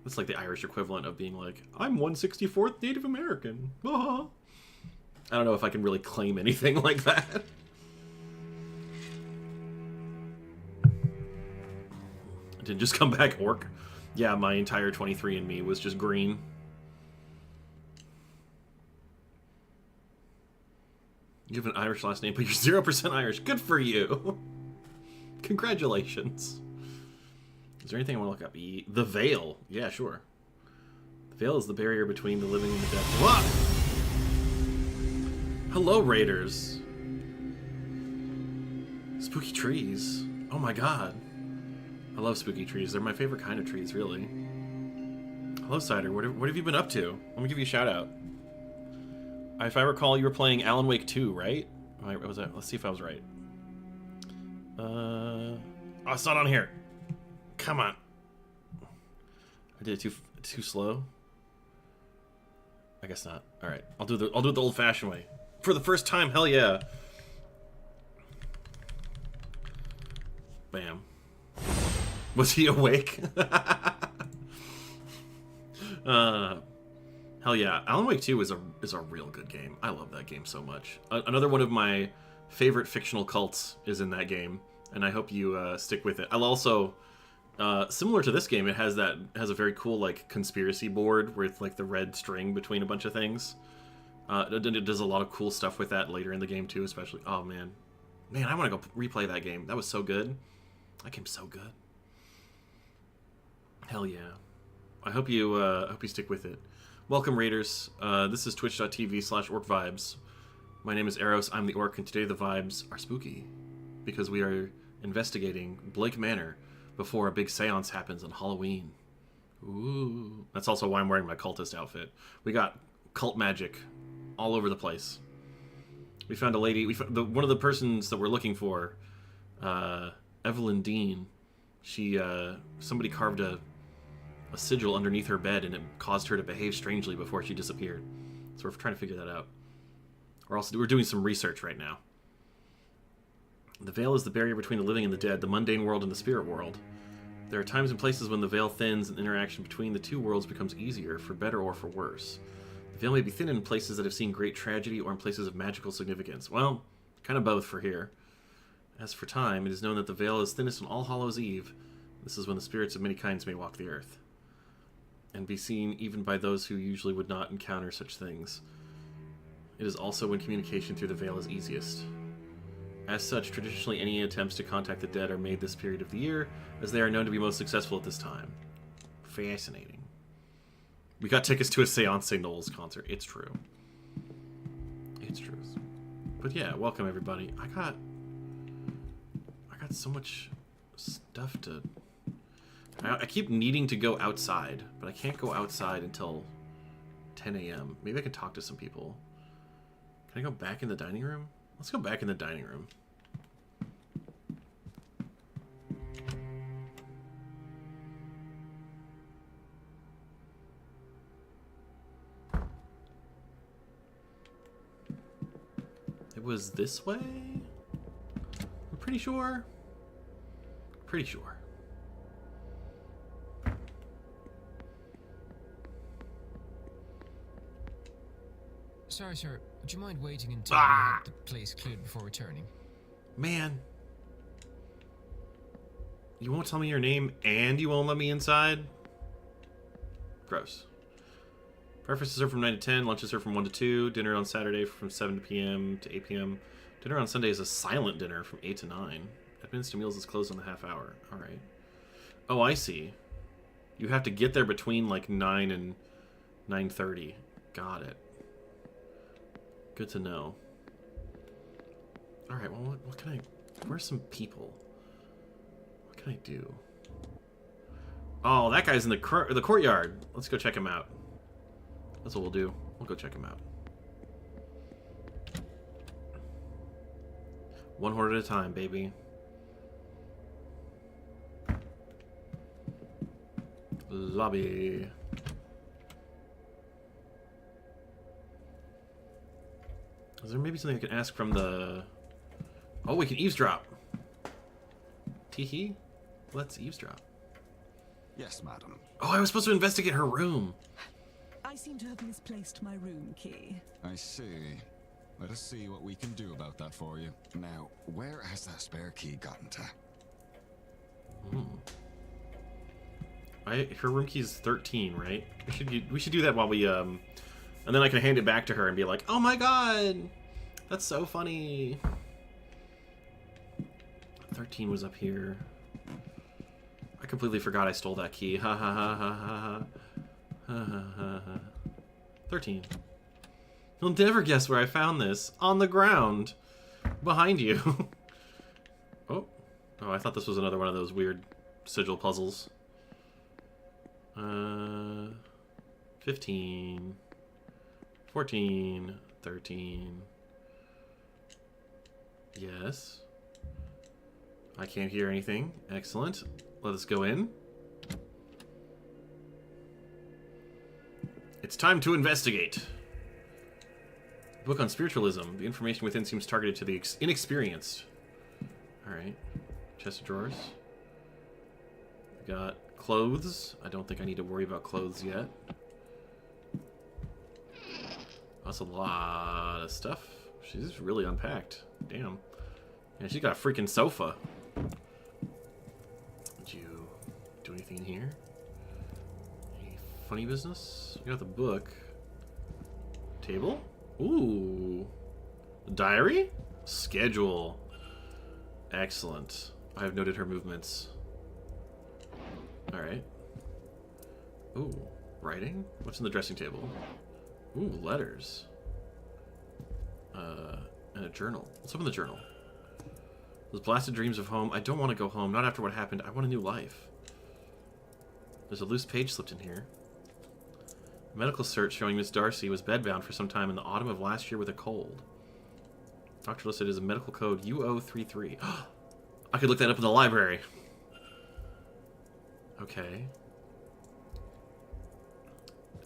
That's like the Irish equivalent of being like, I'm 164th Native American. I don't know if I can really claim anything like that. Did just come back orc? Yeah, my entire 23andMe was just green. You have an Irish last name, but you're 0% Irish. Good for you. Congratulations. Is there anything I want to look up? The Veil. Yeah, sure. The Veil is the barrier between the living and the dead. What? Hello, Raiders. Spooky trees. Oh my god. I love spooky trees. They're my favorite kind of trees, really. Hello, Cider. What have you been up to? Let me give you a shout out. If I recall, you were playing Alan Wake 2, right? Was that? Let's see if I was right. Oh, it's not on here. Come on. I did it too slow. I guess not. All right, I'll do it the old-fashioned way. For the first time, hell yeah. Bam. Was he awake? Hell yeah. Alan Wake 2 is a real good game. I love that game so much. Another one of my favorite fictional cults is in that game, and I hope you stick with it. I'll also, similar to this game, it has a very cool like conspiracy board with like the red string between a bunch of things. It does a lot of cool stuff with that later in the game too, especially. Oh man, I want to go replay that game. That was so good. That game's so good. Hell yeah. I hope you stick with it. Welcome, Raiders. This is twitch.tv/Orcvibes. My name is Eros, I'm the Orc, and today the vibes are spooky. Because we are investigating Blake Manor before a big seance happens on Halloween. Ooh. That's also why I'm wearing my cultist outfit. We got cult magic all over the place. We found a lady, one of the persons that we're looking for, Evelyn Dean. Somebody carved a sigil underneath her bed, and it caused her to behave strangely before she disappeared. So we're trying to figure that out. We're doing some research right now. The veil is the barrier between the living and the dead, the mundane world and the spirit world. There are times and places when the veil thins and interaction between the two worlds becomes easier, for better or for worse. The veil may be thin in places that have seen great tragedy or in places of magical significance. Well, kind of both for here. As for time, it is known that the veil is thinnest on All Hallows' Eve. This is when the spirits of many kinds may walk the earth, and be seen even by those who usually would not encounter such things. It is also when communication through the veil is easiest. As such, traditionally any attempts to contact the dead are made this period of the year, as they are known to be most successful at this time. Fascinating. We got tickets to a Séance Knowles concert. It's true. It's true. But yeah, welcome everybody. I got so much stuff to... I keep needing to go outside, but I can't go outside until 10 a.m. Maybe I can talk to some people. Can I go back in the dining room? Let's go back in the dining room. It was this way? I'm pretty sure. Pretty sure. Sorry, sir. Would you mind waiting until we have the place cleared before returning? Man. You won't tell me your name and you won't let me inside? Gross. Breakfast is served from 9 to 10. Lunch is served from 1 to 2. Dinner on Saturday from 7 p.m. to 8 p.m. Dinner on Sunday is a silent dinner from 8 to 9. Admins to meals is closed on the half hour. Alright. Oh, I see. You have to get there between like 9 and 9:30. Got it. Good to know. Alright, well, what can I... Where's some people? What can I do? Oh, that guy's in the courtyard. Let's go check him out. That's what we'll do. We'll go check him out. One horde at a time, baby. Lobby. Is there maybe something I can ask from the... Oh, we can eavesdrop. Teehee. Let's eavesdrop. Yes, madam. Oh, I was supposed to investigate her room. I seem to have misplaced my room key. I see. Let us see what we can do about that for you. Now, where has that spare key gotten to? Her room key is 13, right? We should do that while we and then I can hand it back to her and be like, "Oh my god, that's so funny." 13 was up here. I completely forgot I stole that key. Ha ha ha ha ha ha ha ha ha. 13. You'll never guess where I found this. On the ground, behind you. Oh, I thought this was another one of those weird sigil puzzles. 15, 14, 13. Yes. I can't hear anything. Excellent. Let us go in. It's time to investigate. Book on spiritualism. The information within seems targeted to the inexperienced. Alright. Chest of drawers. We got clothes. I don't think I need to worry about clothes yet. That's a lot of stuff. She's really unpacked. Damn. Yeah, she's got a freaking sofa. Did you do anything in here? Any funny business? You got the book. Table? Ooh. Diary? Schedule. Excellent. I have noted her movements. Alright. Ooh. Writing? What's in the dressing table? Ooh, letters. And a journal. What's up in the journal? Those blasted dreams of home. I don't want to go home. Not after what happened. I want a new life. There's a loose page slipped in here. A medical search showing Miss Darcy was bedbound for some time in the autumn of last year with a cold. Doctor listed as a medical code UO33. I could look that up in the library. Okay.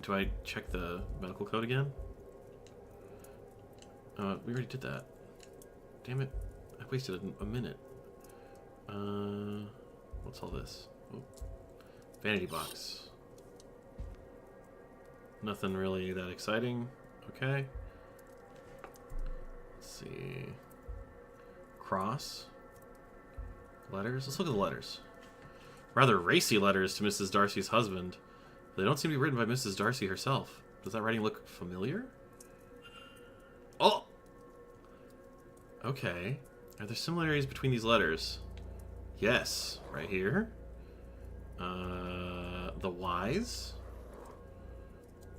Do I check the medical code again? We already did that. Damn it. I wasted a minute. What's all this? Oh. Vanity box. Nothing really that exciting. Okay. Let's see. Cross. Letters. Let's look at the letters. Rather racy letters to Mrs. Darcy's husband. They don't seem to be written by Mrs. Darcy herself. Does that writing look familiar? Oh! Okay. Are there similarities between these letters? Yes. Right here. The Y's.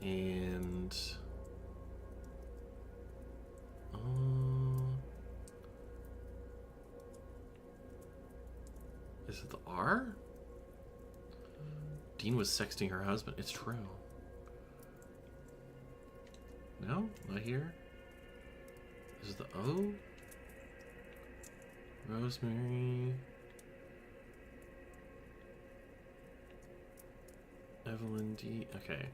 And... is it the R? Dean was sexting her husband. It's true. No? Not here? This is the O? Rosemary. Evelyn D. Okay.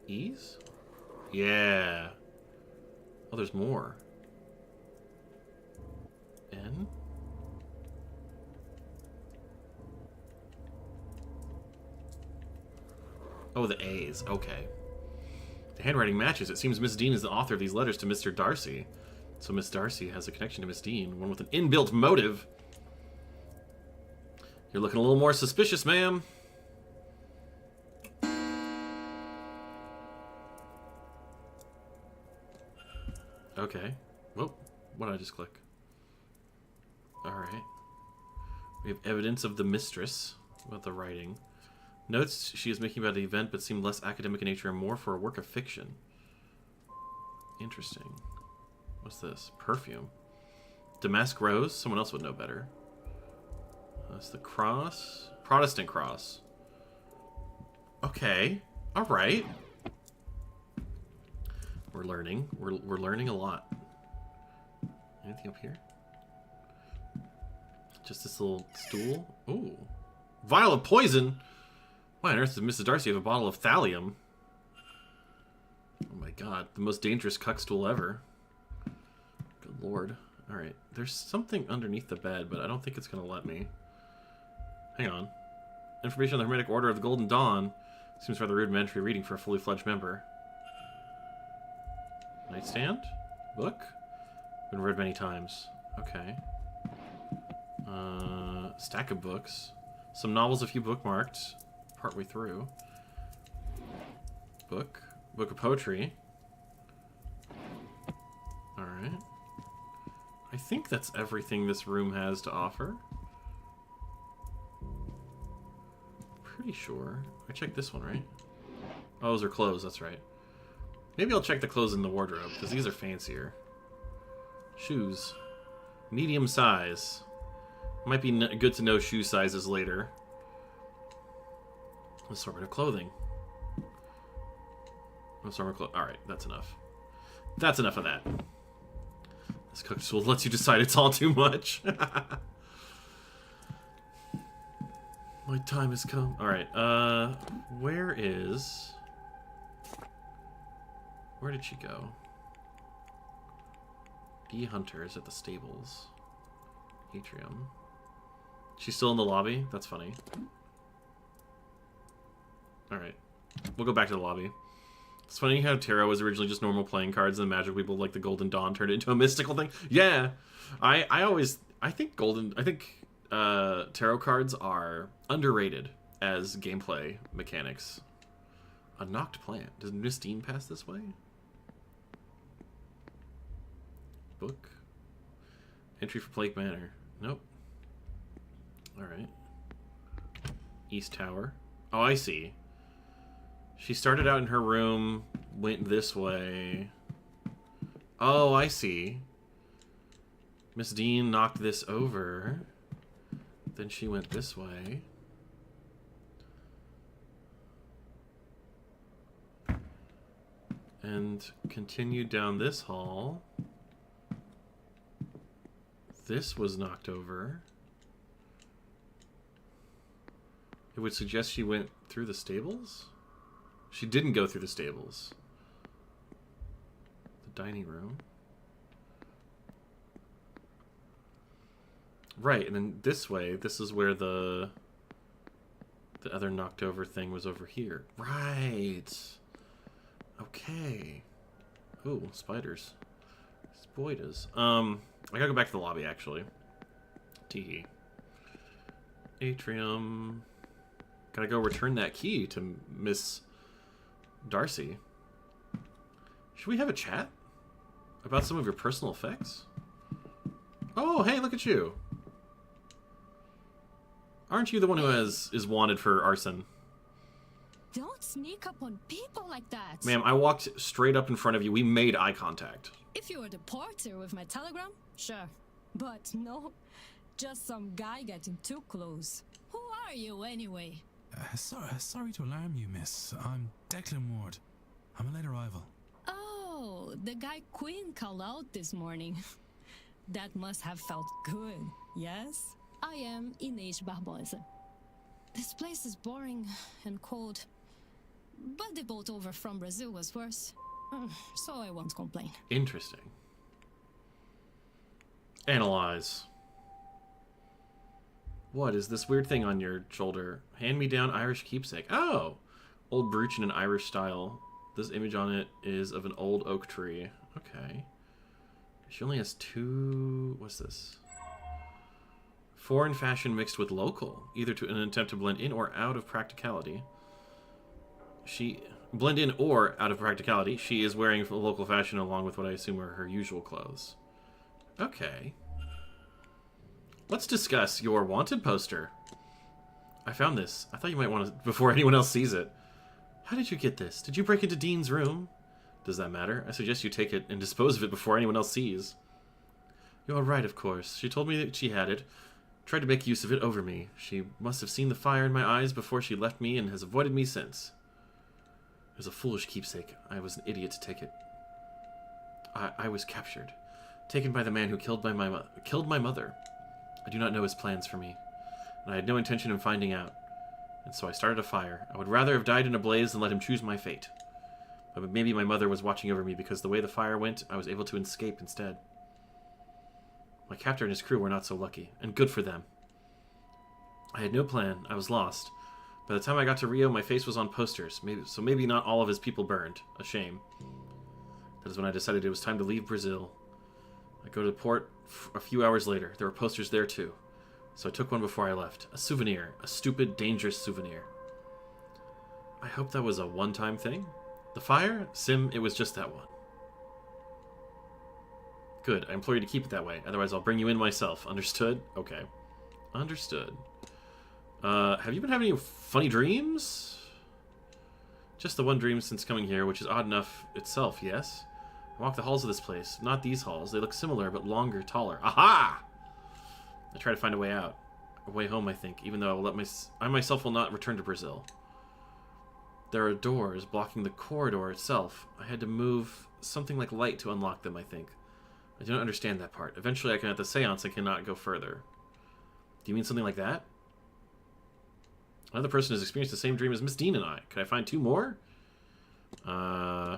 E's? Yeah. Oh, there's more. N? Oh, the A's. Okay. The handwriting matches. It seems Miss Dean is the author of these letters to Mr. Darcy. So Miss Darcy has a connection to Miss Dean, one with an inbuilt motive. You're looking a little more suspicious, ma'am. Okay. Whoa. What did I just click? Alright. We have evidence of the mistress about the writing. Notes she is making about the event but seem less academic in nature and more for a work of fiction. Interesting. What's this? Perfume. Damask Rose? Someone else would know better. That's the cross. Protestant cross. Okay. Alright. We're learning. We're learning a lot. Anything up here? Just this little stool. Ooh. Vial of poison? Why on earth does Mrs. Darcy have a bottle of thallium? Oh my god. The most dangerous cuck stool ever. Good lord. Alright. There's something underneath the bed, but I don't think it's going to let me. Hang on. Information on the Hermetic Order of the Golden Dawn. Seems rather rudimentary reading for a fully fledged member. Nightstand? Book? Been read many times. Okay. Stack of books. Some novels, a few bookmarked. Partway through. Book. Book of poetry. Alright. I think that's everything this room has to offer. Pretty sure. I checked this one, right? Oh, those are clothes, that's right. Maybe I'll check the clothes in the wardrobe, because these are fancier. Shoes. Medium size. Might be good to know shoe sizes later. Assortment of clothing. Assortment of clothing. Alright, that's enough. That's enough of that. This cook tool lets you decide it's all too much. My time has come. Alright, where is... Where did she go? Bee Hunter is at the stables. Atrium. She's still in the lobby? That's funny. Alright. We'll go back to the lobby. It's funny how tarot was originally just normal playing cards and magic people like the Golden Dawn turned it into a mystical thing. Yeah! I think tarot cards are underrated as gameplay mechanics. A knocked plant. Does Miss Dean pass this way? Book. Entry for Blake Manor. Nope. Alright. East Tower. Oh, I see. She started out in her room, went this way. Oh, I see. Miss Dean knocked this over. Then she went this way. And continued down this hall. This was knocked over. It would suggest she went through the stables? She didn't go through the stables. The dining room. Right, and then this way, this is where the other knocked over thing was over here. Right. Okay. Ooh, spiders. Spoiders. I gotta go back to the lobby, actually. Teehee. Atrium. Gotta go return that key to Miss Darcy. Should we have a chat about some of your personal effects? Oh, hey, look at you. Aren't you the one who is wanted for arson? Don't sneak up on people like that. Ma'am, I walked straight up in front of you. We made eye contact. If you were the porter with my telegram, sure. But no, just some guy getting too close. Who are you anyway? Sorry to alarm you, miss. I'm Declan Ward. I'm a late arrival. Oh, the guy Quinn called out this morning. That must have felt good, yes? I am Inês Barbosa. This place is boring and cold. But the boat over from Brazil was worse. So I won't complain. Interesting. Analyze. What is this weird thing on your shoulder? Hand-me-down Irish keepsake. Oh! Old brooch in an Irish style. This image on it is of an old oak tree. Okay. She only has two... What's this? Foreign fashion mixed with local. Either to an attempt to blend in or out of practicality. Blend in or out of practicality. She is wearing local fashion along with what I assume are her usual clothes. Okay. Let's discuss your wanted poster. I found this. I thought you might want to before anyone else sees it. How did you get this? Did you break into Dean's room? Does that matter? I suggest you take it and dispose of it before anyone else sees. You're right, of course. She told me that she had it. Tried to make use of it over me. She must have seen the fire in my eyes before she left me and has avoided me since. It was a foolish keepsake. I was an idiot to take it. I was captured. Taken by the man who killed my mother. I do not know his plans for me, and I had no intention of finding out. And so I started a fire. I would rather have died in a blaze than let him choose my fate. But maybe my mother was watching over me because the way the fire went, I was able to escape instead. My captor and his crew were not so lucky, and good for them. I had no plan. I was lost. By the time I got to Rio, my face was on posters, so maybe not all of his people burned. A shame. That is when I decided it was time to leave Brazil. I go to port a few hours later. There were posters there too. So I took one before I left. A souvenir. A stupid, dangerous souvenir. I hope that was a one-time thing. The fire? Sim, it was just that one. Good. I implore you to keep it that way. Otherwise, I'll bring you in myself. Understood? Okay. Understood. Have you been having any funny dreams? Just the one dream since coming here, which is odd enough itself, yes? I walk the halls of this place. Not these halls. They look similar, but longer, taller. Aha! I try to find a way out. A way home, I think, even though I myself will not return to Brazil. There are doors blocking the corridor itself. I had to move something like light to unlock them, I think. I do not understand that part. Eventually, I can at the seance, I cannot go further. Do you mean something like that? Another person has experienced the same dream as Miss Dean and I. Could I find 2 more? Do I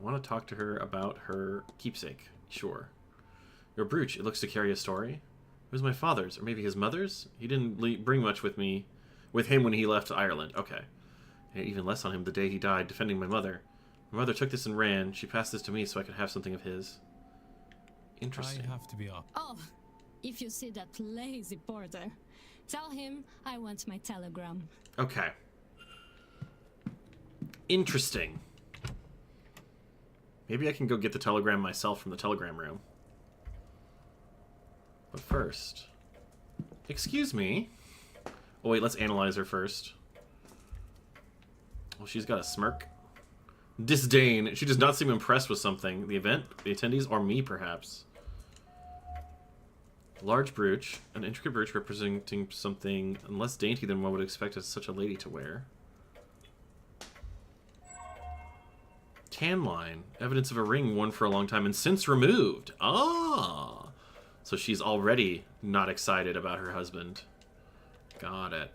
want to talk to her about her keepsake? Sure. Your brooch, it looks to carry a story. It was my father's, or maybe his mother's? He didn't bring much with him when he left Ireland. Okay. And even less on him the day he died, defending my mother. My mother took this and ran. She passed this to me so I could have something of his. Interesting. I have to be off. Oh, if you see that lazy porter, tell him I want my telegram. Okay. Interesting. Maybe I can go get the telegram myself from the telegram room. But first... Excuse me. Oh wait, let's analyze her first. Well, she's got a smirk. Disdain. She does not seem impressed with something. The event, the attendees, or me, perhaps. Large brooch. An intricate brooch representing something less dainty than one would expect such a lady to wear. Tan line. Evidence of a ring worn for a long time and since removed. Ah! So she's already not excited about her husband. Got it.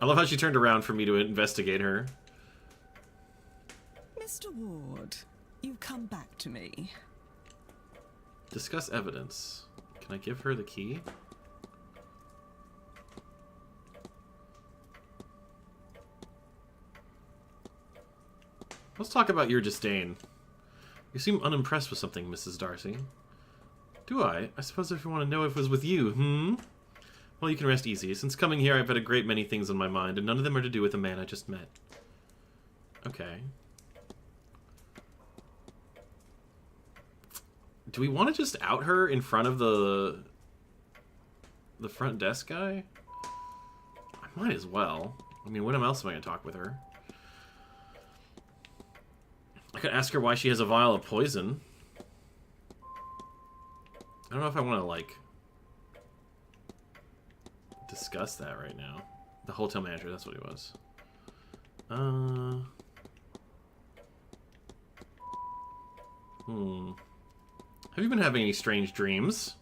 I love how she turned around for me to investigate her. Mr. Ward, you've come back to me. Discuss evidence. Can I give her the key? Let's talk about your disdain. You seem unimpressed with something, Mrs. Darcy. Do I? I suppose if you want to know if it was with you, Well, you can rest easy. Since coming here, I've had a great many things on my mind, and none of them are to do with the man I just met. Okay. Do we want to just out her in front of the front desk guy? I might as well. I mean, when else am I going to talk with her? I could ask her why she has a vial of poison. I don't know if I want to, like, discuss that right now. The hotel manager, that's what he was. Have you been having any strange dreams?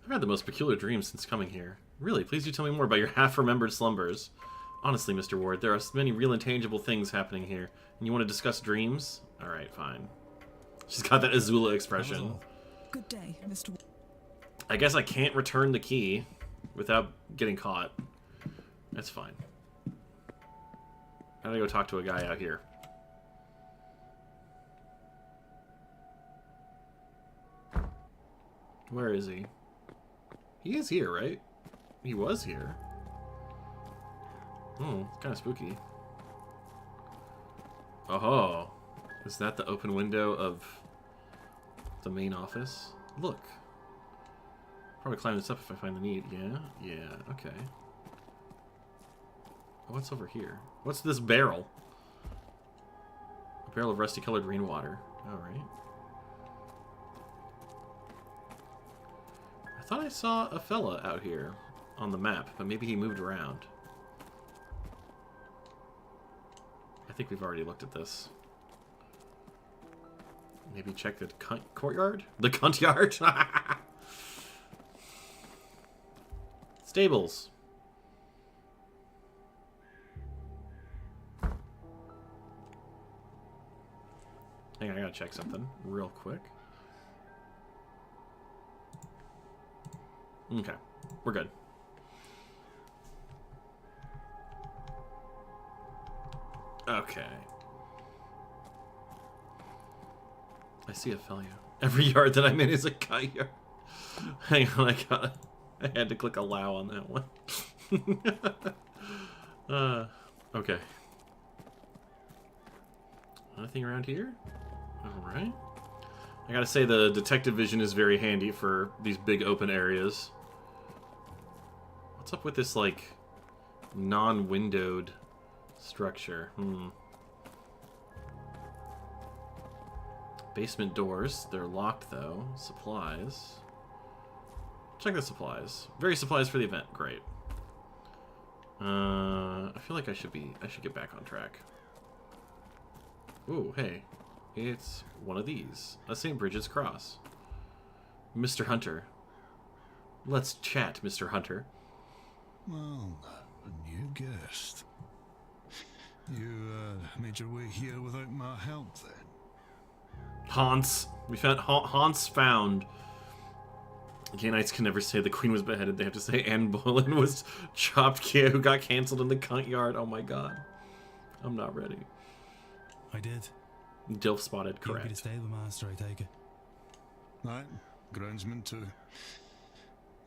I've had the most peculiar dreams since coming here. Really, please do tell me more about your half-remembered slumbers. Honestly, Mr. Ward, there are many real intangible things happening here, and you want to discuss dreams? Alright, fine. She's got that Azula expression. Good day, Mr. Ward. I guess I can't return the key without getting caught. That's fine. I gotta go talk to a guy out here. Where is he? He is here, right? He was here. Oh, it's kind of spooky. Oh, is that the open window of the main office? Look. Probably climb this up if I find the need. Yeah, okay. What's over here? What's this barrel? A barrel of rusty colored rainwater. Alright. I thought I saw a fella out here on the map, but maybe he moved around. I think we've already looked at this. Maybe check the courtyard? The cunt yard? Stables. Hang on, I gotta check something real quick. Okay, we're good. Okay. I see a failure. Every yard that I'm in is a cut yard. Hang on, I had to click allow on that one. Okay. Nothing around here? Alright. I gotta say the detective vision is very handy for these big open areas. What's up with this, like, non-windowed structure? Basement doors. They're locked, though. Supplies. Check the supplies. Very supplies for the event. Great. I feel like I should get back on track. Ooh, hey. It's one of these. A St. Bridget's cross. Mr. Hunter. Let's chat, Mr. Hunter. Well, a new guest. You made your way here without my help, then? Hans. We found Hans found. Gay Knights can never say the Queen was beheaded. They have to say Anne Boleyn was chopped Kia who got cancelled in the cunt yard. Oh my god. I'm not ready. I did. Dilf spotted, You'll correct. be the stable master, I take it. Aye, groundsman too.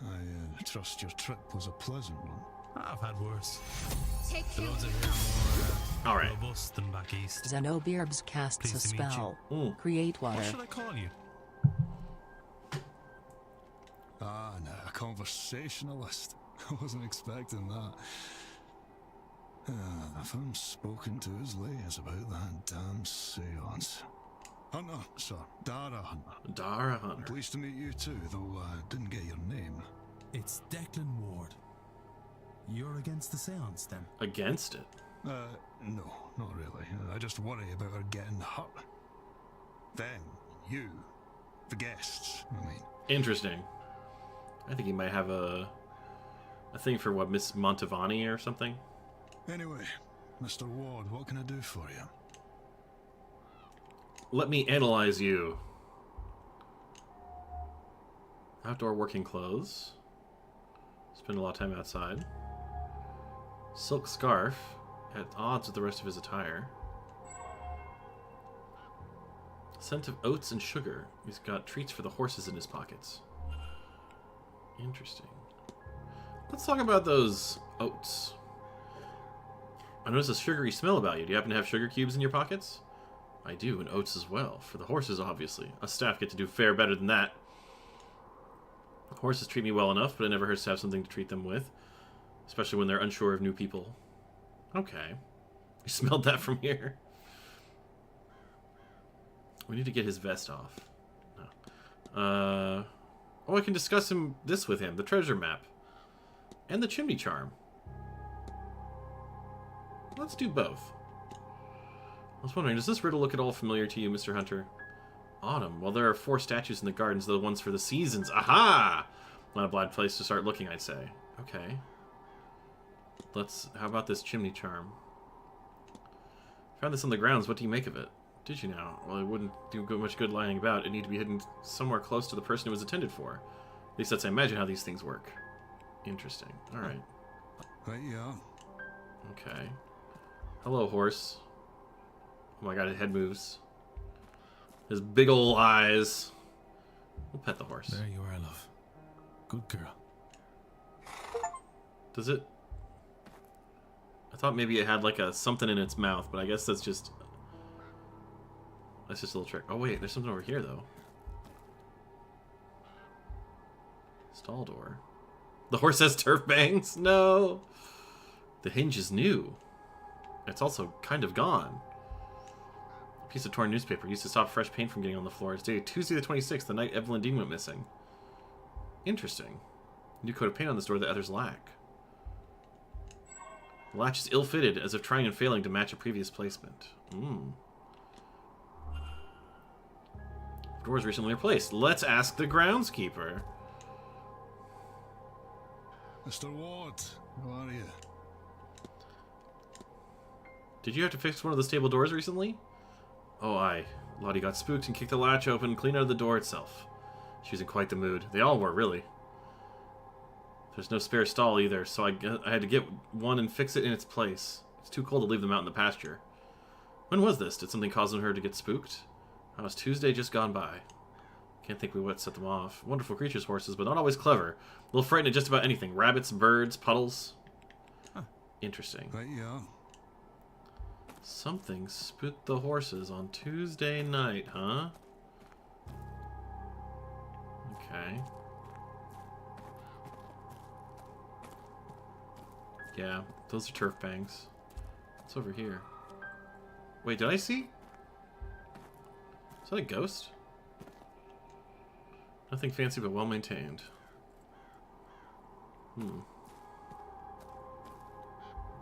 I trust your trip was a pleasant one. I've had worse. Take The roads are here more All right. robust than back east. Xenobirbs casts a Pleased to meet spell. you. Create water. What should I call you? Ah, no, a conversationalist. I wasn't expecting that. If I'm spoken to as late as about that damn seance. Hunter, sir. Dara Hunter. Dara Hunter. Pleased to meet you too, though I didn't get your name. It's Declan Ward. You're against the seance, then? Against it? No, not really. I just worry about her getting hurt. Them, you, the guests, I mean. Interesting. I think he might have a thing for what, Miss Montavani or something. Anyway, Mr. Ward, what can I do for you? Let me analyze you. Outdoor working clothes. Spend a lot of time outside. Silk scarf. At odds with the rest of his attire. Scent of oats and sugar. He's got treats for the horses in his pockets. Interesting. Let's talk about those oats. I notice a sugary smell about you. Do you happen to have sugar cubes in your pockets? I do, and oats as well. For the horses, obviously. Us staff get to do fare better than that. Horses treat me well enough, but it never hurts to have something to treat them with. Especially when they're unsure of new people. Okay. You smelled that from here. We need to get his vest off. No. Oh, I can discuss this with him. The treasure map. And the chimney charm. Let's do both. I was wondering, does this riddle look at all familiar to you, Mr. Hunter? Autumn. Well, there are 4 statues in the gardens, the ones for the seasons. Aha! Not a bad place to start looking, I'd say. Okay. How about this chimney charm? Found this on the grounds. What do you make of it? Did you now? Well, it wouldn't do much good lying about. It'd need to be hidden somewhere close to the person it was intended for. At least that's, I imagine, how these things work. Interesting. Alright. Right, yeah. Okay. Hello, horse. Oh my god, his head moves. His big ol' eyes. We'll pet the horse. There you are, love. Good girl. Does it? I thought maybe it had like something in its mouth, but I guess that's just a little trick. Oh wait, there's something over here though. Stall door. The horse has turf bangs? No! The hinge is new. It's also kind of gone. A piece of torn newspaper used to stop fresh paint from getting on the floor. It's dated Tuesday the 26th, the night Evelyn Dean went missing. Interesting. New coat of paint on this door that others lack. The latch is ill-fitted, as if trying and failing to match a previous placement. Doors recently replaced. Let's ask the groundskeeper. Mr. Ward, how are you? Did you have to fix one of the stable doors recently? Oh, aye. Lottie got spooked and kicked the latch open and cleaned out the door itself. She was in quite the mood. They all were, really. There's no spare stall either, so I had to get one and fix it in its place. It's too cold to leave them out in the pasture. When was this? Did something cause her to get spooked? That was Tuesday just gone by. Can't think what set them off. Wonderful creatures, horses, but not always clever. A little frightened at just about anything. Rabbits, birds, puddles. Huh. Interesting. Right, yeah. Something spooked the horses on Tuesday night, huh? Okay. Yeah, those are turf bangs. What's over here? Wait, did I see? Is that a ghost? Nothing fancy but well maintained.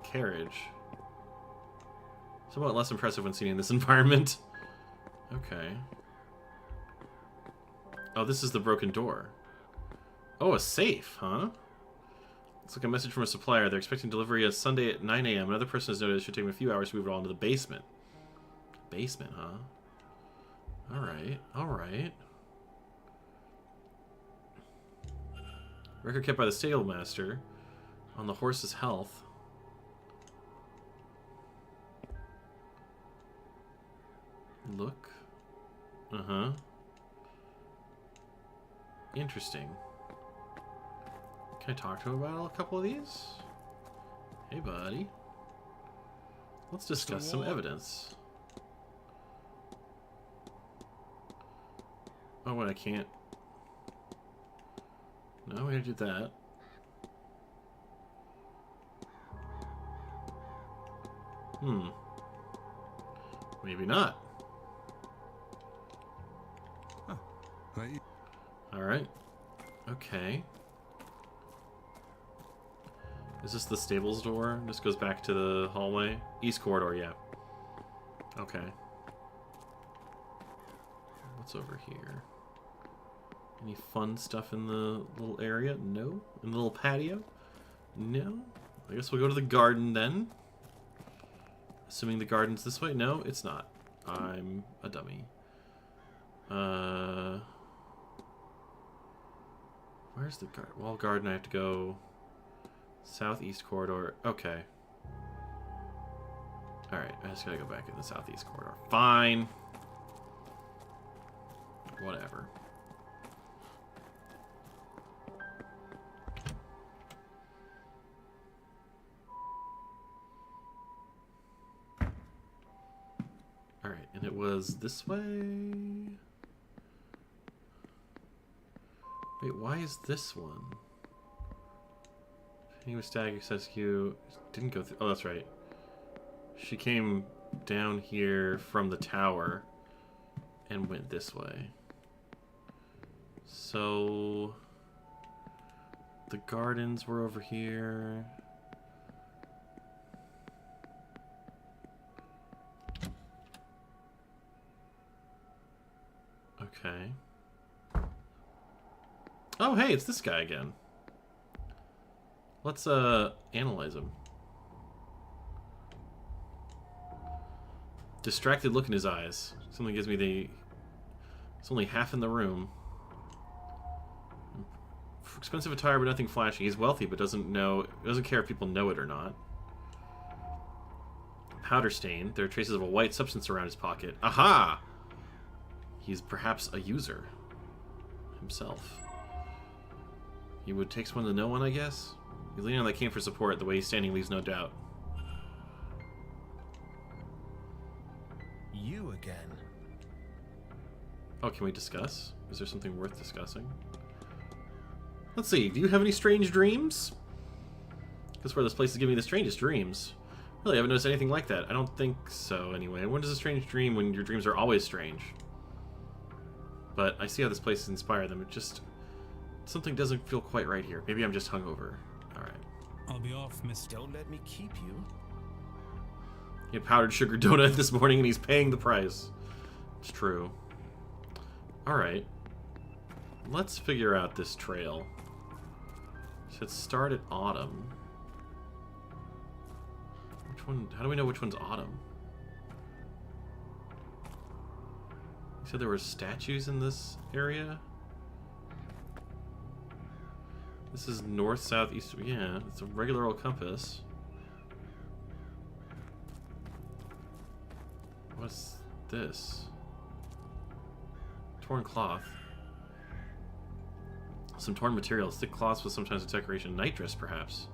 Carriage. Somewhat less impressive when seen in this environment. Okay. Oh, this is the broken door. Oh, a safe, huh? Looks like a message from a supplier. They're expecting delivery on Sunday at 9 a.m. Another person has noted it should take them a few hours to move it all into the basement. Basement, huh? Alright, alright. Record kept by the stable master on the horse's health. Look. Uh-huh. Interesting. Can I talk to him about a couple of these? Hey, buddy. Let's discuss some evidence. Oh, wait, I can't. No, we gotta do that. Maybe not. Huh. Right. Alright. Okay. Is this the stables door? This goes back to the hallway? East corridor, yeah. Okay. What's over here? Any fun stuff in the little area? No? In the little patio? No? I guess we'll go to the garden then. Assuming the garden's this way? No, it's not. I'm a dummy. Where's the wall garden? I have to go southeast corridor. Okay. Alright, I just gotta go back in the southeast corridor. Fine. Whatever. Alright, and it was this way. Wait, why is this one? He was stag access queue. Didn't go through. Oh, that's right. She came down here from the tower and went this way. So the gardens were over here. Okay. Oh, hey, it's this guy again. Let's analyze him. Distracted look in his eyes. Something gives me the... It's only half in the room. Expensive attire, but nothing flashy. He's wealthy, but doesn't care if people know it or not. Powder stain. There are traces of a white substance around his pocket. Aha! He's perhaps a user himself. He would take someone to know one, I guess? He's leaning on that cane for support. The way he's standing leaves no doubt. You again? Oh, can we discuss? Is there something worth discussing? Let's see. Do you have any strange dreams? That's where this place is giving me the strangest dreams. Really, I haven't noticed anything like that. I don't think so, anyway. When does a strange dream when your dreams are always strange? But I see how this place has inspired them. It just... Something doesn't feel quite right here. Maybe I'm just hungover. Alright. I'll be off, miss. Don't let me keep you. He had powdered sugar donut this morning and he's paying the price. It's true. Alright. Let's figure out this trail. Should start at autumn. Which one? How do we know which one's autumn? You said there were statues in this area? This is north, south, east. Yeah, it's a regular old compass. What's this? Torn cloth. Some torn materials. Thick cloths with sometimes a decoration. Night dress, perhaps.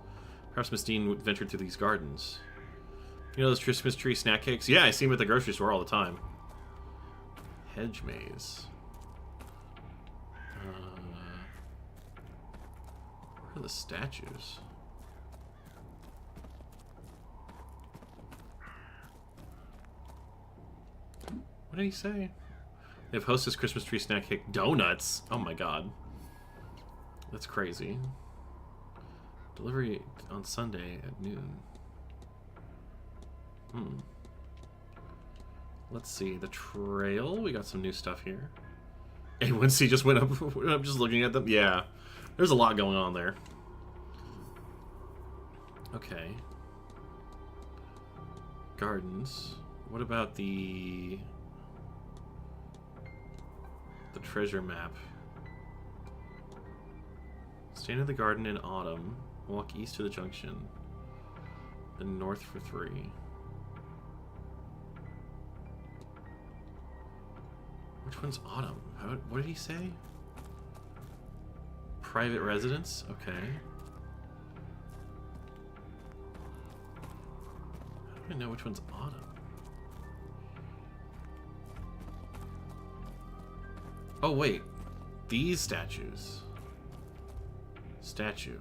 Perhaps Miss Dean ventured through these gardens. You know those Christmas tree snack cakes? Yeah, I see them at the grocery store all the time. Hedge maze. Where are the statues? What did he say? They have Hostess Christmas tree snack cake donuts. Oh my god. That's crazy. Delivery on Sunday at noon. Let's see. The trail. We got some new stuff here. A1C just went up. I'm just looking at them. Yeah. There's a lot going on there. Okay. Gardens. What about the treasure map? Stand in the garden in autumn. Walk east to the junction. Then north for 3. Which one's autumn? What did he say? Private residence? Okay. How do I know which one's autumn? Oh, wait. These statues. Statue.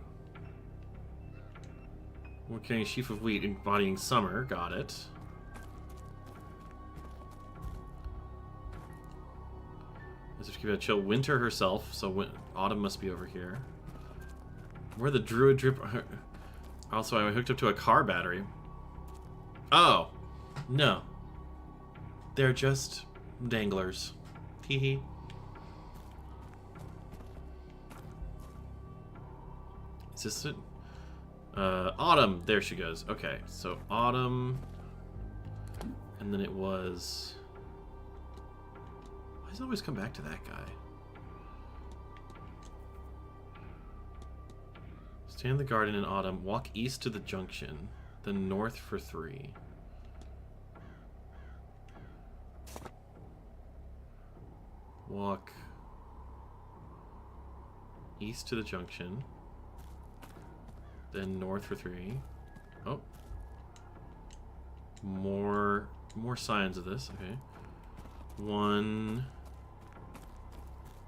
We're carrying a sheaf of wheat embodying summer. Got it. Let's just keep it chill. Winter herself, so autumn must be over here. Where the druid drip... Also, I hooked up to a car battery. Oh. No. They're just danglers. Hee. Is this it? Autumn. There she goes. Okay, so autumn. And then it was... Why does it always come back to that guy? Stand in the garden in autumn. Walk east to the junction. Then north for 3. Walk east to the junction. Then north for 3. Oh. More signs of this. Okay. 1,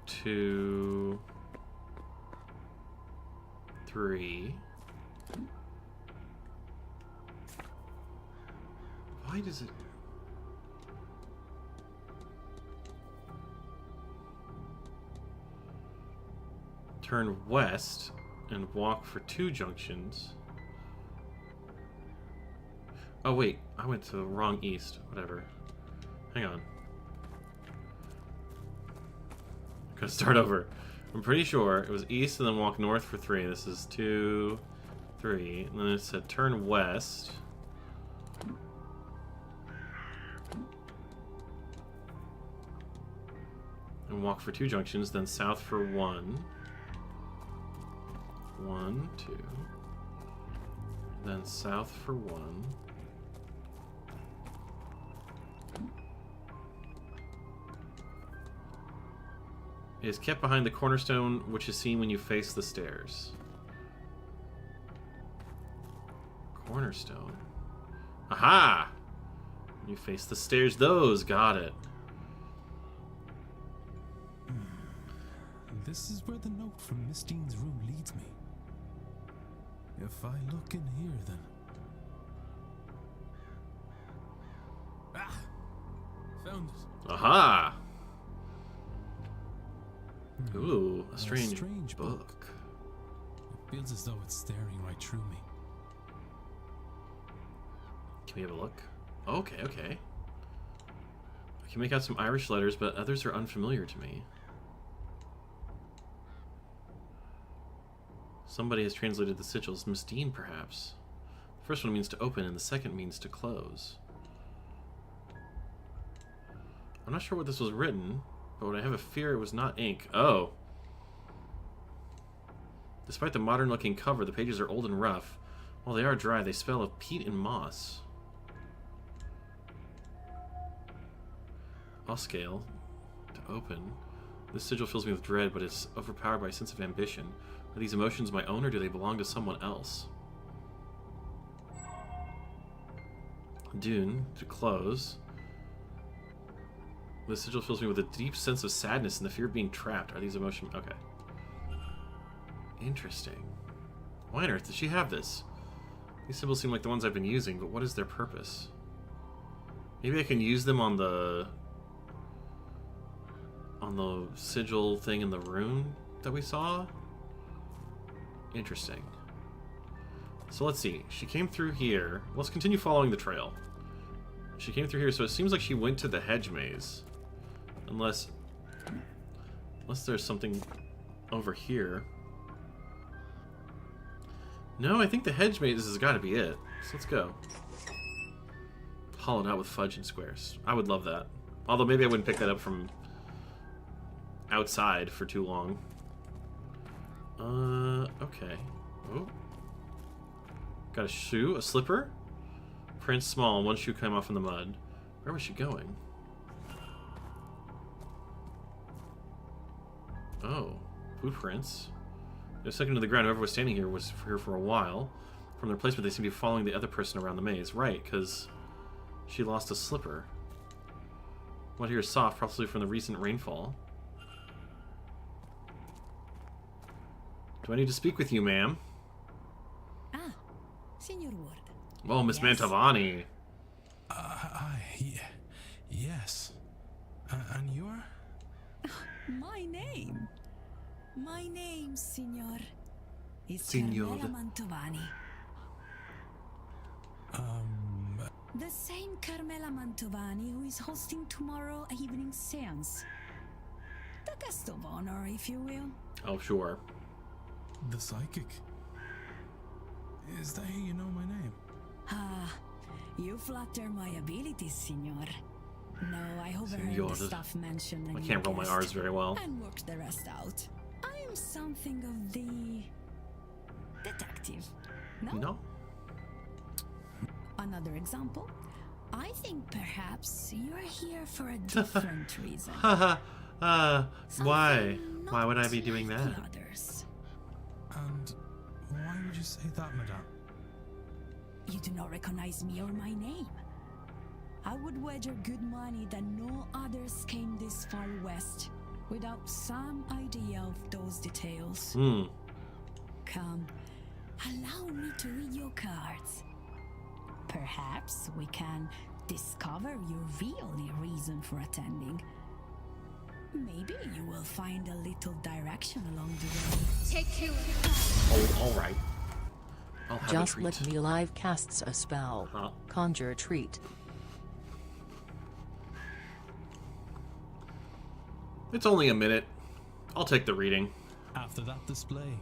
2, 3. Why does it... Turn west and walk for 2 junctions. Oh wait, I went to the wrong east. Whatever. Hang on. I'm gonna start over. I'm pretty sure it was east and then walk north for 3. This is 2, 3. And then it said turn west. And walk for 2 junctions, then south for 1. 1, 2. Then south for 1. It is kept behind the cornerstone, which is seen when you face the stairs. Cornerstone. Aha! When you face the stairs, those. Got it. This is where the note from Miss Dean's room leads me. If I look in here, then... Ah! Found it. Aha! Ooh, a strange book. It feels as though it's staring right through me. Can we have a look? Okay, okay. I can make out some Irish letters, but others are unfamiliar to me. Somebody has translated the sigils. Miss Dean, perhaps. The first one means to open, and the second means to close. I'm not sure what this was written, but I have a fear it was not ink. Oh. Despite the modern-looking cover, the pages are old and rough. While they are dry, they smell of peat and moss. I'll scale. To open. This sigil fills me with dread, but it's overpowered by a sense of ambition. Are these emotions my own, or do they belong to someone else? Dune, to close. This sigil fills me with a deep sense of sadness and the fear of being trapped. Are these emotions... Okay. Interesting. Why on earth does she have this? These symbols seem like the ones I've been using, but what is their purpose? Maybe I can use them on the sigil thing in the rune that we saw? Interesting. So let's see. She came through here. Let's continue following the trail. She came through here, so it seems like she went to the hedge maze. Unless there's something over here. No, I think the hedge maze has got to be it. So let's go. Hollowed out with fudge and squares. I would love that. Although maybe I wouldn't pick that up from outside for too long. Okay. Oh. Got a shoe, a slipper. Print small, and one shoe came off in the mud. Where was she going? Oh. Footprints. They're second to the ground. Whoever was standing here was here for a while. From their placement, they seem to be following the other person around the maze. Right, because she lost a slipper. What here is soft, probably from the recent rainfall. Do I need to speak with you, ma'am? Ah, Signor Ward. Oh, Miss Mantovani. Yes. And you're? My name? My name, Signor, is Signor. Carmela Mantovani. The same Carmela Mantovani who is hosting tomorrow evening's seance. The guest of honor, if you will. Oh, sure. The psychic. Is that how you know my name? Ah, you flatter my abilities, Signor. No, I overheard Signor. the staff mention. I can't roll my R's very well. And worked the rest out. I am something of the detective. No? No. Another example. I think perhaps you're here for a different reason. Haha. Why? Why would I be doing that? Others. And why would you say that, madame? You do not recognize me or my name. I would wager good money that no others came this far west without some idea of those details. Come, allow me to read your cards. Perhaps we can discover your real reason for attending. Maybe you will find a little direction along the way. Take two. Oh, all right. I'll have Just a treat. Let Me Live casts a spell. Conjure a treat. It's only a minute. I'll take the reading. After that display,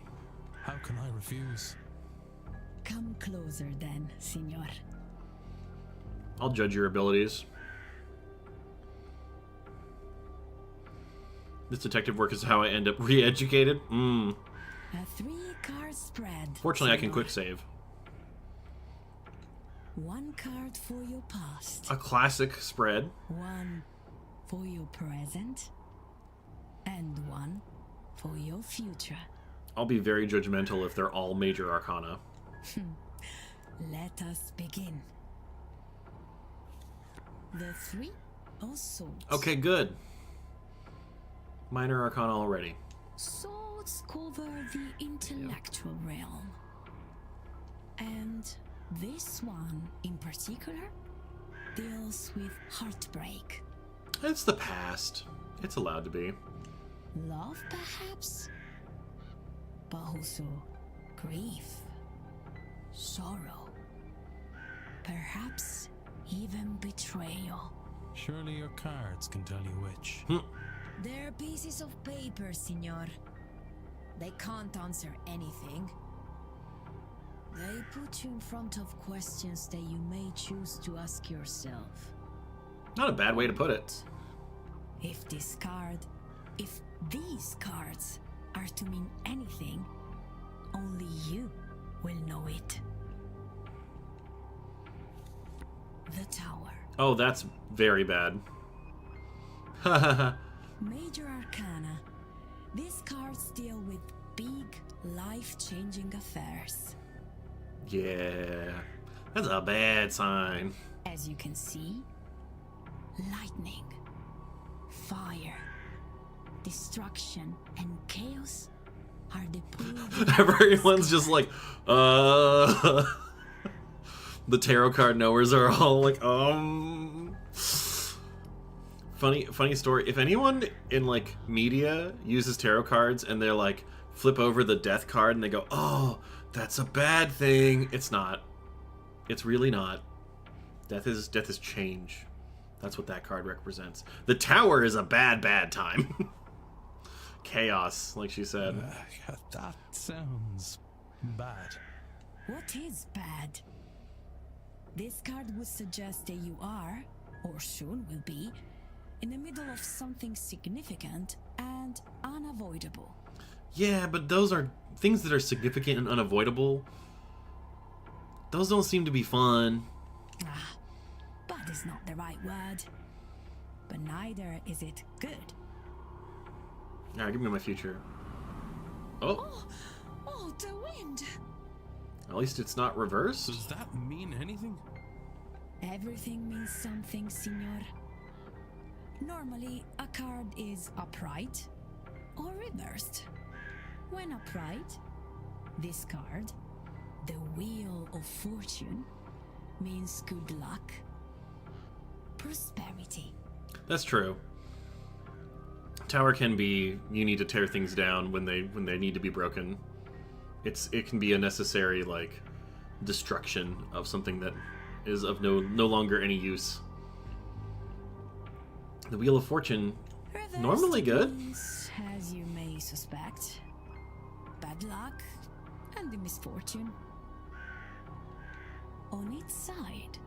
how can I refuse? Come closer then, Signor. I'll judge your abilities. This detective work is how I end up re-educated. A 3-card spread. Fortunately, I can Signor. quick save. 1 card for your past. A classic spread. 1 for your present. And 1 for your future. I'll be very judgmental if they're all major arcana. Let us begin. The 3 of swords. Okay, good. Minor arcana already. Swords cover the intellectual realm. And this one in particular deals with heartbreak. It's the past. It's allowed to be. Love, perhaps, but also grief, sorrow, Perhaps even betrayal. Surely your cards can tell you which. They're pieces of paper, senor. They can't answer anything. They put you in front of questions that you may choose to ask yourself. Not a bad way to put it. If these cards are to mean anything, only you will know it. The Tower. Oh, that's very bad. Major Arcana. These cards deal with big, life-changing affairs. Yeah, that's a bad sign. As you can see, lightning, fire, destruction, and chaos are the Everyone's just like, The tarot card knowers are all like, Funny story. If anyone in like media uses tarot cards and they're like flip over the death card and they go, "Oh, that's a bad thing." It's not. It's really not. Death is change. That's what that card represents. The Tower is a bad time. Chaos, like she said. That sounds bad. What is bad? This card would suggest that you are, or soon will be, in the middle of something significant and unavoidable. Yeah, but those are things that are significant and unavoidable. Those don't seem to be fun. Bad is not the right word. But neither is it good. Alright, give me my future. Oh, the wind. at least it's not reversed. Does that mean anything? Everything means something, senor. Normally, a card is upright or reversed. When upright, this card, the Wheel of Fortune, means good luck, prosperity. That's true. Tower can be, you need to tear things down when they need to be broken. It can be a necessary like destruction of something that is of no longer any use. The Wheel of Fortune, normally good. Means, as you may suspect, bad luck and the misfortune. On its side,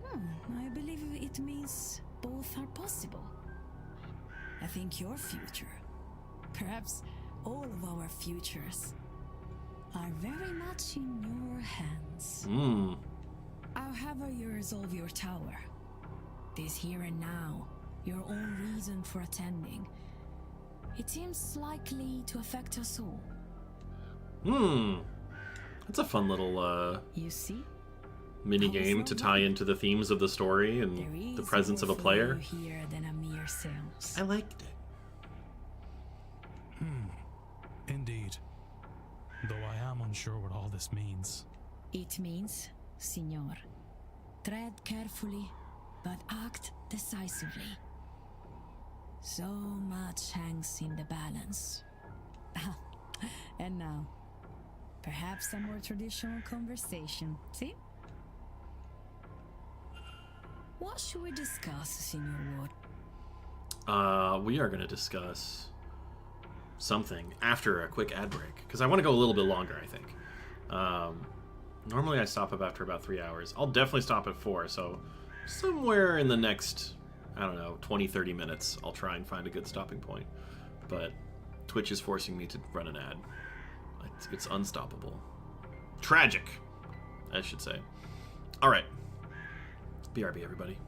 I believe it means both are possible. I think your future, perhaps all of our futures, are very much in your hands. However you resolve your tower, this here and now, your own reason for attending, it seems likely to affect us all. That's a fun little you see? mini game to tie into the themes of the story and the presence of a player. Here than a mere seance. I liked it. Indeed. Though I am unsure what all this means. It means, Signor, tread carefully, but act decisively. So much hangs in the balance. And now, perhaps a more traditional conversation, see? What should we discuss, Signor Ward? We are going to discuss something after a quick ad break, because I want to go a little bit longer, I think. Normally I stop up after about 3 hours. I'll definitely stop at 4, so somewhere in the next, I don't know, 20-30 minutes, I'll try and find a good stopping point. But Twitch is forcing me to run an ad. It's unstoppable. Tragic, I should say. Alright. BRB, everybody.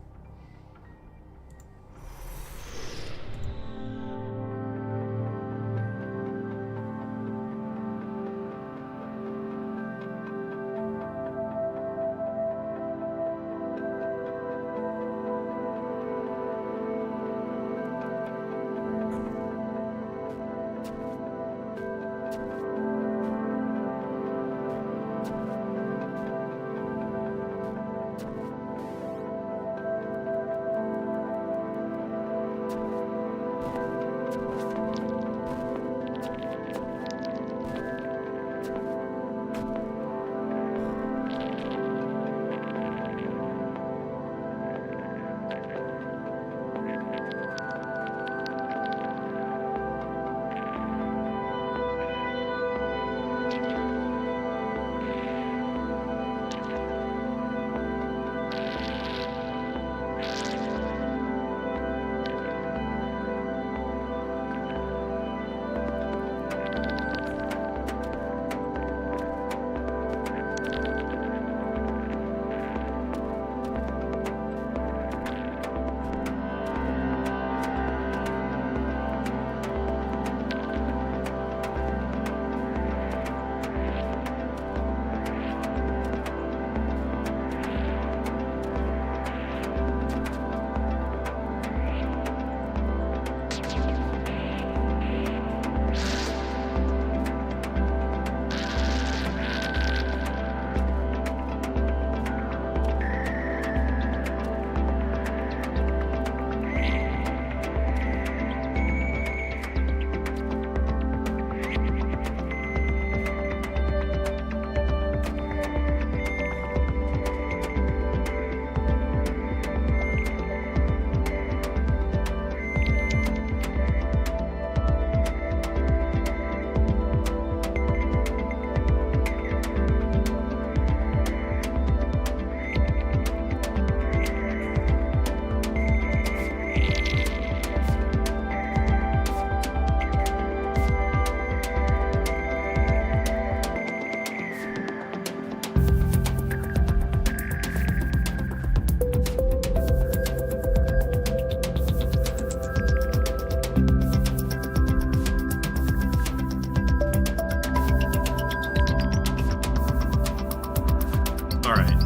Alright.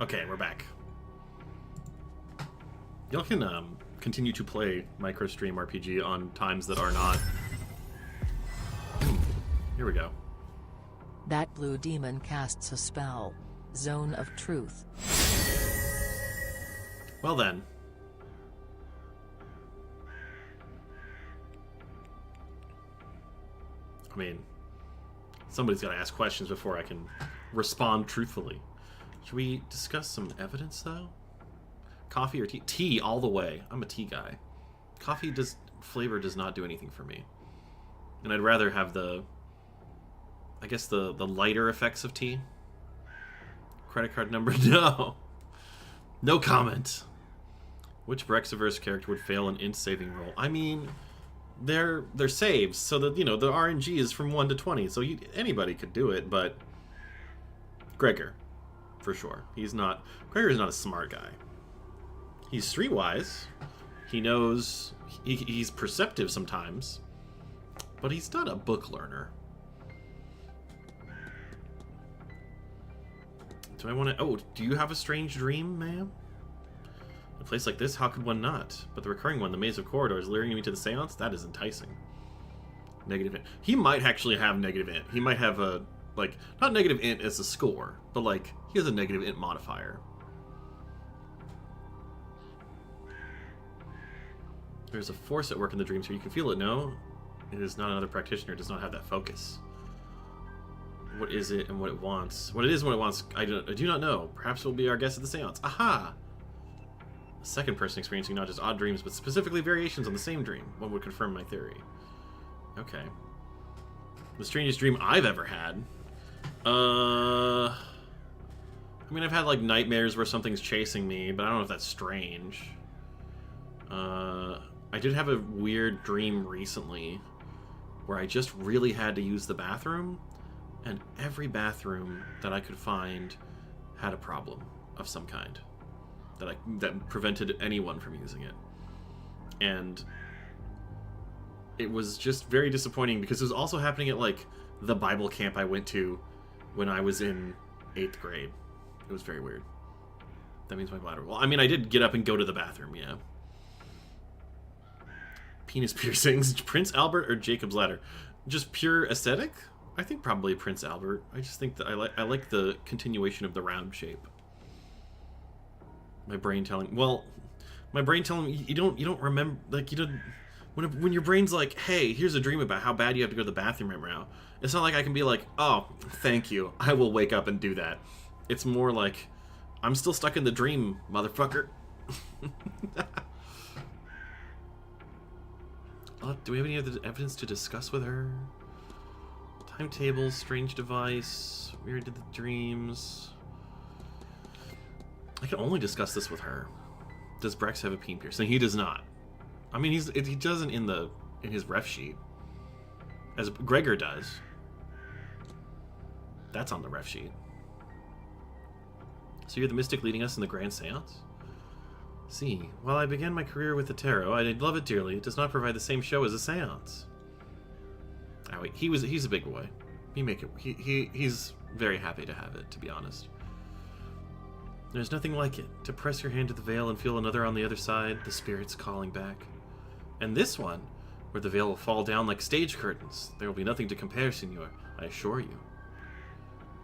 Okay, we're back. Y'all can continue to play MicroStream RPG on times that are not. Here we go. That blue demon casts a spell. Zone of Truth. Well then. I mean, somebody's got to ask questions before I can respond truthfully. Should we discuss some evidence, though? Coffee or tea? Tea all the way. I'm a tea guy. Coffee flavor does not do anything for me. And I'd rather have the lighter effects of tea. Credit card number? No. No comment. Which Brexiverse character would fail an int saving roll? I mean, they're saves, so that, you know, the RNG is from 1 to 20, so anybody could do it, but Gregor, for sure. Gregor's not a smart guy. He's streetwise. He knows, he's perceptive sometimes, but he's not a book learner. Do I want to... Oh, do you have a strange dream, ma'am? A place like this, how could one not? But the recurring one, the maze of corridors, luring me to the seance? That is enticing. Negative int. He might actually have negative int. He might have a, like, not negative int as a score, but, like, he has a negative int modifier. There's a force at work in the dreams here. You can feel it, no? It is not another practitioner. It does not have that focus. What is it and what it wants? What it is and what it wants, I do not know. Perhaps it will be our guest at the seance. Aha! A second person experiencing not just odd dreams, but specifically variations on the same dream. One would confirm my theory. Okay. The strangest dream I've ever had. I mean, I've had, like, nightmares where something's chasing me, but I don't know if that's strange. I did have a weird dream recently where I just really had to use the bathroom, and every bathroom that I could find had a problem of some kind that prevented anyone from using it. And it was just very disappointing because it was also happening at, like, the Bible camp I went to when I was in 8th grade. It was very weird. That means my bladder. Well, I mean, I did get up and go to the bathroom, yeah. Penis piercings. Prince Albert or Jacob's Ladder? Just pure aesthetic? I think probably Prince Albert. I just think that I like the continuation of the round shape. My brain telling... Well, my brain telling me you don't remember... Like, you don't... When your brain's like, hey, here's a dream about how bad you have to go to the bathroom right now. It's not like I can be like, oh, thank you. I will wake up and do that. It's more like, I'm still stuck in the dream, motherfucker. Do we have any other evidence to discuss with her? Timetables, strange device, weird to the dreams. I can only discuss this with her. Does Brex have a peen piercing? He does not. I mean, he doesn't in his ref sheet, as Gregor does. That's on the ref sheet. So you're the mystic leading us in the grand seance? See, while I began my career with the tarot, I did love it dearly. It does not provide the same show as a seance. Oh wait, he's a big boy. He's very happy to have it, to be honest. There's nothing like it. To press your hand to the veil and feel another on the other side, the spirits calling back. And this one, where the veil will fall down like stage curtains. There will be nothing to compare, senor. I assure you.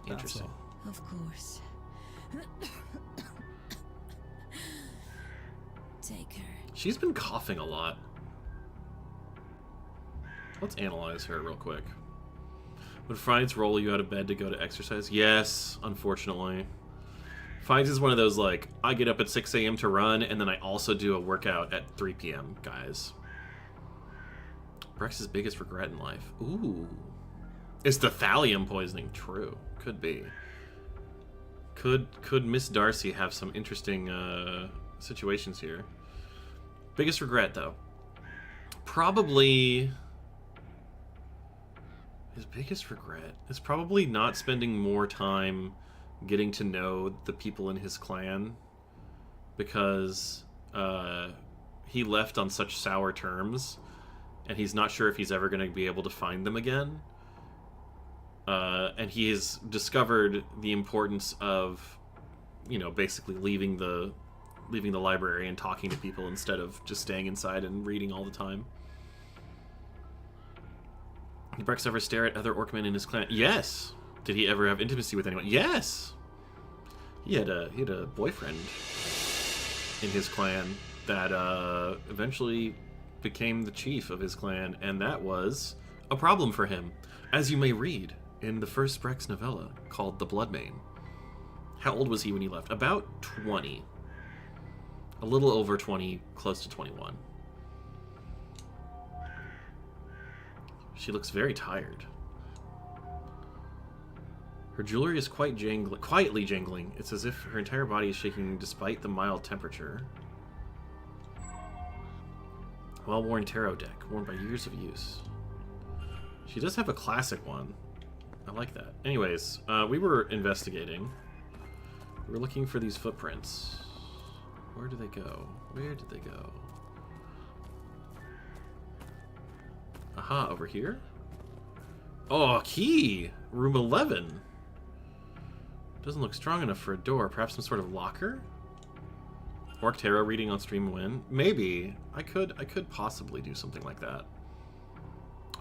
Interesting. Of course. Take her. She's been coughing a lot. Let's analyze her real quick. Would Frides roll you out of bed to go to exercise? Yes, unfortunately. Frides is one of those, like, I get up at 6 a.m. to run, and then I also do a workout at 3 p.m., guys. Brex's biggest regret in life. Ooh. It's the thallium poisoning. True. Could be. Could Miss Darcy have some interesting situations here? Biggest regret, though. Probably... His biggest regret is probably not spending more time getting to know the people in his clan, because he left on such sour terms, and he's not sure if he's ever going to be able to find them again. and he has discovered the importance of, you know, basically leaving the library and talking to people instead of just staying inside and reading all the time. Did Brex ever stare at other Orcmen in his clan? Yes. Did he ever have intimacy with anyone? Yes. He had a boyfriend in his clan that eventually became the chief of his clan, and that was a problem for him, as you may read in the first Brex novella called The Bloodmane. How old was he when he left? About 20. A little over 20, close to 21. She looks very tired. Her jewelry is quietly jangling. It's as if her entire body is shaking despite the mild temperature. Well-worn tarot deck, worn by years of use. She does have a classic one. I like that. Anyways, we were investigating. We were looking for these footprints. Where do they go? Where did they go? Aha, over here? Oh, a key! Room 11. Doesn't look strong enough for a door. Perhaps some sort of locker? Orc Tarot reading on stream win? Maybe. I could possibly do something like that.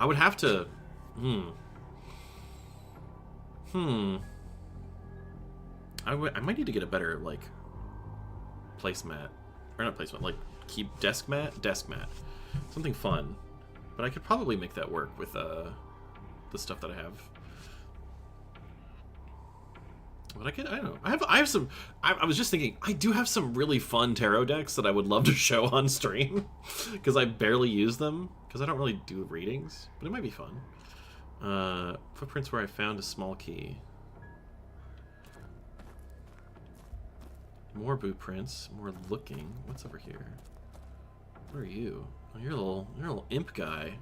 I would have to... I might need to get a better, like, placemat. Or not placemat, like, desk mat? Desk mat. Something fun. But I could probably make that work with, the stuff that I have. But I don't know. I have some... I was just thinking, I do have some really fun tarot decks that I would love to show on stream. Because I barely use them. Because I don't really do readings. But it might be fun. Footprints where I found a small key. More boot prints. More looking. What's over here? What are you? Oh, you're a little imp guy.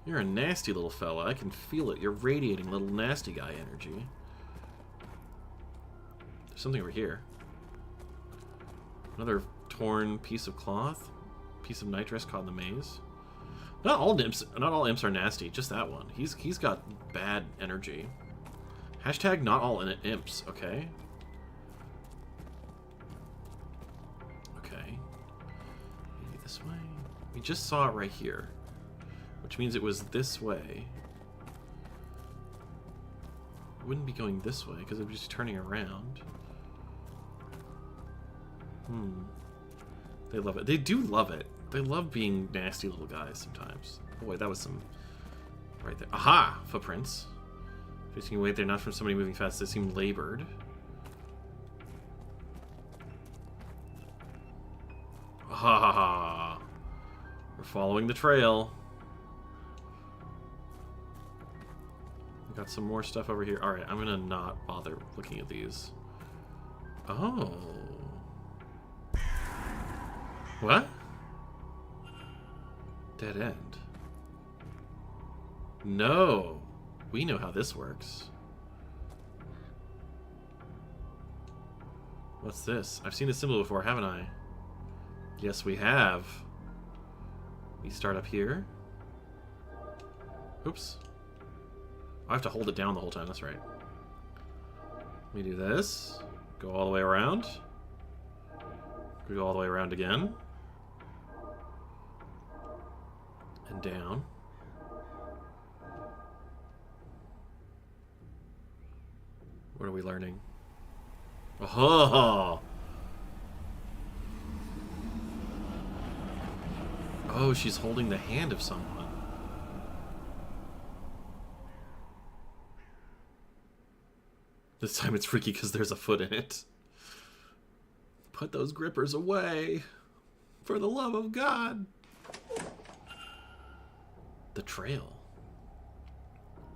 You're a nasty little fella. I can feel it. You're radiating little nasty guy energy. There's something over here. Another torn piece of cloth. Piece of nitrous caught in the maze. Not all imps are nasty. Just that one. He's got bad energy. Hashtag not all imps. Okay. Okay. Maybe this way. We just saw it right here, which means it was this way. It wouldn't be going this way because it would be just turning around. They love it. They do love it. They love being nasty little guys sometimes. Oh wait, that was some... right there. Aha! Footprints. Facing away, they're not from somebody moving fast. They seem labored. Ha ha ha! We're following the trail. We got some more stuff over here. Alright, I'm gonna not bother looking at these. Oh. What? Dead end. No. We know how this works. What's this? I've seen this symbol before, haven't I? Yes, we have. We start up here. Oops. I have to hold it down the whole time, that's right. We do this. Go all the way around. We go all the way around again. And down. What are we learning? Oh! Oh, she's holding the hand of someone. This time it's freaky because there's a foot in it. Put those grippers away. For the love of God. The trail.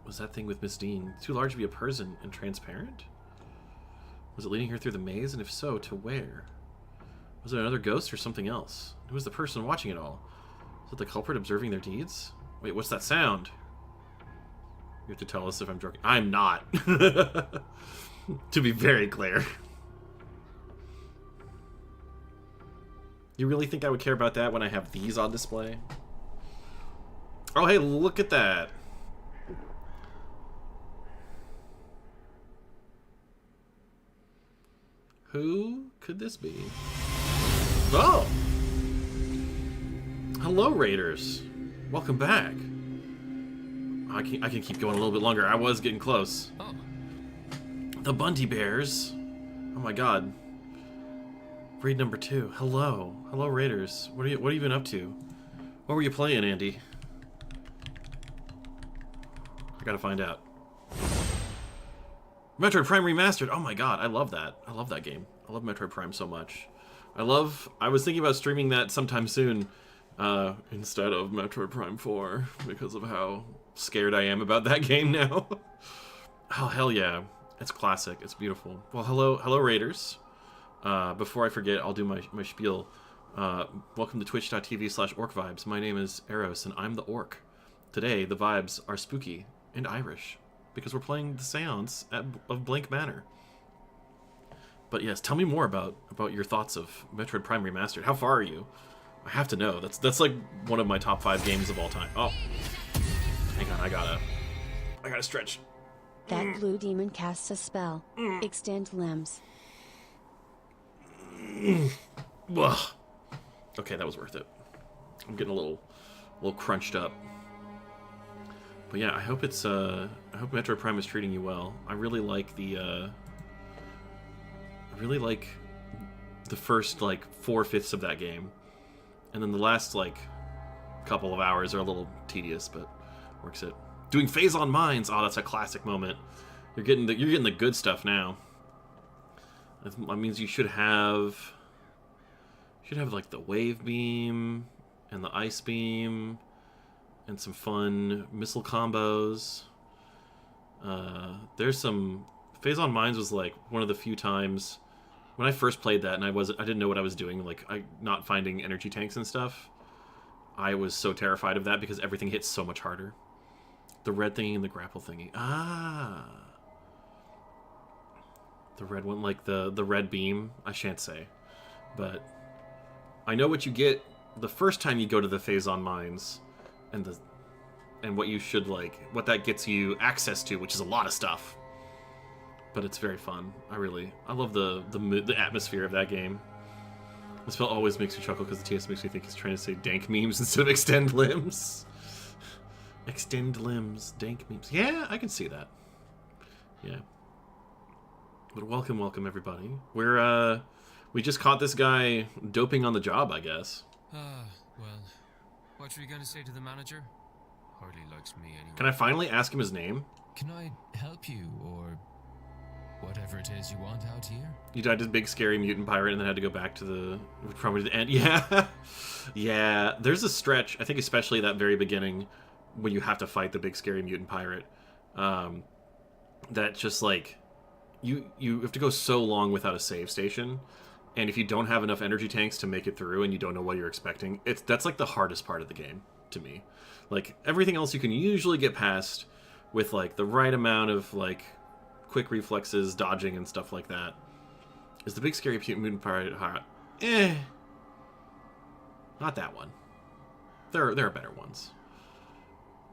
Was that thing with Miss Dean too large to be a person and transparent? Was it leading her through the maze? And if so, to where? Was it another ghost or something else? Who was the person watching it all? Was it the culprit observing their deeds? Wait, what's that sound? You have to tell us if I'm joking. I'm not. To be very clear. You really think I would care about that when I have these on display? Oh, hey, look at that. Who could this be? Oh! Hello, Raiders. Welcome back. I can keep going a little bit longer. I was getting close. Oh. The Bunty Bears. Oh my god. Raid number 2. Hello. Hello, Raiders. What have you been up to? What were you playing, Andy? I gotta find out. Metroid Prime Remastered. Oh my god, I love that. I love that game. I love Metroid Prime so much. I was thinking about streaming that sometime soon instead of Metroid Prime 4 because of how scared I am about that game now. Oh, hell yeah. It's classic. It's beautiful. Well, hello Raiders. Before I forget, I'll do my spiel. Welcome to twitch.tv/orcvibes. My name is Eros, and I'm the orc. Today, the vibes are spooky and Irish, because we're playing the Séance of Blake Manor. But yes, tell me more about your thoughts of Metroid Prime Remastered. How far are you? I have to know. That's like one of my top 5 games of all time. Oh, hang on, I gotta stretch. That blue demon casts a spell. Extend limbs. Ugh. Okay, that was worth it. I'm getting a little crunched up. But yeah, I hope Metroid Prime is treating you well. I really like the first like 4/5 of that game, and then the last like couple of hours are a little tedious, but works it. Doing phase on mines. Oh, that's a classic moment. You're getting the good stuff now. That means you should have like the wave beam and the ice beam and some fun missile combos. There's some phase on mines was like one of the few times when I first played that and I didn't know what I was doing, like not finding energy tanks and stuff. I was so terrified of that because everything hits so much harder. The red thingy and the grapple thingy. Ah. The red one, like the red beam, I shan't say. But I know what you get the first time you go to the phase on mines and what you should what that gets you access to, which is a lot of stuff. But it's very fun. I love the atmosphere of that game. This spell always makes me chuckle because the TS makes me think he's trying to say dank memes instead of extend limbs. Extend limbs, dank memes. Yeah, I can see that. Yeah. But welcome everybody. We just caught this guy doping on the job, I guess. Well, what were you going to say to the manager? Hardly likes me anyway. Can I finally ask him his name? Can I help you, or whatever it is you want out here? You died as big scary mutant pirate and then had to go back to probably the end. Yeah. Yeah, there's a stretch, I think especially that very beginning when you have to fight the big scary mutant pirate. That just like you have to go so long without a save station, and if you don't have enough energy tanks to make it through and you don't know what you're expecting, that's like the hardest part of the game to me. Like everything else you can usually get past with like the right amount of like quick reflexes, dodging and stuff like that. Is the big scary mutant pirate hot? Not that one. There are better ones.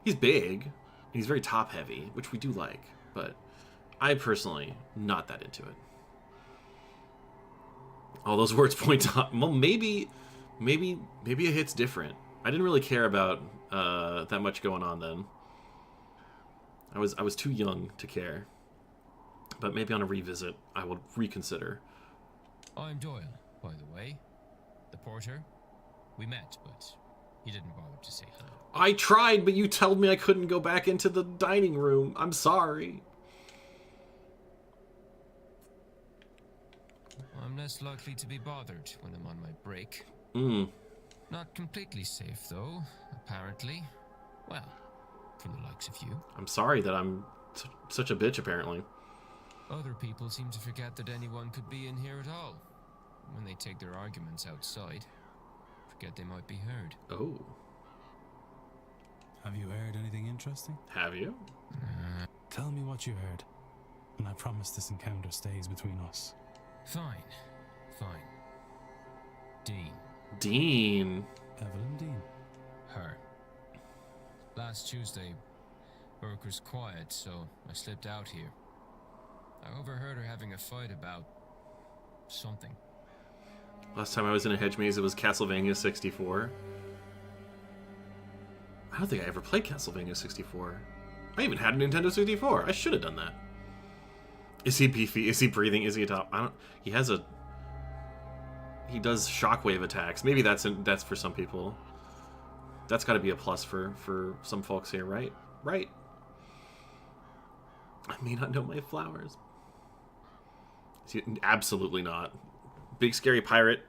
He's big and he's very top heavy, which we do like, but I personally not that into it. All those words point out. Well, maybe it hits different. I didn't really care about that much going on then. I was too young to care. But maybe on a revisit, I will reconsider. I'm Doyle, by the way. The porter. We met, but you didn't bother to say hello. I tried, but you told me I couldn't go back into the dining room. I'm sorry. I'm less likely to be bothered when I'm on my break. Not completely safe, though, apparently. Well, from the likes of you. I'm sorry that I'm such a bitch, apparently. Other people seem to forget that anyone could be in here at all. When they take their arguments outside, forget they might be heard. Oh. Have you heard anything interesting? Have you? Tell me what you heard, and I promise this encounter stays between us. Fine. Dean. Evelyn Dean. Her. Last Tuesday, work was quiet, so I slipped out here. I overheard her having a fight about something. Last time I was in a hedge maze, it was Castlevania 64. I don't think I ever played Castlevania 64. I even had a Nintendo 64. I should have done that. Is he beefy? Is he breathing? Is he a top? I don't. He has a. He does shockwave attacks. Maybe that's for some people. That's got to be a plus for some folks here, right? Right. I may not know my flowers. Absolutely not. Big scary pirate,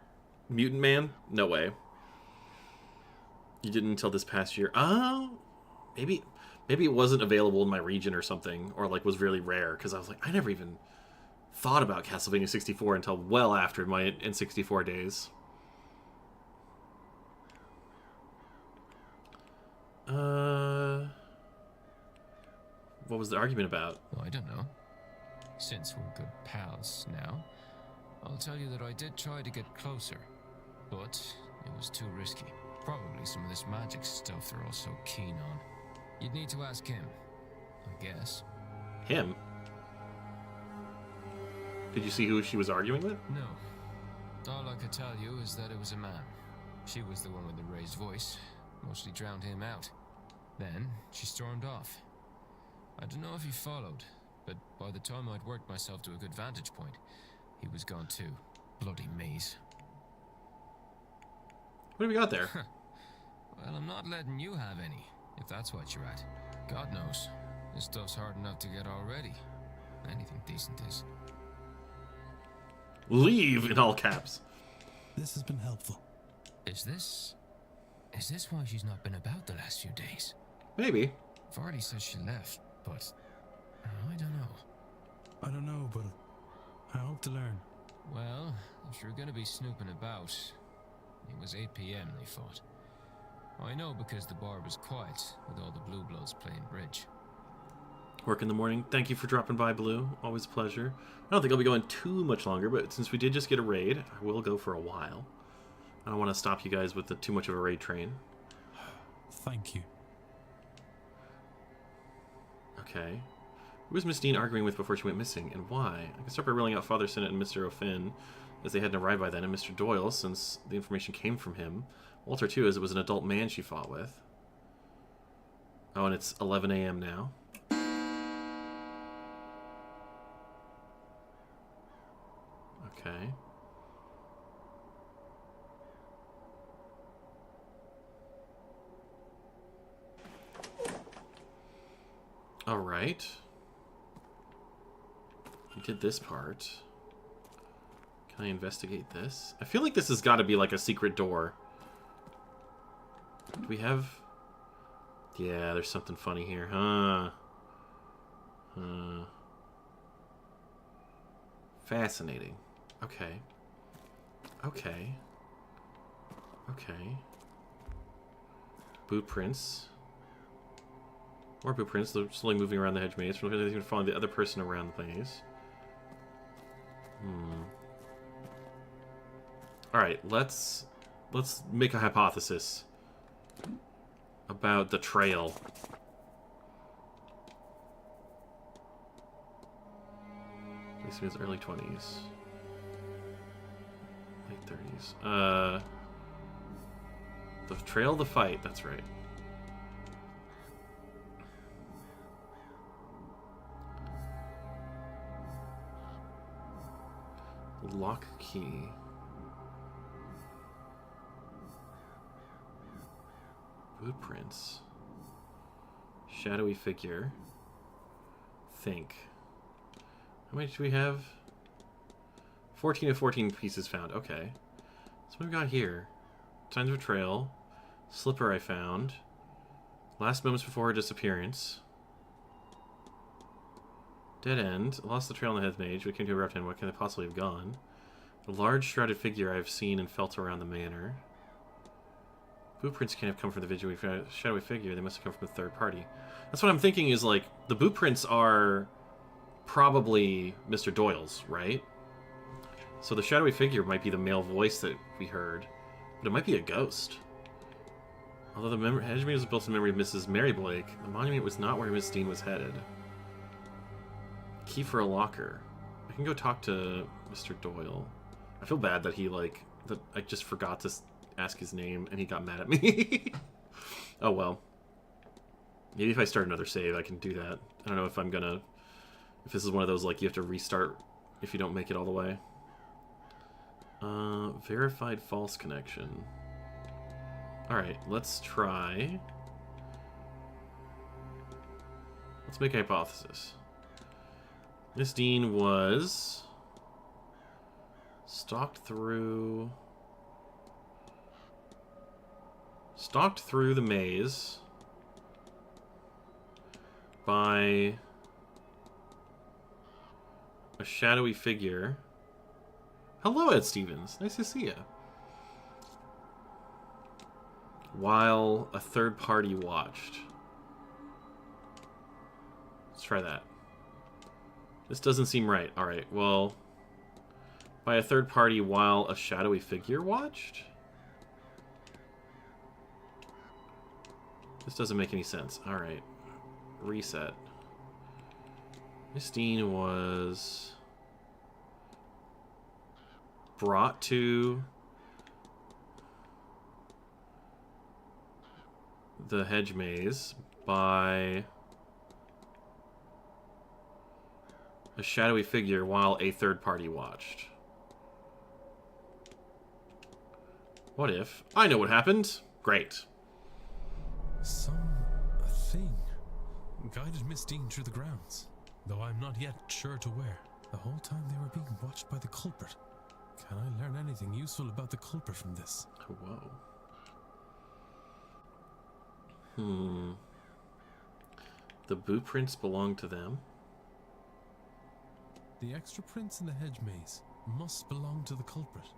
mutant man? No way. You didn't until this past year. Oh, maybe it wasn't available in my region or something, or like was really rare, because I was like, I never even thought about Castlevania 64 until well after my N64 days. What was the argument about? Well, I don't know. Since we're good pals now, I'll tell you that I did try to get closer, but it was too risky. Probably some of this magic stuff they're all so keen on. You'd need to ask him, I guess. Him? Did you see who she was arguing with? No. All I could tell you is that it was a man. She was the one with the raised voice. Mostly drowned him out. Then she stormed off. I don't know if he followed, but by the time I'd worked myself to a good vantage point, he was gone too. Bloody maze. What have we got there? Well, I'm not letting you have any, if that's what you're at. God knows, this stuff's hard enough to get already. Anything decent is. Leave in all caps. This has been helpful. Is this why she's not been about the last few days? Maybe. Vardy says she left, but I don't know. I don't know, but I hope to learn. Well, if you're gonna be snooping about, it was 8 PM they fought. I know because the bar was quiet with all the Blue Bloods playing bridge. Work in the morning. Thank you for dropping by, Blue. Always a pleasure. I don't think I'll be going too much longer, but since we did just get a raid, I will go for a while. I don't want to stop you guys with too much of a raid train. Thank you. Okay. Who was Miss Dean arguing with before she went missing, and why? I can start by ruling out Father Sinnott and Mr. O'Finn, as they hadn't arrived by then, and Mr. Doyle, since the information came from him. Walter, too, as it was an adult man she fought with. Oh, and it's 11 AM now. Okay. All right. We did this part. Can I investigate this? I feel like this has got to be like a secret door. Do we have... Yeah, there's something funny here, huh? Fascinating. Okay. Okay. Okay. Boot prints. More boot prints. They're slowly moving around the hedge maze. We're going to follow the other person around the maze. Alright, let's make a hypothesis about the trail. This is early 20s. Late 30s. The trail of the fight, that's right. Lock key. Footprints. Shadowy figure. Think. How many do we have? 14 of 14 pieces found. Okay. So what do we got here? Signs of a trail. Slipper I found. Last moments before her disappearance. Dead end. Lost the trail on the head mage. We came to a rough end. What can they possibly have gone? A large shrouded figure I've seen and felt around the manor. Blueprints can't have come from the vigil. We found a shadowy figure. They must have come from a third party. That's what I'm thinking is, like, the blueprints are probably Mr. Doyle's, right? So the shadowy figure might be the male voice that we heard. But it might be a ghost. Although the hedge maze was built in memory of Mrs. Mary Blake, the monument was not where Miss Dean was headed. Key for a locker. I can go talk to Mr. Doyle. I feel bad that he, like, that I just forgot to ask his name and he got mad at me. Oh well. Maybe if I start another save, I can do that. I don't know if I'm gonna... If this is one of those, like, you have to restart if you don't make it all the way. Verified false connection. Alright, let's try... Let's make a hypothesis. Miss Dean was... Stalked through the maze by a shadowy figure. Hello, Ed Stevens. Nice to see you. While a third party watched. Let's try that. This doesn't seem right. Alright, well... By a third party while a shadowy figure watched? This doesn't make any sense. Alright. Reset. Miss Dean was... brought to... the hedge maze by... a shadowy figure while a third party watched. What if I know what happened? Great. A thing guided Miss Dean through the grounds, though I'm not yet sure to where. The whole time they were being watched by the culprit. Can I learn anything useful about the culprit from this? Whoa. The boot prints belong to them. The extra prints in the hedge maze must belong to the culprit.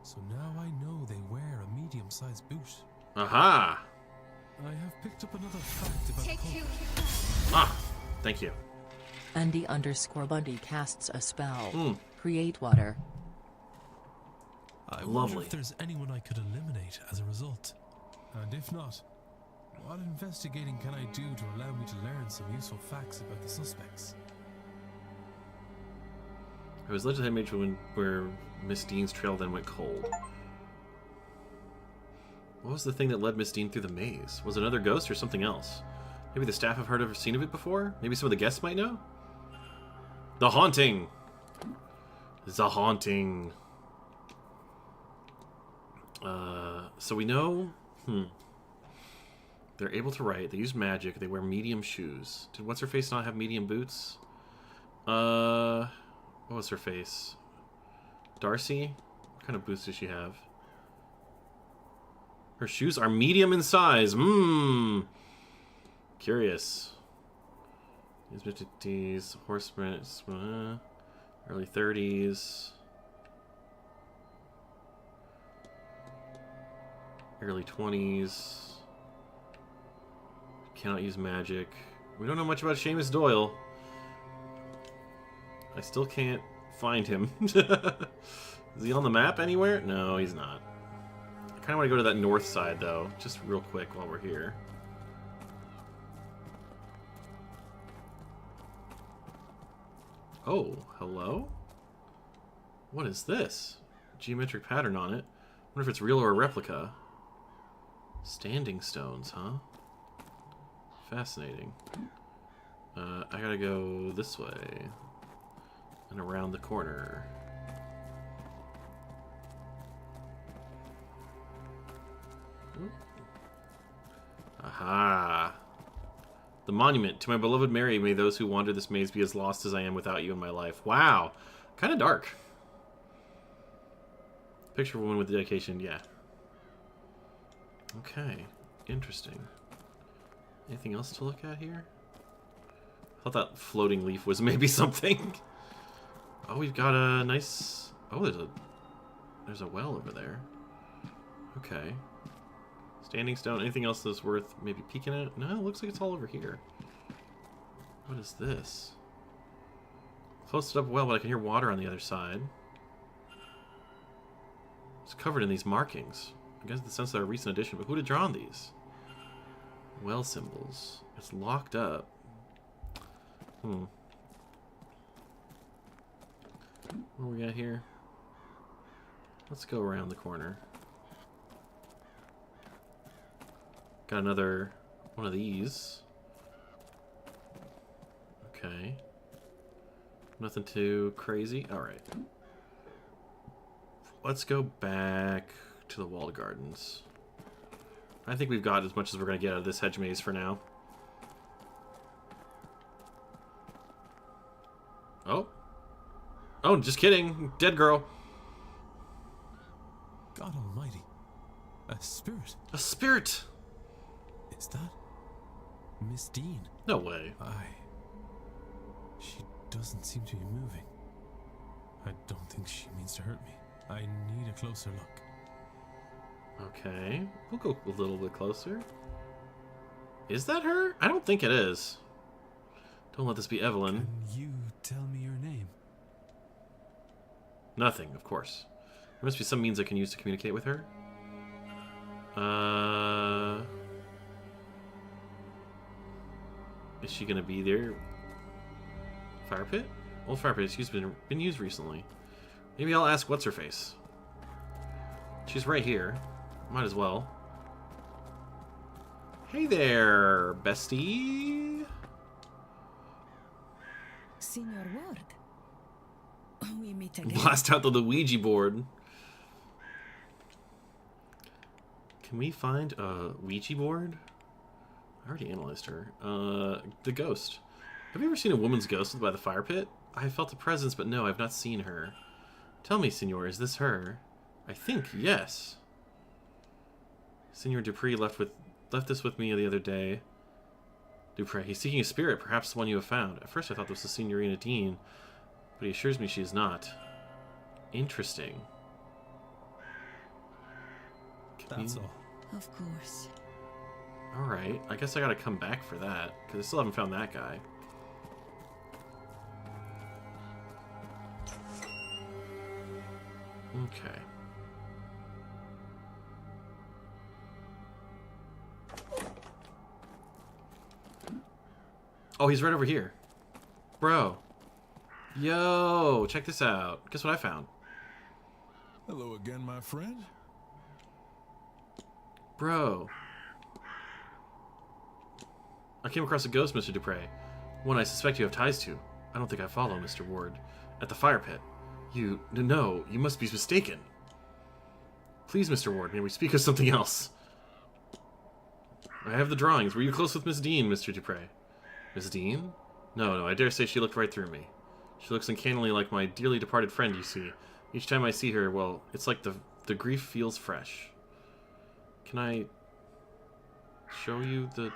So now I know they wear a medium-sized boot. Aha! I have picked up another fact about the culprit. Ah, thank you. Andy_Bundy casts a spell. Create water. I wonder if there's anyone I could eliminate as a result. And if not, what investigating can I do to allow me to learn some useful facts about the suspects? I was led to the image where Miss Dean's trail then went cold. What was the thing that led Miss Dean through the maze? Was it another ghost or something else? Maybe the staff have heard of or seen of it before? Maybe some of the guests might know? The haunting! The haunting. So we know... They're able to write. They use magic. They wear medium shoes. Did What's-Her-Face not have medium boots? What was her face? Darcy? What kind of boots does she have? Her shoes are medium in size. Curious. These horsemen, early 30s. Early 20s. Cannot use magic. We don't know much about Seamus Doyle. I still can't find him. Is he on the map anywhere? No, he's not. I kind of want to go to that north side, though, just real quick while we're here. Oh, hello? What is this? Geometric pattern on it. Wonder if it's real or a replica. Standing stones, huh? Fascinating. I gotta go this way. And around the corner. Oop. Aha! The monument. To my beloved Mary, may those who wander this maze be as lost as I am without you in my life. Wow! Kind of dark. Picture of a woman with dedication. Yeah. Okay. Interesting. Anything else to look at here? I thought that floating leaf was maybe something. Oh, we've got a nice... Oh, there's a well over there. Okay. Standing stone. Anything else that's worth maybe peeking at? No, it looks like it's all over here. What is this? Close it up well, but I can hear water on the other side. It's covered in these markings. I guess the sense they're a recent addition, but who'd have drawn these? Well symbols. It's locked up. What do we got here? Let's go around the corner. Got another one of these. Okay. Nothing too crazy. Alright. Let's go back to the walled gardens. I think we've got as much as we're going to get out of this hedge maze for now. Oh. Oh, just kidding. Dead girl. God almighty. A spirit. A spirit! Is that Miss Dean? No way. She doesn't seem to be moving. I don't think she means to hurt me. I need a closer look. Okay. We'll go a little bit closer. Is that her? I don't think it is. Don't let this be Evelyn. Can you tell me your name? Nothing, of course. There must be some means I can use to communicate with her. Is she gonna be there? Fire pit? Old fire pit has been used recently. Maybe I'll ask what's her face. She's right here. Might as well. Hey there, bestie. Signor Ward. We meet again. Blast out the Ouija board. Can we find a Ouija board? I already analyzed her. The ghost. Have you ever seen a woman's ghost by the fire pit? I felt a presence, but no, I've not seen her. Tell me, Signor, is this her? I think yes. Signor Dupree left this with me the other day. Dupree, he's seeking a spirit, perhaps the one you have found. At first I thought this was Signorina Dean, but he assures me she is not. Interesting. That's all. Of course. Alright, I guess I gotta come back for that, because I still haven't found that guy. Okay. Oh, he's right over here. Bro. Yo, check this out. Guess what I found? Hello again, my friend. Bro. I came across a ghost, Mr. Dupre. One I suspect you have ties to. I don't think I follow, Mr. Ward. At the fire pit. No, you must be mistaken. Please, Mr. Ward, may we speak of something else? I have the drawings. Were you close with Miss Dean, Mr. Dupre? Miss Dean? No, I dare say she looked right through me. She looks uncannily like my dearly departed friend, you see. Each time I see her, well, it's like the grief feels fresh. Can I show you the...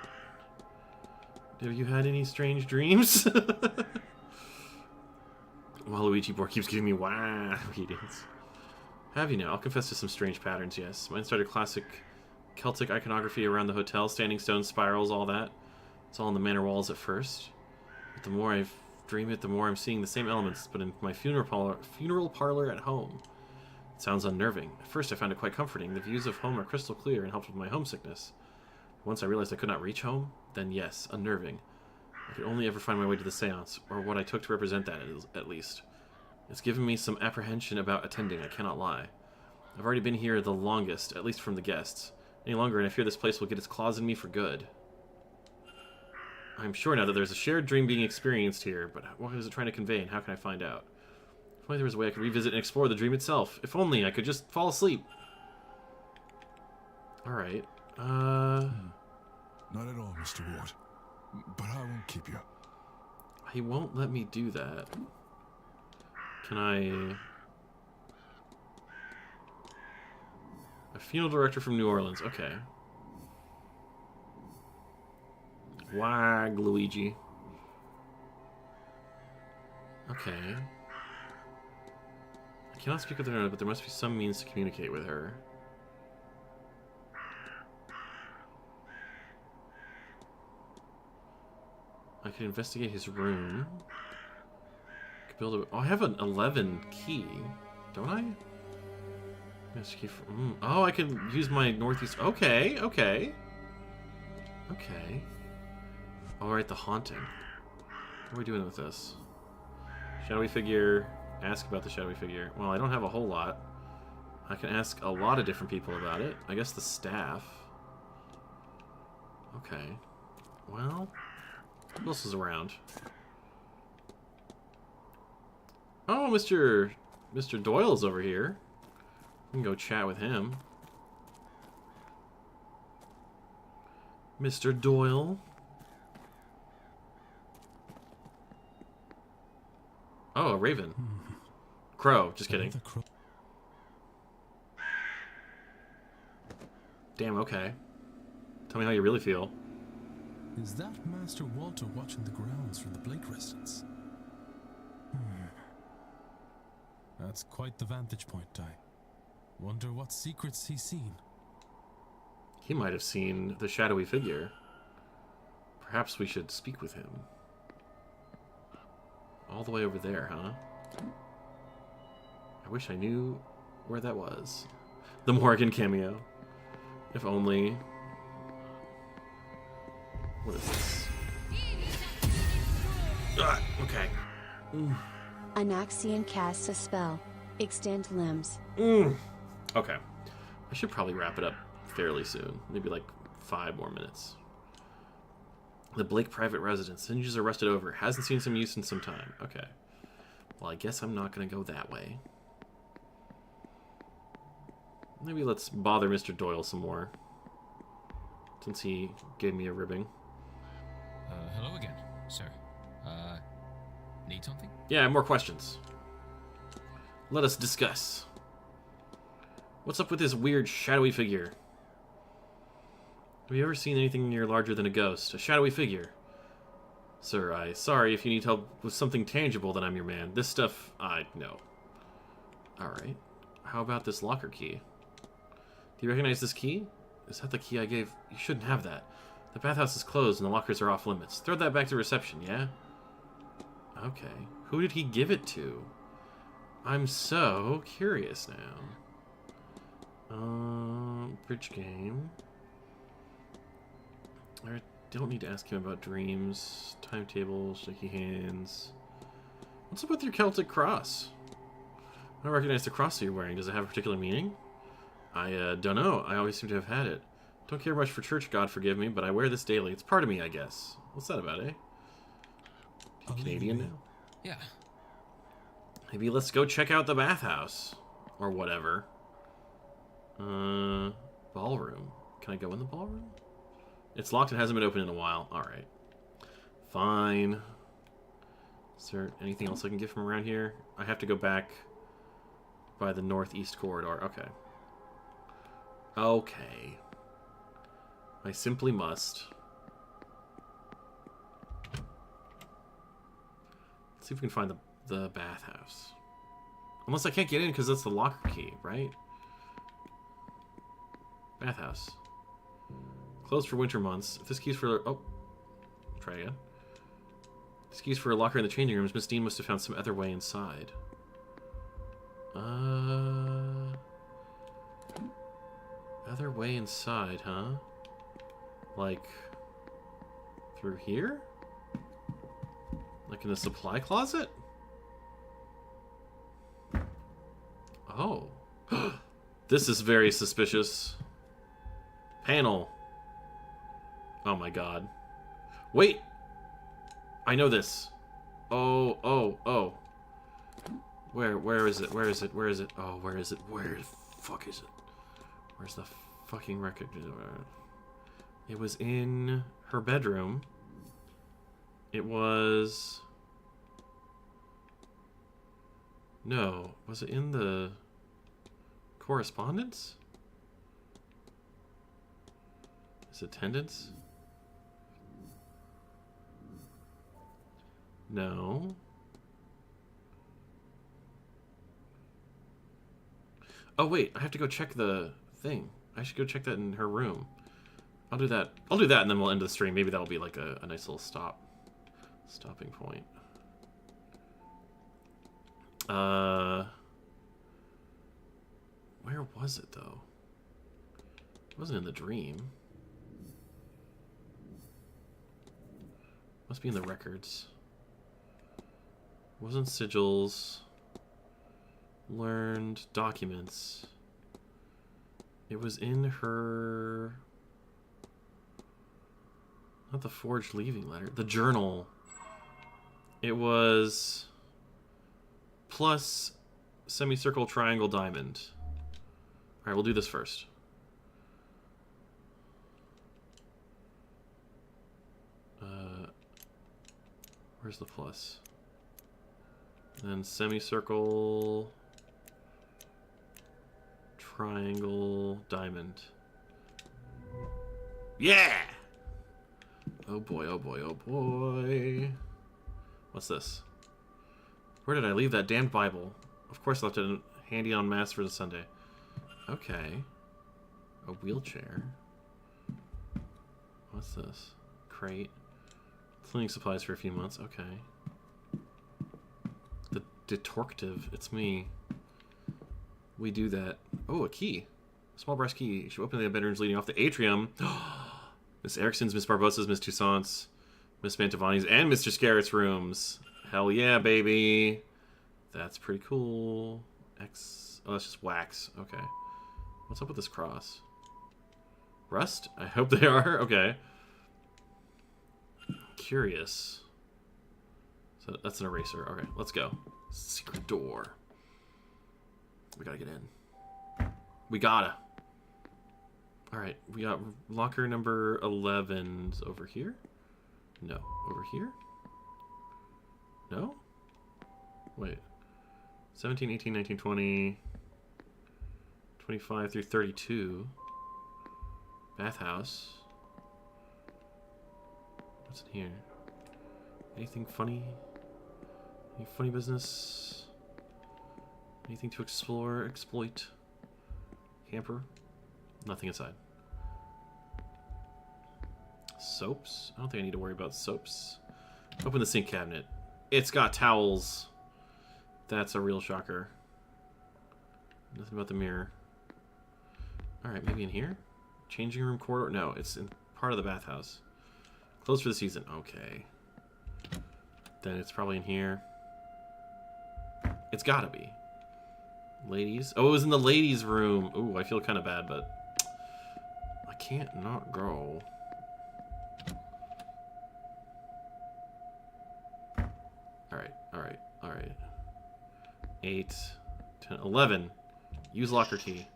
Have you had any strange dreams? Waluigi board keeps giving me wow readings. Have you now? I'll confess to some strange patterns, yes. Mine started classic Celtic iconography around the hotel, standing stone spirals, all that. It's all on the manor walls at first. But the more I dream it, the more I'm seeing the same elements, but in my funeral parlor at home. It sounds unnerving. At first I found it quite comforting. The views of home are crystal clear and helped with my homesickness. Once I realized I could not reach home, then yes, unnerving. I could only ever find my way to the seance, or what I took to represent that, at least. It's given me some apprehension about attending, I cannot lie. I've already been here the longest, at least from the guests. Any longer, and I fear this place will get its claws in me for good. I'm sure now that there's a shared dream being experienced here, but what is it trying to convey, and how can I find out? If only there was a way I could revisit and explore the dream itself. If only I could just fall asleep. Alright. Not at all, Mr. Ward. But I won't keep you. He won't let me do that. Can I... A funeral director from New Orleans. Okay. Wag, Luigi. Okay. I cannot speak with her, but there must be some means to communicate with her. I could investigate his room. I could build a... Oh, I have an 11 key, don't I? Yes, key for... Oh, I can use my northeast... Okay. Alright, the haunting. What are we doing with this? Shadowy figure. Ask about the shadowy figure. Well, I don't have a whole lot. I can ask a lot of different people about it. I guess the staff. Okay. Well, who else is around? Oh, Mr. Doyle's over here. We can go chat with him. Mr. Doyle. Oh, a raven. Crow. Just kidding. Damn, okay. Tell me how you really feel. Is that Master Walter watching the grounds from the Blake residence? That's quite the vantage point, I wonder what secrets he's seen. He might have seen the shadowy figure. Perhaps we should speak with him. All the way over there, huh? I wish I knew where that was. The Morgan cameo. If only... What is this? Ah, okay. Anaxian casts a spell. Extend limbs. Okay. I should probably wrap it up fairly soon. Maybe like 5 more minutes. The Blake private residence. Ninjas arrested over. Hasn't seen some use in some time. Okay. Well, I guess I'm not going to go that way. Maybe let's bother Mr. Doyle some more. Since he gave me a ribbing. Hello again, sir. Need something? Yeah, more questions. Let us discuss. What's up with this weird shadowy figure? Have you ever seen anything near larger than a ghost? A shadowy figure? Sir, sorry if you need help with something tangible, then I'm your man. This stuff, no. Alright. How about this locker key? Do you recognize this key? Is that the key I gave? You shouldn't have that. The bathhouse is closed and the lockers are off limits. Throw that back to reception, yeah? Okay. Who did he give it to? I'm so curious now. Bridge game. I don't need to ask him about dreams, timetable, shaky hands. What's up with your Celtic cross? I don't recognize the cross that you're wearing. Does it have a particular meaning? I don't know. I always seem to have had it. Don't care much for church, God forgive me, but I wear this daily. It's part of me, I guess. What's that about, eh? You Canadian now? Yeah. Maybe let's go check out the bathhouse. Or whatever. Ballroom. Can I go in the ballroom? It's locked and hasn't been open in a while. Alright. Fine. Is there anything else I can get from around here? I have to go back by the northeast corridor. Okay. Okay. I simply must. Let's see if we can find the bathhouse. Unless I can't get in because that's the locker key, right? Bathhouse. Closed for winter months. If this key's for... Oh. Try again. This key's for a locker in the changing rooms. Miss Dean must have found some other way inside. Other way inside, huh? Like... through here? Like in the supply closet? Oh. This is very suspicious. Panel. Oh my god. Wait! I know this. Oh. Where is it? Where is it? Where is it? Oh, where is it? Where the fuck is it? Where's the fucking record? It was in her bedroom. It was... No. Was it in the correspondence? Is it attendance? No. Oh wait, I have to go check the thing. I should go check that in her room. I'll do that. I'll do that and then we'll end the stream. Maybe that'll be like a nice little stopping point. Where was it though? It wasn't in the dream. Must be in the records. Wasn't sigils. Learned documents. It was in her... Not the forged leaving letter. The journal. It was... plus semicircle, triangle, diamond. Alright, we'll do this first. Where's the plus? And then semicircle, triangle, diamond. Yeah! Oh boy, oh boy, oh boy. What's this? Where did I leave that damned Bible? Of course I left it handy on Mass for the Sunday. Okay. A wheelchair. What's this? Crate. Cleaning supplies for a few months. Okay. The detorctive. It's me. We do that. Oh, a key. Small brass key. You should open the bedrooms leading off the atrium. Miss Erickson's, Miss Barbossa's, Miss Toussaint's, Miss Mantovani's, and Mr. Scarrett's rooms. Hell yeah, baby. That's pretty cool. X. Oh, that's just wax. Okay. What's up with this cross? Rust? I hope they are. Okay. Curious. So that's an eraser. Okay, let's go. Secret door. We gotta get in. We gotta. Alright, we got locker number 11's over here. No. Over here? No? Wait. 17, 18, 19, 20... 25 through 32. Bathhouse. What's in here? Anything funny? Any funny business? Anything to explore, exploit? Camper? Nothing inside. Soaps? I don't think I need to worry about soaps. Open the sink cabinet. It's got towels. That's a real shocker. Nothing about the mirror. Alright, maybe in here? Changing room corridor? No, it's in part of the bathhouse. Closed for the season. Okay. Then it's probably in here. It's gotta be. Ladies? Oh, it was in the ladies' room. Ooh, I feel kind of bad, but... I can't not go. Alright, alright, alright. 8, 10, 11. Use locker key.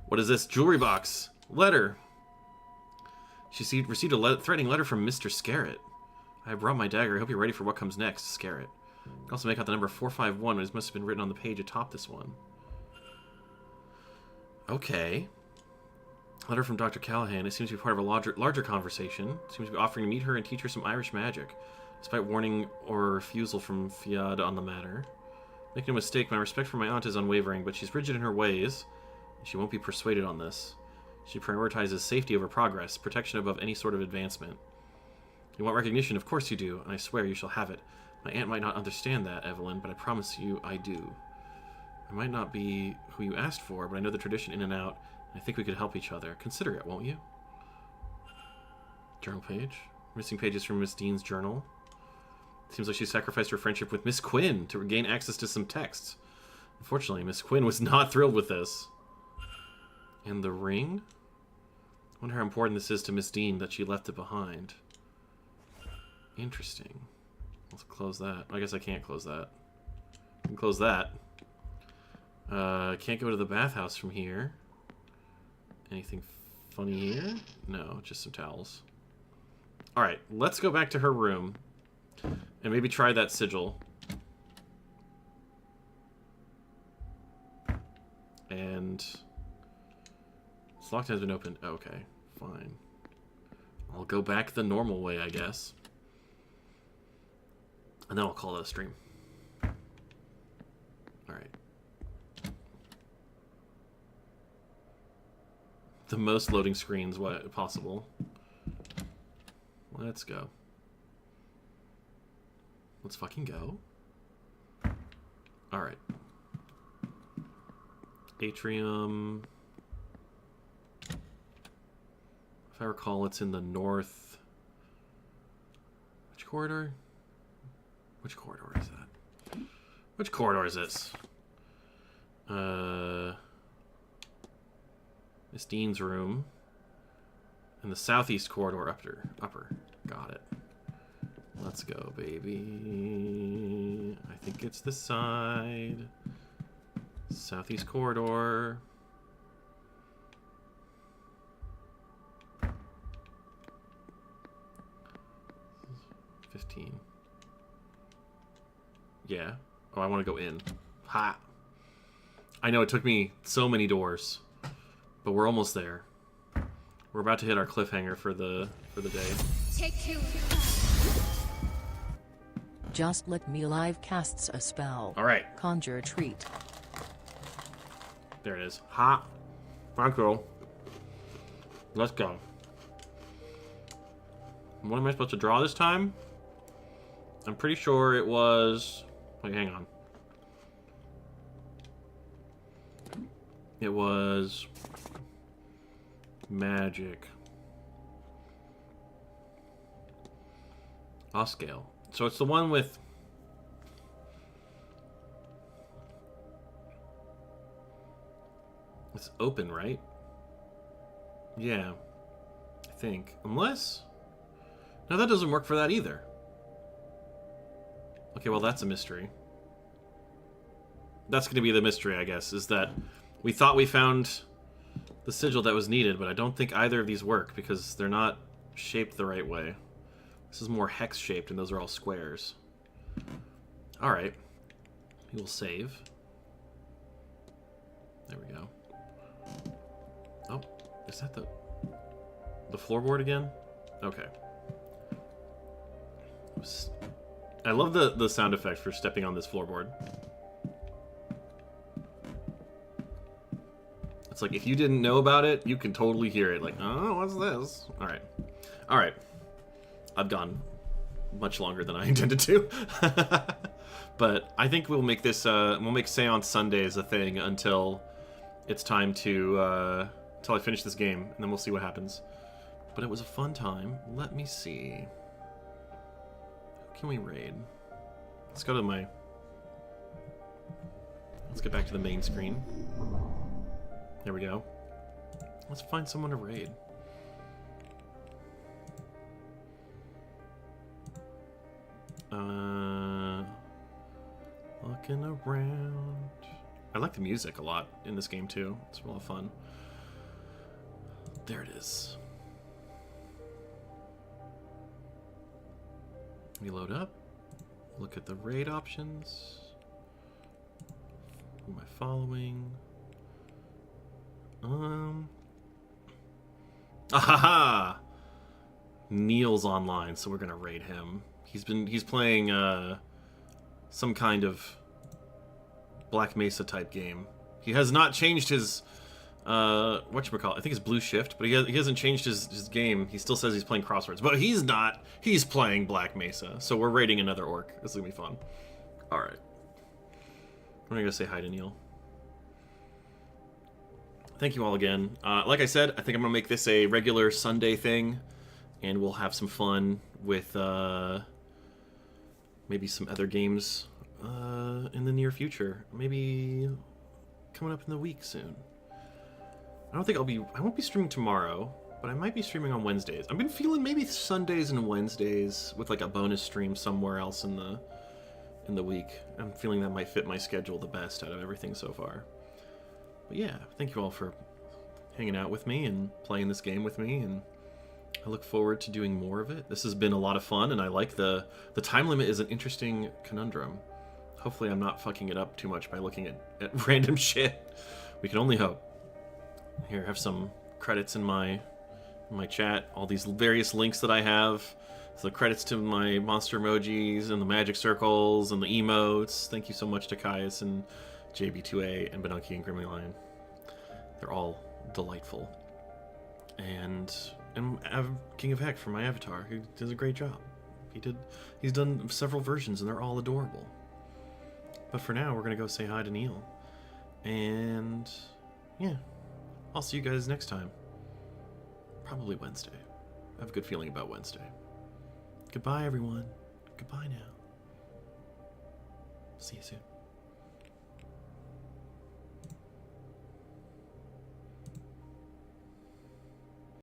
What is this? Jewelry box. Letter. She received a threatening letter from Mr. Scarrett. I brought my dagger. I hope you're ready for what comes next, Scarrett. You can also make out the number 451, which must have been written on the page atop this one. Okay. Letter from Dr. Callahan. It seems to be part of a larger conversation. It seems to be offering to meet her and teach her some Irish magic, despite warning or refusal from Fiad on the matter. Make no mistake, my respect for my aunt is unwavering, but she's rigid in her ways, and she won't be persuaded on this. She prioritizes safety over progress, protection above any sort of advancement. You want recognition? Of course you do, and I swear you shall have it. My aunt might not understand that, Evelyn, but I promise you I do. I might not be who you asked for, but I know the tradition in and out, and I think we could help each other. Consider it, won't you? Journal page. Missing pages from Miss Dean's journal. Seems like she sacrificed her friendship with Miss Quinn to regain access to some texts. Unfortunately, Miss Quinn was not thrilled with this. And the ring? I wonder how important this is to Miss Dean that she left it behind. Interesting. Let's close that. I guess I can't close that. I can close that. Can't go to the bathhouse from here. Anything funny here? No, just some towels. Alright, let's go back to her room. And maybe try that sigil. And... This lock has been opened. Okay, fine. I'll go back the normal way, I guess. And then I'll call it a stream. Alright. The most loading screens possible. Let's go. Let's fucking go. Alright. Atrium. If I recall, it's in the north. Which corridor? Which corridor is that? Which corridor is this? Miss Dean's room. And the southeast corridor upper. Got it. Let's go, baby. I think it's this side. Southeast corridor. $15. Yeah. Oh, I want to go in. Ha! I know it took me so many doors, but we're almost there. We're about to hit our cliffhanger for the day. Take two. Just Let Me Alive casts a spell. All right. Conjure treat. There it is. Ha! Thank you. Let's go. What am I supposed to draw this time? I'm pretty sure it was... Wait, hang on. It was... Magic. Oscale. So it's the one with... It's open, right? Yeah. I think. Unless... No, that doesn't work for that either. Okay, well, that's a mystery. That's going to be the mystery, I guess, is that we thought we found the sigil that was needed, but I don't think either of these work because they're not shaped the right way. This is more hex-shaped, and those are all squares. Alright. We will save. There we go. Oh, is that the floorboard again? Okay. I love the sound effect for stepping on this floorboard. It's like, if you didn't know about it, you can totally hear it. Like, oh, what's this? Alright. Alright. I've gone much longer than I intended to. But I think we'll make this, we'll make Seance Sundays a thing until it's time to, until I finish this game, and then we'll see what happens. But it was a fun time. Let me see. Who can we raid? Let's go to my... Let's get back to the main screen. There we go. Let's find someone to raid. Looking around. I like the music a lot in this game too. It's a lot of fun. There it is. We load up. Look at the raid options. Who am I following? Ahaha! Neil's online, so we're gonna raid him. He's playing some kind of Black Mesa type game. He has not changed his whatchamacallit, I think it's Blue Shift, but he hasn't changed his game. He still says he's playing Crosswords, but he's not. He's playing Black Mesa, so we're raiding another orc. This is gonna be fun. Alright. I'm gonna go say hi to Neil. Thank you all again. Like I said, I think I'm gonna make this a regular Sunday thing, and we'll have some fun with maybe some other games in the near future. Maybe coming up in the week soon. I won't be streaming tomorrow, but I might be streaming on Wednesdays. I've been feeling maybe Sundays and Wednesdays with like a bonus stream somewhere else in the week. I'm feeling that might fit my schedule the best out of everything so far. But yeah, thank you all for hanging out with me and playing this game with me, and I look forward to doing more of it. This has been a lot of fun, and I like the time limit is an interesting conundrum. Hopefully I'm not fucking it up too much by looking at random shit. We can only hope. Here, I have some credits in my chat. All these various links that I have. So credits to my monster emojis and the magic circles and the emotes. Thank you so much to Caius and JB2A and Benunky and Grimly Lion. They're all delightful. And King of Heck for my avatar, who does a great job. He's done several versions and they're all adorable. But for now, we're gonna go say hi to Neil. And yeah, I'll see you guys next time. Probably Wednesday. I have a good feeling about Wednesday. Goodbye, everyone. Goodbye now. See you soon.